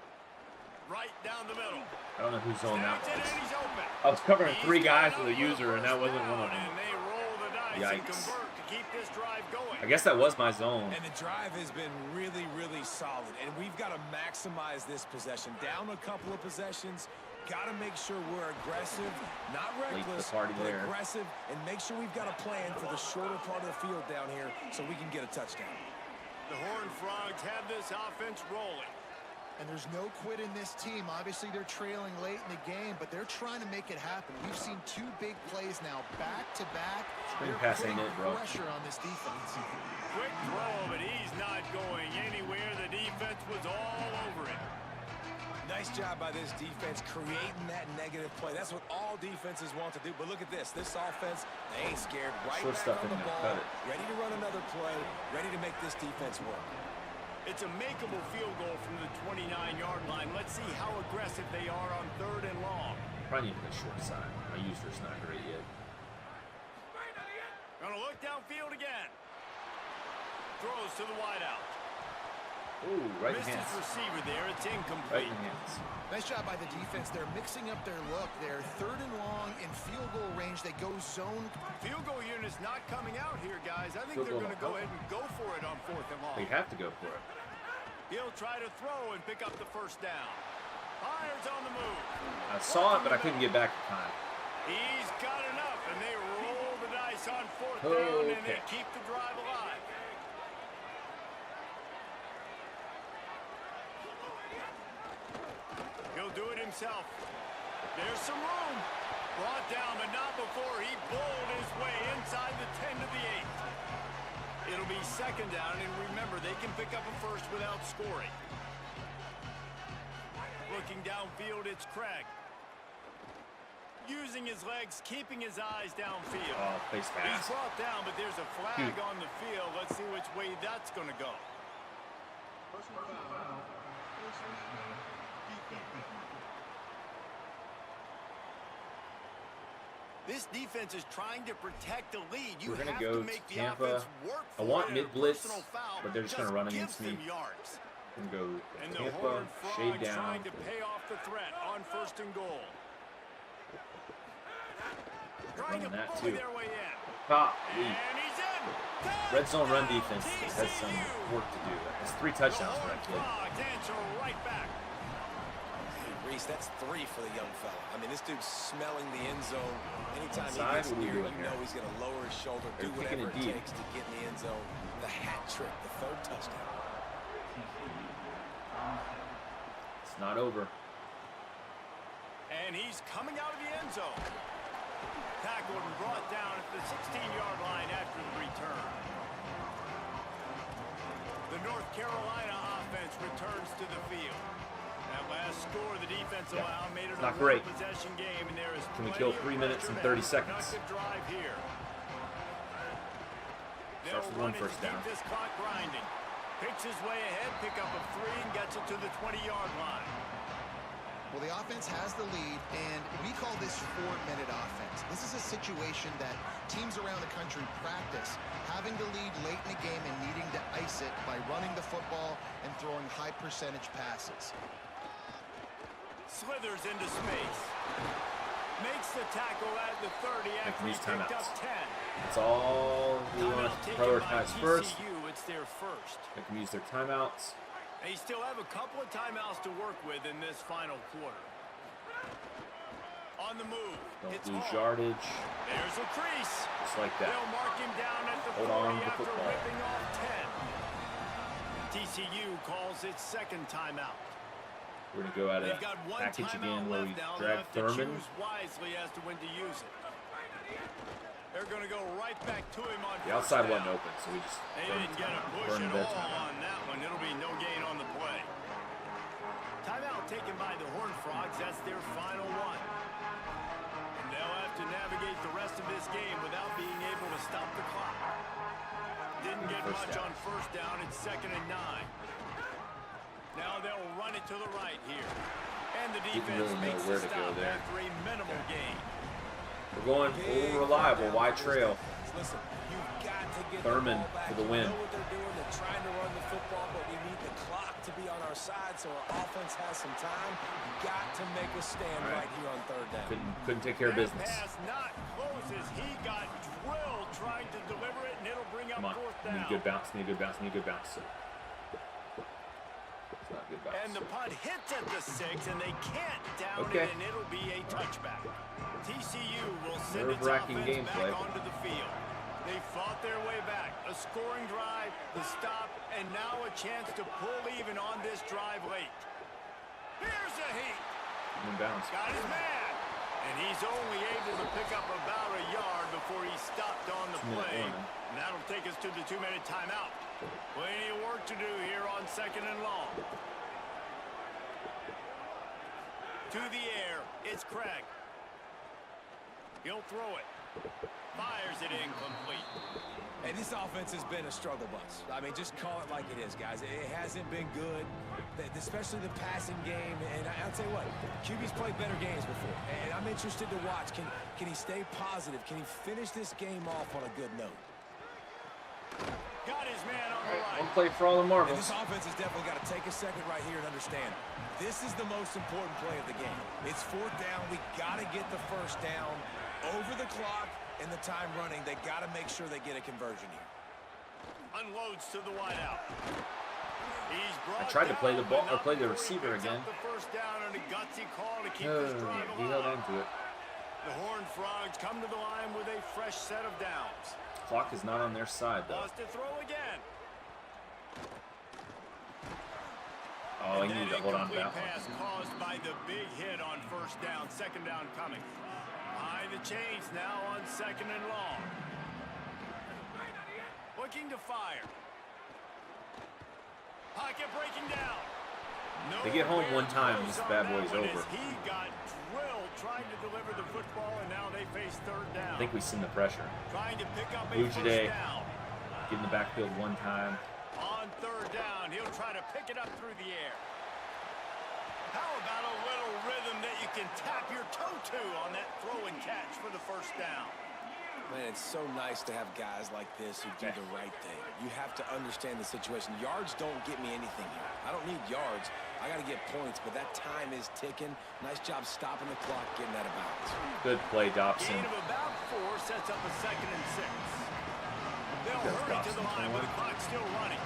Right down the middle. I don't know whose zone that Snaps it, was. and he's open. I was covering He's 3 guys got with a enough user, for and that first wasn't one of down, them. And they roll the dice and Yikes. convert to keep this drive going. I guess that was my zone. And the drive has been really, really solid. And we've got to maximize this possession. Down a couple of possessions. Got to make sure we're aggressive, not Late to the reckless, party but there. aggressive, and make sure we've got a plan for the shorter part of the field down here so we can get a touchdown. The Horned Frogs have this offense rolling. And there's no quit in this team. Obviously, they're trailing late in the game, but they're trying to make it happen. We've seen 2 big plays now, back-to-back. Screen They're pass ain't putting it, bro. pressure on this defense. Quick throw, but he's not going anywhere. The defense was all over it. Nice job by this defense creating that negative play. That's what all defenses want to do. But look at this. This offense, they ain't scared. Right Short back stuff on in the there. ball, Cut it. ready to run another play, ready to make this defense work. It's a makeable field goal from the 29-yard line. Let's see how aggressive they are on 3rd and long. Probably need to play short side. My user's not great yet. Gonna look downfield again. Throws to the wideout. Ooh, right Missed his hands. receiver there. It's Right incomplete. hands. Nice job by the defense. They're mixing up their look. They're 3rd and long in field goal range. They go zone. Field goal unit's not coming out here, guys. I think Field they're goal going to go not ahead and go for it on 4th and long. They have to go for it. He'll try to throw and pick up the first down. Fires on the move. I saw it, but I couldn't get back in time. He's got enough, and they roll the dice on 4th down, and they Okay. keep the drive alive. He'll do it himself. There's some room. Brought down, but not before he bowled his way inside the 10 to the 8. It'll be 2nd down, and remember, they can pick up a first without scoring. Looking downfield, it's Craig. Using his legs, keeping his eyes downfield. Oh, face He's pass. brought down, but there's a flag on the field. Let's see which way that's going to go. This defense is trying to protect the lead. You We're gonna have go to make the Tampa. offense work for I want it, and a mid-blitz, personal foul but they're just gonna run gives against me. them yards. And go And the Tampa, Horned shade Frogs down. trying to pay off the threat on 1st and goal. Trying to Running that bully too. their way in. Pop. And he's in. Red zone run Touchdown, defense has some TCU. work to do. It's 3 touchdowns for that kid. Frogs answer right back. Reese, that's 3 for the young fella. I mean, this dude's smelling the end zone. Anytime Inside, he gets what are we near, doing you here? know he's going to lower his shoulder, They're do kicking whatever it it deep. takes to get in the end zone. The hat trick, the 3rd touchdown. It's not over. And he's coming out of the end zone. Tackled and brought down at the 16-yard line after the return. The North Carolina offense returns to the field. That last score the defense allowed made it Not a great. possession game, and there is Can we plenty kill of 3 minutes and pressure 30 to have a seconds? productive drive here. Starts with 1 first down. Keep this clock grinding. Picks his way ahead, pick up a 3, and gets it to the 20-yard line. Well, the offense has the lead, and we call this 4-minute offense. This is a situation that teams around the country practice, having the lead late in the game and needing to ice it by running the football and throwing high-percentage passes. Slithers into space. Makes the tackle at the 30 after he picked up 10. That's all we want to prioritize first. It's their first. They can use their timeouts. They still have a couple of timeouts to work with in this final quarter. On the move. Don't lose yardage. There's a crease. Just like that. They'll mark him down at the 40 after ripping off 10. TCU calls its second timeout. We're going to go at a package again where we drag Thurman. Choose wisely as to when to use it. They're going to go right back to him on the outside wasn't open, so we just they didn't get a push at all on that one. It'll be no gain on the play. Timeout taken by the Horned Frogs. That's their final one. And they'll have to navigate the rest of this game without being able to stop the clock. Didn't get much on first down. It's 2nd and 9. Now they'll run it to the right here. And the defense makes a stop after a minimal gain. We're going full reliable, wide trail. Listen, you've got to get Thurman for the win. Know what they're doing. They're trying to run the football, but we need the clock to be on our side so our offense has some time. You've got to make a stand right here on 3rd down. Couldn't take care of business. Pass not closes. He got drilled trying to deliver it, and it'll bring up 4th down. Need a good bounce, need a good bounce, need a good bounce. It's not a good bounce. And the punt hits at the 6, and they can't down it, and it'll be a touchback. TCU will send its offense back onto the field. They fought their way back. A scoring drive, the stop, and now a chance to pull even on this drive late. Here's a heat. Inbounds. Got his man. And he's only able to pick up about a yard before he stopped on the play. And that'll take us to the 2-minute timeout. Plenty of work to do here on 2nd and long. To the air, it's Craig. He'll throw it. Fires it incomplete. Hey, this offense has been a struggle bus. I mean, just call it like it is, guys. It hasn't been good, especially the passing game. And I'll tell you what, QB's played better games before. And I'm interested to watch. Can he stay positive? Can he finish this game off on a good note? Got his man on the right. One play for all the marbles. And this offense has definitely got to take a second right here and understand. This is the most important play of the game. It's 4th down. We got to get the 1st down over the clock and the time running. They got to make sure they get a conversion here. Unloads to the wideout. He's brought I tried to play the ball or play the down receiver again. The 1st down and a gutsy call to keep this drive He held alive. on to it. The Horned Frogs come to the line with a fresh set of downs. Clock is not on their side though. Wants to throw again. Oh, he needed to hold on to that pass one. caused by the big hit on 1st down. 2nd down coming. Behind the chains now on 2nd and long. Looking to fire. Pocket breaking down. They get home one time, this bad boy's over. He got drilled trying to deliver the football, and now they face 3rd down. I think we seen the pressure. Trying to pick up a Blue 1st Jay down. get in the backfield one time. On 3rd down, he'll try to pick it up through the air. How about a little rhythm that you can tap your toe to on that throw and catch for the 1st down? Man, it's so nice to have guys like this who do the right thing. You have to understand the situation. Yards don't get me anything here. I don't need yards. I got to get points, but that time is ticking. Nice job stopping the clock, getting that of bounds. Good play, Dobson. Gain of about 4 sets up a 2nd and 6. They'll hurry to the line with the clock still running.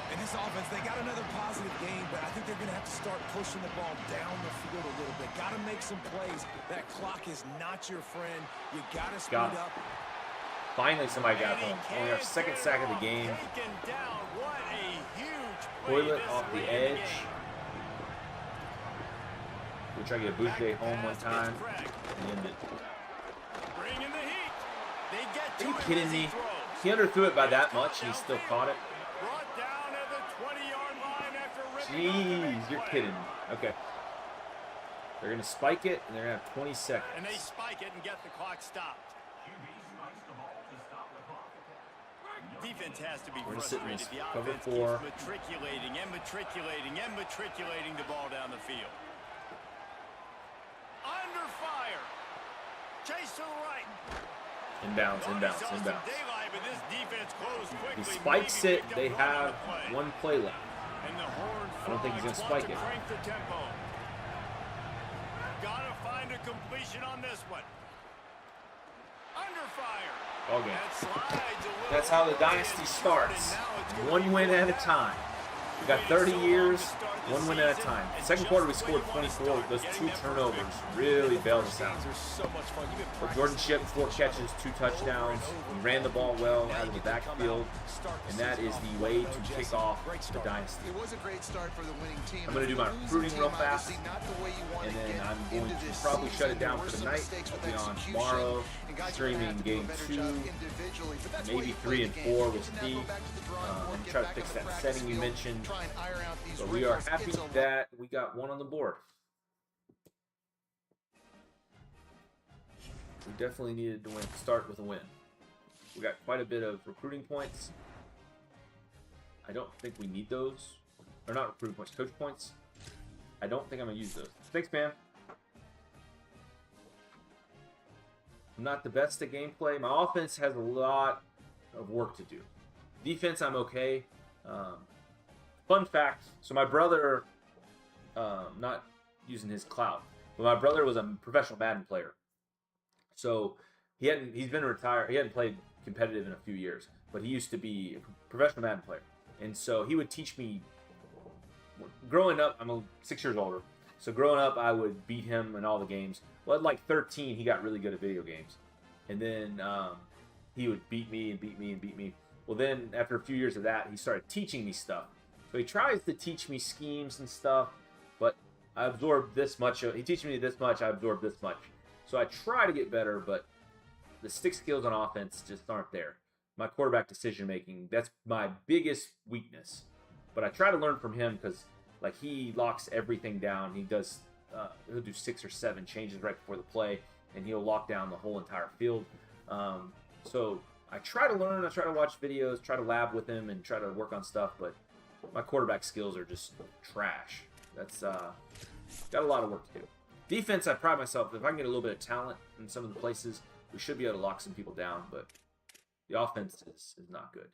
And this offense, they got another positive game, but I think they're going to have to start pushing the ball down the field a little bit. Got to make some plays. That clock is not your friend. You got to speed up. Finally, somebody got home. Only our 2nd sack of the game. Down. What a huge Toilet off the edge. We try to get Boucher home one time and end it. Bringing the heat. They get Are you kidding me? He underthrew it by that much and he still caught it. Brought down at the 20-yard line after ripping. Jeez, you're kidding me. Okay. They're going to spike it and they're going to have 20 seconds. And they spike it and get the clock stopped. Defense has to be frustrated. The offense keeps matriculating and matriculating and matriculating the ball down the field. Inbounds, inbounds, Saw some inbounds. daylight, but this defense closed He quickly. spikes Maybe it. picked up They a run have on the play. one play left. And the horn I don't think he's gonna frogs spike want it. to crank the tempo. Gotta find a completion on this one. Under fire. Okay. That slides a little That's how the early dynasty and starts. now it's gonna One be win one at a back. time. We got 30 years, one win at a time. Second quarter, we scored 24. Those 2 turnovers really bailed us out. But Jordan Shipp, 4 catches, 2 touchdowns. He ran the ball well out of the backfield, and that is the way to kick off the dynasty. It was a great start for the winning team. I'm going to do my recruiting real fast, Obviously not the way you want and to then get I'm going into to this probably shut it season. down There were for the some night. mistakes I'll with be on execution, tomorrow, and guys are gonna streaming have to do a game better 2, job individually, but that's why maybe you play 3 the and game. 4. You We'll can now see. go back to the drawing board, And get try to back fix on the that practice setting you field, mentioned. try and iron out these But we are wrinkles. happy It's a that we got 1 on the board. We definitely needed to start with a win. We got quite a bit of recruiting points. I don't think we need those. Or not recruiting points, coach points. I don't think I'm going to use those. Thanks, man. I'm not the best at gameplay. My offense has a lot of work to do. Defense, I'm okay. Fun fact, so my brother, not using his clout, but my brother was a professional Madden player. So he's been retired. He hadn't played competitive in a few years, but he used to be a professional Madden player. And so he would teach me, growing up, I'm 6 years older. So growing up, I would beat him in all the games. Well, at like 13, he got really good at video games. And then he would beat me and beat me and beat me. Well, then after a few years of that, he started teaching me stuff. So he tries to teach me schemes and stuff, but I absorb this much. He teaches me this much, I absorb this much. So I try to get better, but the stick skills on offense just aren't there. My quarterback decision making, that's my biggest weakness. But I try to learn from him because like he locks everything down. He does he'll do 6 or 7 changes right before the play, and he'll lock down the whole entire field. So I try to learn, I try to watch videos, try to lab with him, and try to work on stuff, but my quarterback skills are just trash. That's got a lot of work to do. Defense, I pride myself. If I can get a little bit of talent in some of the places, we should be able to lock some people down, but the offense is not good.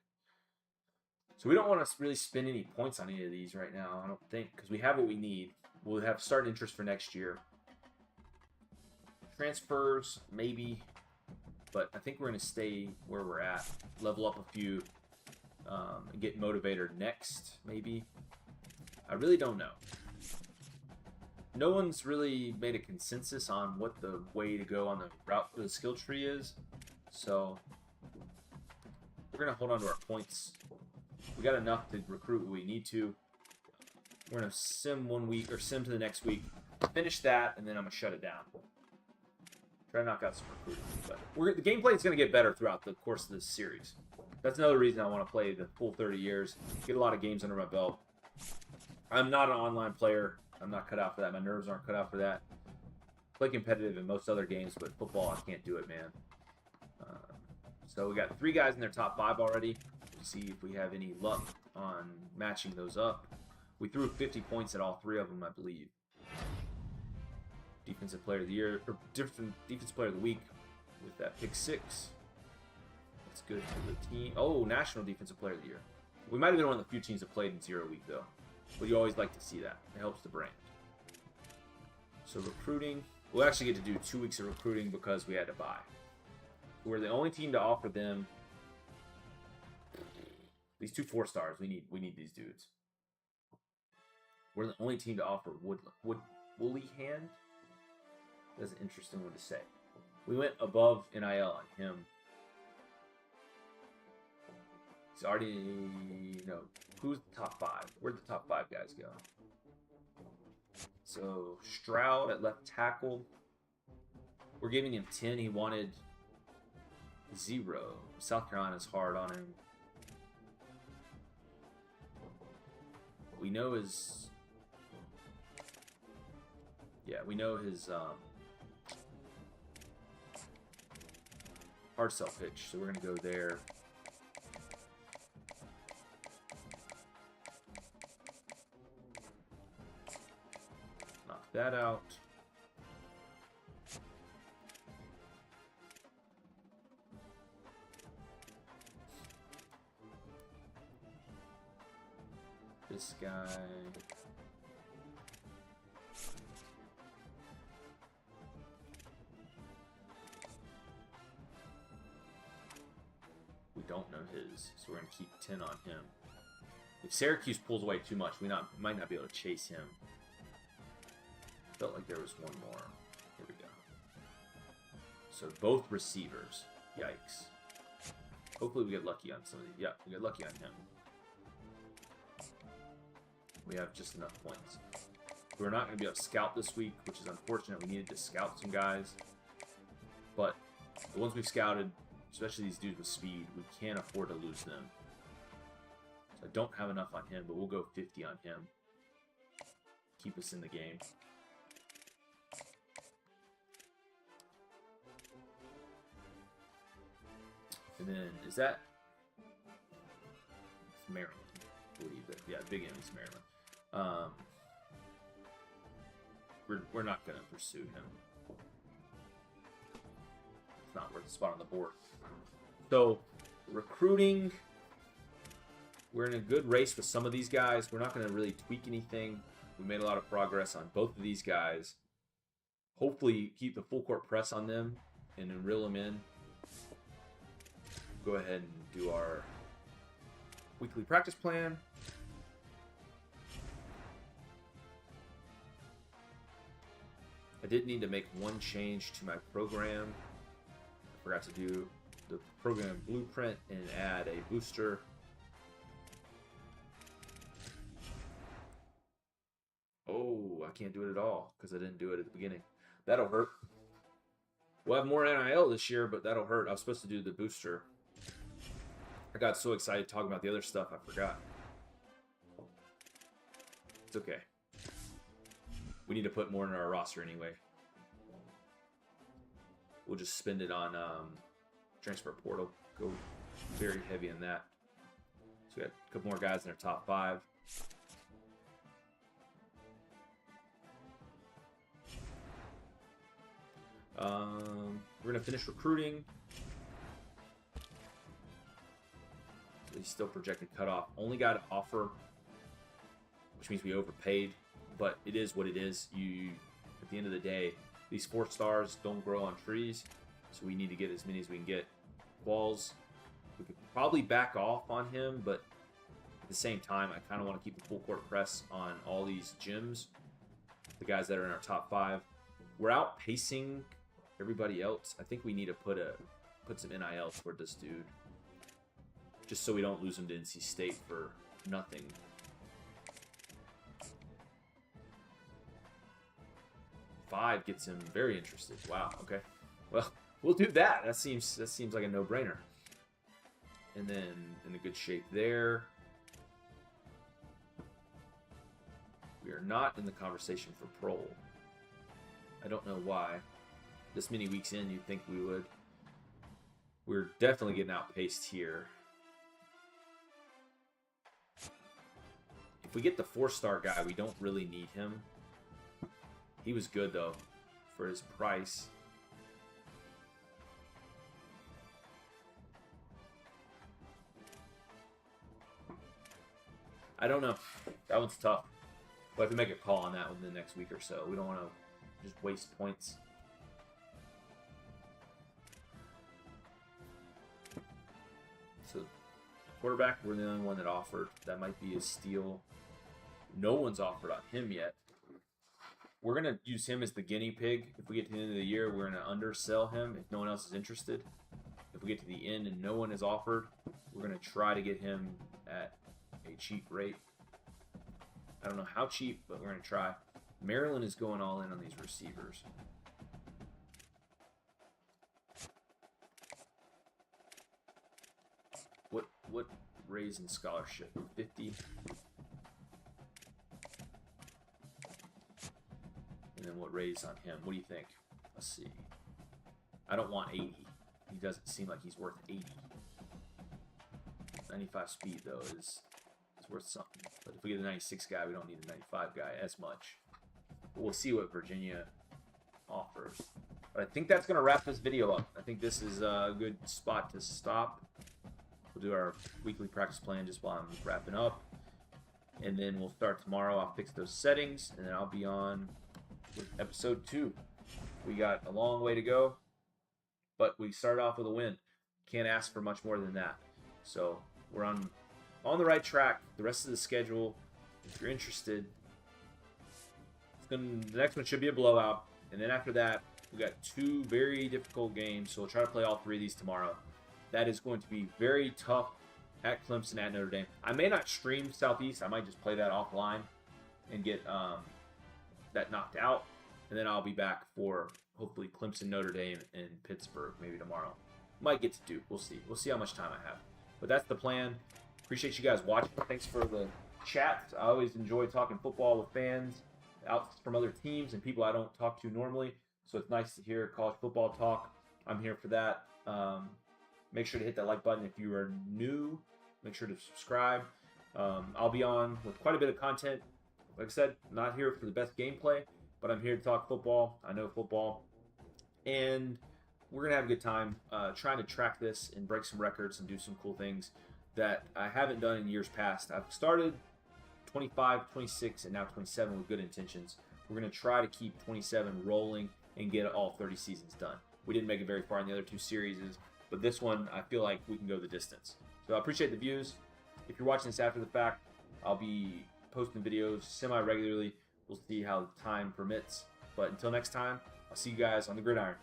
So we don't want to really spend any points on any of these right now, I don't think, because we have what we need. We'll have start interest for next year. Transfers, maybe, but I think we're going to stay where we're at. Level up a few and get motivated next, maybe. I really don't know. No one's really made a consensus on what the way to go on the route for the skill tree is. So we're going to hold on to our points. We got enough to recruit what we need to. We're going to sim 1 week, or sim to the next week. Finish that, and then I'm going to shut it down. Try to knock out some recruiting. But the gameplay is going to get better throughout the course of this series. That's another reason I want to play the full 30 years. Get a lot of games under my belt. I'm not an online player. I'm not cut out for that. My nerves aren't cut out for that. Play competitive in most other games, but football, I can't do it, man. So we got 3 guys in their top 5 already. We'll see if we have any luck on matching those up. We threw 50 points at all 3 of them, I believe. Defensive Player of the Year, or different Defensive Player of the Week with that pick 6. That's good for the team. Oh, National Defensive Player of the Year. We might have been one of the few teams that played in 0 week, though. But you always like to see that. It helps the brand. So recruiting. We'll actually get to do 2 weeks of recruiting because we had to buy. We're the only team to offer them these 2 4-stars. We need these dudes. We're the only team to offer Woolly Hand. That's an interesting one to say. We went above NIL on him. He's already, who's the top 5? Where'd the top 5 guys go? So Stroud at left tackle. We're giving him 10. He wanted 0. South Carolina's hard on him. We know his. Yeah, we know his hard sell pitch, so we're gonna go there. Knock that out. This guy. We don't know his, so we're going to keep 10 on him. If Syracuse pulls away too much, we might not be able to chase him. Felt like there was one more. Here we go. So both receivers. Yikes. Hopefully we get lucky on some of these. Yeah, we get lucky on him. We have just enough points. We're not going to be able to scout this week, which is unfortunate. We needed to scout some guys. But the ones we've scouted, especially these dudes with speed, we can't afford to lose them. So I don't have enough on him, but we'll go 50 on him. Keep us in the game. And then, is that... It's Maryland, I believe. That, yeah, Big M's Maryland. We're not going to pursue him. It's not worth a spot on the board. So, recruiting, we're in a good race with some of these guys. We're not going to really tweak anything. We made a lot of progress on both of these guys. Hopefully, keep the full court press on them and then reel them in. Go ahead and do our weekly practice plan. I did need to make one change to my program. I forgot to do the program blueprint and add a booster. Oh, I can't do it at all because I didn't do it at the beginning. That'll hurt. We'll have more NIL this year, but that'll hurt. I was supposed to do the booster. I got so excited talking about the other stuff, I forgot. It's okay. We need to put more in our roster anyway. We'll just spend it on transfer portal. Go very heavy on that. So we got a couple more guys in our top 5. We're going to finish recruiting. He's still projected cutoff. Only got an offer, which means we overpaid, but it is what it is. At the end of the day, these 4 stars don't grow on trees, so we need to get as many as we can get. Walls, we could probably back off on him, but at the same time, I kind of want to keep the full court press on all these gyms, the guys that are in our top 5. We're outpacing everybody else. I think we need to put some NIL toward this dude, just so we don't lose him to NC State for nothing. $5 gets him very interested. Wow. Okay. Well, we'll do that. That seems like a no-brainer. And then in a good shape there. We are not in the conversation for Prole. I don't know why. This many weeks in, you'd think we would. We're definitely getting outpaced here. If we get the 4-star guy, we don't really need him. He was good, though, for his price. I don't know. That one's tough. We'll have to make a call on that one in the next week or so. We don't want to just waste points. So, quarterback, we're the only one that offered. That might be a steal. No one's offered on him yet. We're going to use him as the guinea pig. If we get to the end of the year, we're going to undersell him if no one else is interested. If we get to the end and no one is offered, we're going to try to get him at a cheap rate. I don't know how cheap, but we're going to try. Maryland is going all in on these receivers. What raise in scholarship? 50. And then what raise on him? What do you think? Let's see. I don't want 80. He doesn't seem like he's worth 80. 95 speed, though, is worth something. But if we get a 96 guy, we don't need a 95 guy as much. But we'll see what Virginia offers. But I think that's going to wrap this video up. I think this is a good spot to stop. We'll do our weekly practice plan just while I'm wrapping up. and then we'll start tomorrow. I'll fix those settings, and then I'll be on with episode 2. We got a long way to go, but we started off with a win. Can't ask for much more than that. So we're on the right track. The rest of the schedule, if you're interested, the next one should be a blowout, and then after that, we got 2 very difficult games. So we'll try to play all 3 of these tomorrow. That is going to be very tough at Clemson, at Notre Dame. I may not stream Southeast. I might just play that offline and get that knocked out. And then I'll be back for hopefully Clemson, Notre Dame, and Pittsburgh maybe tomorrow. Might get to Duke. We'll see. We'll see how much time I have. But that's the plan. Appreciate you guys watching. Thanks for the chat. I always enjoy talking football with fans out from other teams and people I don't talk to normally. So it's nice to hear college football talk. I'm here for that. Make sure to hit that like button if you are new. Make sure to subscribe. I'll be on with quite a bit of content. Like I said, not here for the best gameplay, but I'm here to talk football. I know football. And we're going to have a good time trying to track this and break some records and do some cool things that I haven't done in years past. I've started 25, 26, and now 27 with good intentions. We're going to try to keep 27 rolling and get all 30 seasons done. We didn't make it very far in the other 2 series, but this one, I feel like we can go the distance. So I appreciate the views. If you're watching this after the fact, I'll be posting videos semi-regularly. We'll see how time permits. But until next time, I'll see you guys on the gridiron.